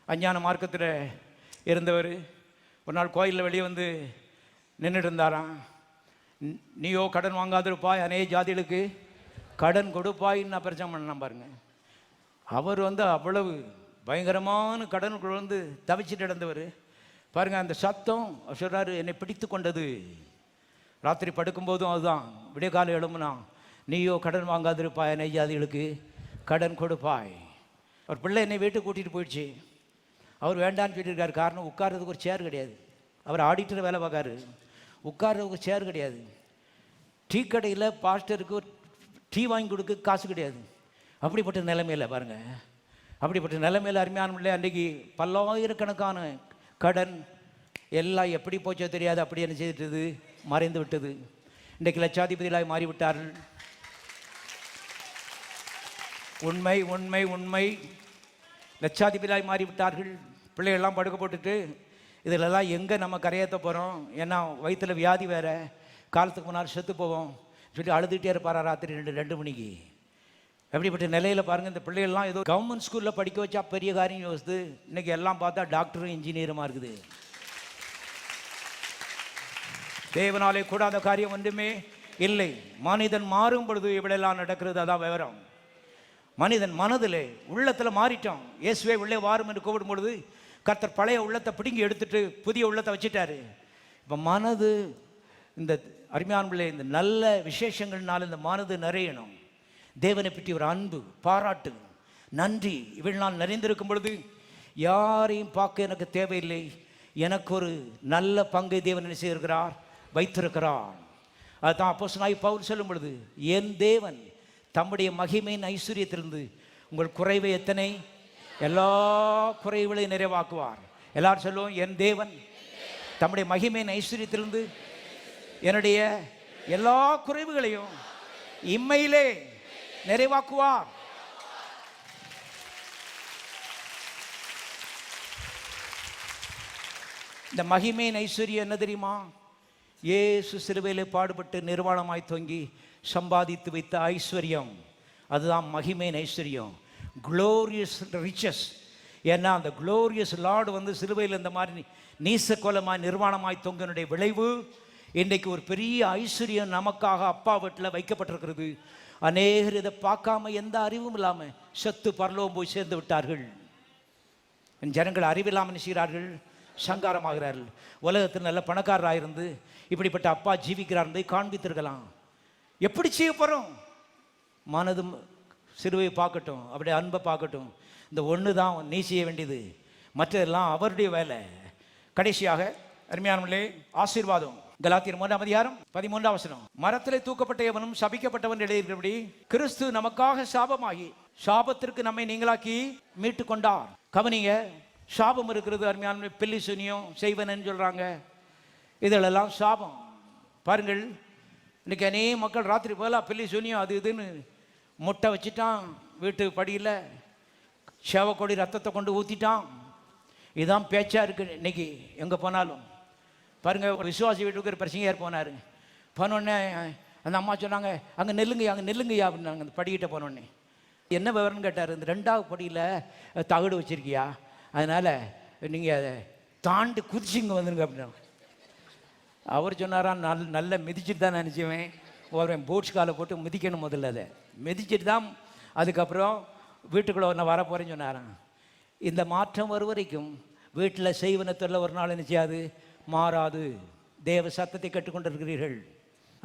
அஞ்ஞான மார்க்கத்தில் இருந்தவர் ஒரு நாள் கோயிலில் வெளியே வந்து நின்றுட்டு இருந்தாராம். நீயோ கடன் வாங்காதிருப்பாய், அநேக ஜாதிகளுக்கு கடன் கொடுப்பாயின்னு நான் பிரச்சனை பண்ணேன். பாருங்க, அவர் வந்து அவ்வளவு பயங்கரமான கடனுக்குள்ள வந்து தவிச்சிட்டு நடந்தவர். பாருங்க, அந்த சத்தம் சொல்றாரு, என்னை பிடித்து கொண்டது. ராத்திரி படுக்கும்போதும் அதுதான், விடிய காலம் எழும்புனா நீயோ கடன் வாங்காதிருப்பாய், அநேக ஜாதிகளுக்கு கடன் கொடுப்பாய். அவர் பிள்ளை என்னை வீட்டுக்கு கூட்டிகிட்டு போயிடுச்சு. அவர் வேண்டான்னு சொல்லியிருக்காரு. காரணம், உட்கார்றதுக்கு ஒரு சேர் கிடையாது. அவர் ஆடிட்டர் வேலை பார்க்காரு, உட்கார்றதுக்கு ஒரு சேர் கிடையாது. டீ கடையில் பாஸ்டருக்கு டீ வாங்கி கொடுக்க காசு கிடையாது. அப்படிப்பட்ட நிலைமையில் பாருங்க, அப்படிப்பட்ட நிலைமையில் அருமையான அன்றைக்கு பல்லாயிரக்கணக்கான கடன் எல்லாம் எப்படி போச்சோ தெரியாது, அப்படி என்ன செய்துட்டது, மறைந்து விட்டது. இன்றைக்கு லட்சாதிபதிகளாய் மாறிவிட்டார்கள். உண்மை உண்மை உண்மை, லட்சாதிபதியாய் மாறிவிட்டார்கள். பிள்ளைகள்லாம் படுக்க போட்டுட்டு இதிலெல்லாம் எங்கே நம்ம கரையேற்ற போகிறோம், ஏன்னா வயிற்றில் வியாதி வேறு, காலத்துக்கு முன்னால் செத்து போவோம் சொல்லி அழுதுகிட்டே இருப்பாரா ராத்திரி 2 மணிக்கு. அப்படிப்பட்ட நிலையில் பாருங்கள், இந்த பிள்ளைகள்லாம் ஏதோ கவர்மெண்ட் ஸ்கூலில் படிக்க வச்சா பெரிய காரியம் யோசித்து இன்றைக்கி எல்லாம் பார்த்தா டாக்டரும் இன்ஜினியருமா இருக்குது. தேவனாலே கூடாத காரியம் ஒன்றுமே இல்லை. மனிதன் மாறும் பொழுது இவ்வளெல்லாம் நடக்கிறது. அதான் விவரம். மனிதன் மனதில் உள்ளத்தில் மாறிட்டோம். இயேசுவே உள்ளே வாரும் என்று கூப்பிடும் பொழுது கர்த்தர் பழைய உள்ளத்தை பிடுங்கி எடுத்துட்டு புதிய உள்ளத்தை வச்சுட்டாரு. இப்போ மனது இந்த அருமையான பிள்ளை இந்த நல்ல விசேஷங்கள்னால இந்த மனது நிறையணும். தேவனை பற்றி ஒரு அன்பு, பாராட்டு, நன்றி இவள் நான் நிறைந்திருக்கும் பொழுது யாரையும் பார்க்க எனக்கு தேவையில்லை. எனக்கு ஒரு நல்ல பங்கை தேவன் என்ன செய்திருக்கிறார், வைத்திருக்கிறார். அதுதான் அப்போஸ்தலனாகிய பவுல் சொல்லும் பொழுது, என் தேவன் தம்முடைய மகிமையின் ஐஸ்வர்யத்திலிருந்து உங்கள் குறைவை எத்தனை, எல்லா குறைவுகளையும் நிறைவாக்குவார். எல்லாரும் சொல்லுவோம், என் தேவன் தம்முடைய மகிமையின் ஐஸ்வர்யத்திலிருந்து என்னுடைய எல்லா குறைவுகளையும் இம்மையிலே நிறைவாக்குவார். இந்த மகிமையின் ஐஸ்வர்யம் என்ன தெரியுமா? இயேசு சிலுவையிலே பாடுபட்டு நிர்வாணமாய் தொங்கி சம்பாதித்து வைத்த ஐஸ்வர்யம். அதுதான் மகிமையின் ஐஸ்வர்யம், குளோரியஸ் ரிச்சஸ். ஏன்னா அந்த குளோரியஸ் லார்டு வந்து சிலுவையில் இந்த மாதிரி நீசக்கோலமாய் நிர்வாணமாய் தொங்கனுடைய விளைவு இன்றைக்கு ஒரு பெரிய ஐஸ்வர்யம் நமக்காக அப்பா வீட்டில் வைக்கப்பட்டிருக்கிறது. அநேகர் இதை பார்க்காம எந்த அறிவும் இல்லாமல் செத்து பரலோகம் போய் சேர்ந்து விட்டார்கள். ஜனங்கள் அறிவில்லாமல் செய்கிறார்கள், சங்காரமாகிறார்கள். உலகத்தில் நல்ல பணக்காரராக இருந்து இப்படிப்பட்ட அப்பா ஜீவிக்கிறார் என்பதை காண்பித்திருக்கலாம். எப்படி செய்ய போகிறோம்? மனதும் சிறுவையை பார்க்கட்டும், அப்படியே அன்பை பார்க்கட்டும். இந்த ஒன்று தான் நீ செய்ய வேண்டியது, மற்றதெல்லாம் அவருடைய வேலை. கடைசியாக அருமையானவர்களே, ஆசீர்வாதம். கலாத்தியர் 3:13 மரத்திலே தூக்கப்பட்ட எவனும் சபிக்கப்பட்டவன் எழுதியிருக்கிறபடி கிறிஸ்து நமக்காக சாபமாகி சாபத்திற்கு நம்மை நீங்களாக்கி மீட்டு கொண்டார். கவனிங்க, சாபம் இருக்கிறது அருமையான பில்லி சுனியம் செய்வனன்னு சொல்கிறாங்க. இதெல்லாம் சாபம். பாருங்கள், இன்றைக்கி அநேக மக்கள் ராத்திரி போகலாம் பில்லி சுனியம் அது இதுன்னு முட்டை வச்சுட்டான், வீட்டு படியில் சேவக்கொடி ரத்தத்தை கொண்டு ஊற்றிட்டான். இதுதான் பேச்சாக இருக்குது இன்றைக்கி எங்கே போனாலும். பாருங்கள், ஒரு விசுவாசி வீட்டுக்கு ஒரு பிரச்சனையார் போனார். போனோடனே அந்த அம்மா சொன்னாங்க, அங்கே நெல்லுங்கய்யா, அங்கே நெல்லுங்கய்யா அப்படின்னாங்க. அந்த படிக்கிட்ட போனோடனே என்ன விவரம்னு கேட்டார். இந்த 2வது படியில் தகடு வச்சிருக்கியா, அதனால் நீங்கள் அதை தாண்டி குதிச்சுங்க வந்துருங்க அப்படின்னா. அவர் சொன்னாராம், நல்ல மிதிச்சுட்டு தான் நினச்சிவேன். ஒரு போட்ஸ் காலை போட்டு மிதிக்கணும், முதல்ல அதை மிதிச்சுட்டு தான் அதுக்கப்புறம் வீட்டுக்குள்ளே ஒன்று வரப்போகிறேன்னு சொன்னாராம். இந்த மாற்றம் வரும் வரைக்கும் வீட்டில் செய்வன தொல்லை ஒரு நாள் நினச்சாது மாறாது. தேவ சத்தத்தை கற்றுக்கொண்டு இருக்கிறீர்கள்.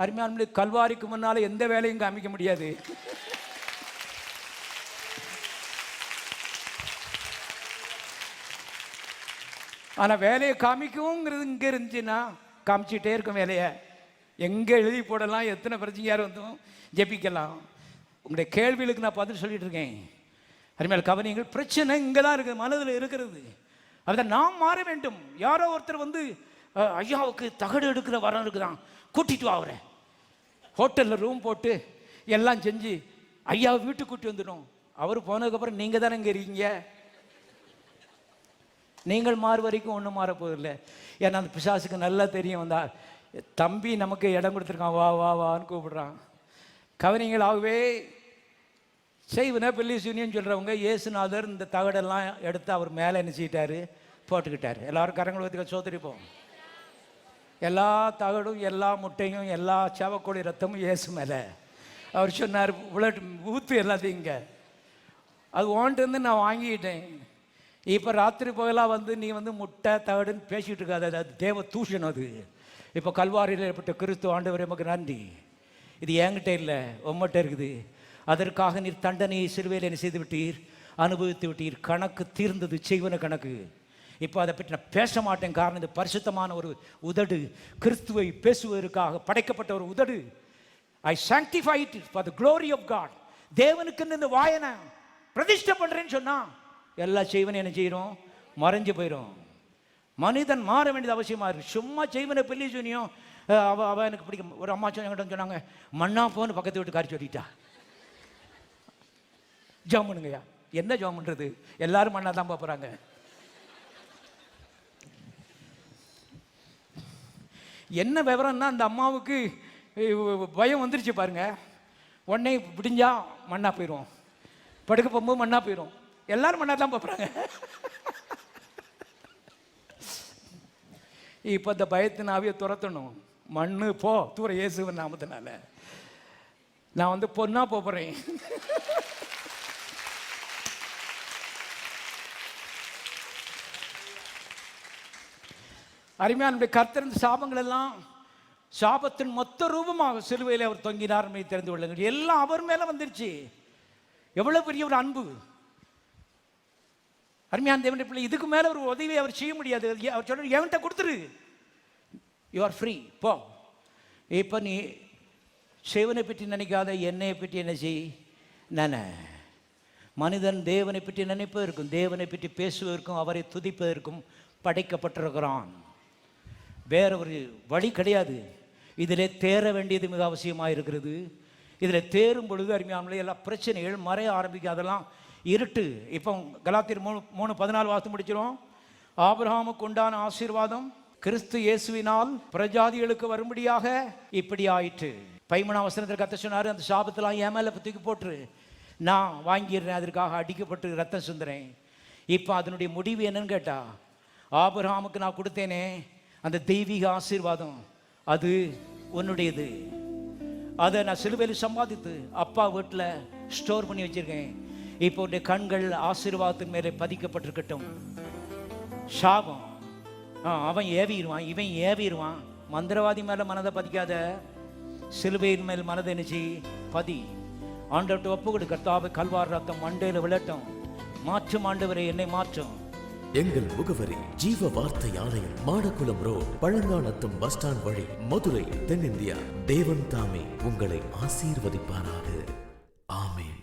அருமையான கல்வாரிக்கு முன்னால் எந்த வேலையும் காமிக்க முடியாது. ஆனால் வேலையை காமிக்கும்ங்கிறது இங்கே இருந்துச்சுன்னா காமிச்சிக்கிட்டே இருக்கும் வேலையை. எங்கே எழுதி போடலாம், எத்தனை பிரச்சனையார் வந்தும் ஜெபிக்கலாம். உங்களுடைய கேள்விகளுக்கு நான் பதில் சொல்லிட்டு இருக்கேன். அருமையால் கவனியங்கள், பிரச்சனை இங்கே தான் இருக்குது, மனதில் இருக்கிறது. அதை நாம் மாற வேண்டும். யாரோ ஒருத்தர் வந்து ஐயாவுக்கு தகடு எடுக்கிற வரம் இருக்குதான், கூட்டிட்டு வாங்குறேன். ஹோட்டலில் ரூம் போட்டு எல்லாம் செஞ்சு ஐயாவை வீட்டுக்கு கூட்டி வந்துடும். அவர் போனதுக்கப்புறம் நீங்கள் தானே இங்கே இருக்கீங்க. நீங்கள் மாறு வரைக்கும் ஒன்றும் மாறப்போதில்லை. ஏன்னா அந்த பிசாசுக்கு நல்லா தெரியும், வந்தா தம்பி நமக்கு இடம் கொடுத்துருக்கான், வா வா வான்னு கூப்பிடுறான். கவனிங்களாகவே செய்வன பில்லிஸ் யூனியன் சொல்கிறவங்க, இயேசுநாதர் இந்த தகடெல்லாம் எடுத்து அவர் மேலே நினச்சிக்கிட்டாரு, போட்டுக்கிட்டார். எல்லாரும் கரங்களை ஊற்றி சோதரிப்போம். எல்லா தகடும் எல்லா முட்டையும் எல்லா சேவக்கோழி ரத்தமும் இயேசு மேலே. அவர் சொன்னார், புல்லட் ஊற்று எல்லாத்தையும் இங்கே. அது ஓன்ட்டு வந்து நான் வாங்கிக்கிட்டேன். இப்போ ராத்திரி பகலாக வந்து நீ வந்து முட்டை தகடுன்னு பேசிகிட்டு இருக்காது, அது தேவ தூஷணம். அது இப்போ கல்வாரியில் ஏற்பட்ட கிறிஸ்து ஆண்டவர் நமக்கு நன்றி. இது என்கிட்ட இல்லை, உம்மட்ட இருக்குது. அதற்காக நீர் தண்டனையை சிறுவையில் என்ன செய்து விட்டீர், அனுபவித்து விட்டீர். கணக்கு தீர்ந்தது, செய்வன கணக்கு. இப்போ அதை பற்றி நான் பேச மாட்டேன். காரணம், இது பரிசுத்தமான ஒரு உதடு, கிறிஸ்துவை பேசுவதற்காக படைக்கப்பட்ட ஒரு உதடு. I sanctify it for the glory of God. தேவனுக்கு இந்த வாயனை பிரதிஷ்டை பண்ணுறேன்னு சொன்னால் எல்லா செய்வனை என்ன செய்கிறோம், மறைஞ்சு போயிடும். மனிதன் மாற வேண்டியது அவசியமாக இருக்குது. சும்மா செய்வனை பெல்லி சொன்னியும் அவள் எனக்கு பிடிக்கும். ஒரு அம்மா சொன்னாங்க, மண்ணா போன்னு பக்கத்து வீட்டுக்காரி சொல்லிட்டா. ஜாம் பண்ணுங்கய்யா. என்ன ஜாம் பண்ணுறது, எல்லாரும் மண்ணா தான் பார்க்குறாங்க. என்ன விவரம்னா, அந்த அம்மாவுக்கு பயம் வந்துருச்சு பாருங்க. உடனே விடிஞ்சா மண்ணா போயிடும், படுக்க போகும்போது மண்ணா போயிடும். எல்லாரும் மண்ணா தான் பார்க்குறாங்க. இப்போ இந்த பயத்தினாவே துரத்தணும். மண்ணு போ தூர இயேசுவின் நாமத்தினால. நான் வந்து பொண்ணா போகிறேன். அருமையான கர்த்தர் இந்த சாபங்கள் எல்லாம் சாபத்தின் மொத்த ரூபமாக சிலுவையில் அவர் தொங்கினார். தெரிந்து கொள்ளுங்கள், எல்லாம் அவர் மேலே வந்துருச்சு. எவ்வளவு பெரிய ஒரு அன்பு. அருமையான தேவனுடைய பிள்ளை, இதுக்கு மேலே ஒரு உதவியை அவர் செய்ய முடியாது. அவர் சொல்ற, எவன்கிட்ட கொடுத்துரு, யூ ஆர் ஃப்ரீ, போ. இப்போ நீ சிவனை பற்றி நினைக்காத, என்னை பற்றி என்ன செய். மனிதன் தேவனை பற்றி நினைப்பதற்கும் தேவனை பற்றி பேசுவதற்கும் அவரை துதிப்பதற்கும் படைக்கப்பட்டிருக்கிறான். வேற ஒரு வழி கிடையாது. இதில் தேர வேண்டியது மிக அவசியமாக இருக்கிறது. இதில் தேரும் பொழுது அருமையானவர்களே, எல்லா பிரச்சனைகள் மறைய ஆரம்பிக்கும். அதெல்லாம் இருட்டு. இப்போ கலாத்தியர் 3:14 வாசித்து முடிச்சிடும். ஆபிரகாமுக்கு உண்டான ஆசீர்வாதம் கிறிஸ்து இயேசுவினால் பிரஜாதிகளுக்கு வரும்படியாக இப்படி ஆயிற்று. 13ஆம் வசனத்தில் கர்த்தர் சொன்னார், அந்த சாபத்தெல்லாம் என் மேலே தூக்கி போட்டுரு, நான் வாங்கிடுறேன், அதற்காக அடிக்கப்பட்டு ரத்தம் சுந்துறேன். இப்போ அதனுடைய முடிவு என்னன்னு கேட்டா, ஆபிரகாமுக்கு நான் கொடுத்தேனே அந்த தெய்வீக ஆசீர்வாதம், அது உன்னுடையது. அதை நான் சிலுவையில் சம்பாதித்து அப்பா வீட்டில் ஸ்டோர் பண்ணி வச்சிருக்கேன். இப்போ உடைய கண்கள் ஆசீர்வாதத்தின் மேலே பதிக்கப்பட்டிருக்கட்டும். சாபம் அவன் ஏவிடுவான், இவன் ஏவிடுவான். மந்திரவாதி மேலே மனதை பதிக்காத, சிலுவையின் மேல் மனதை நினைச்சு பதி. ஆண்டவர்கிட்ட ஒப்பு கொடு. கர்த்தாவே, கல்வாரி ரத்தம் மண்டையில் விழட்டும். மாற்றும் ஆண்டவரை, என்னை மாற்றும். எங்கள் முகவரி ஜீவ வார்த்தை ஆலயம், Madakkulam road, Palanganatham bus stand வழி, மதுரை, தென்னிந்தியா. தேவன் தாமே உங்களை ஆசீர்வதிப்பாராக. ஆமென்.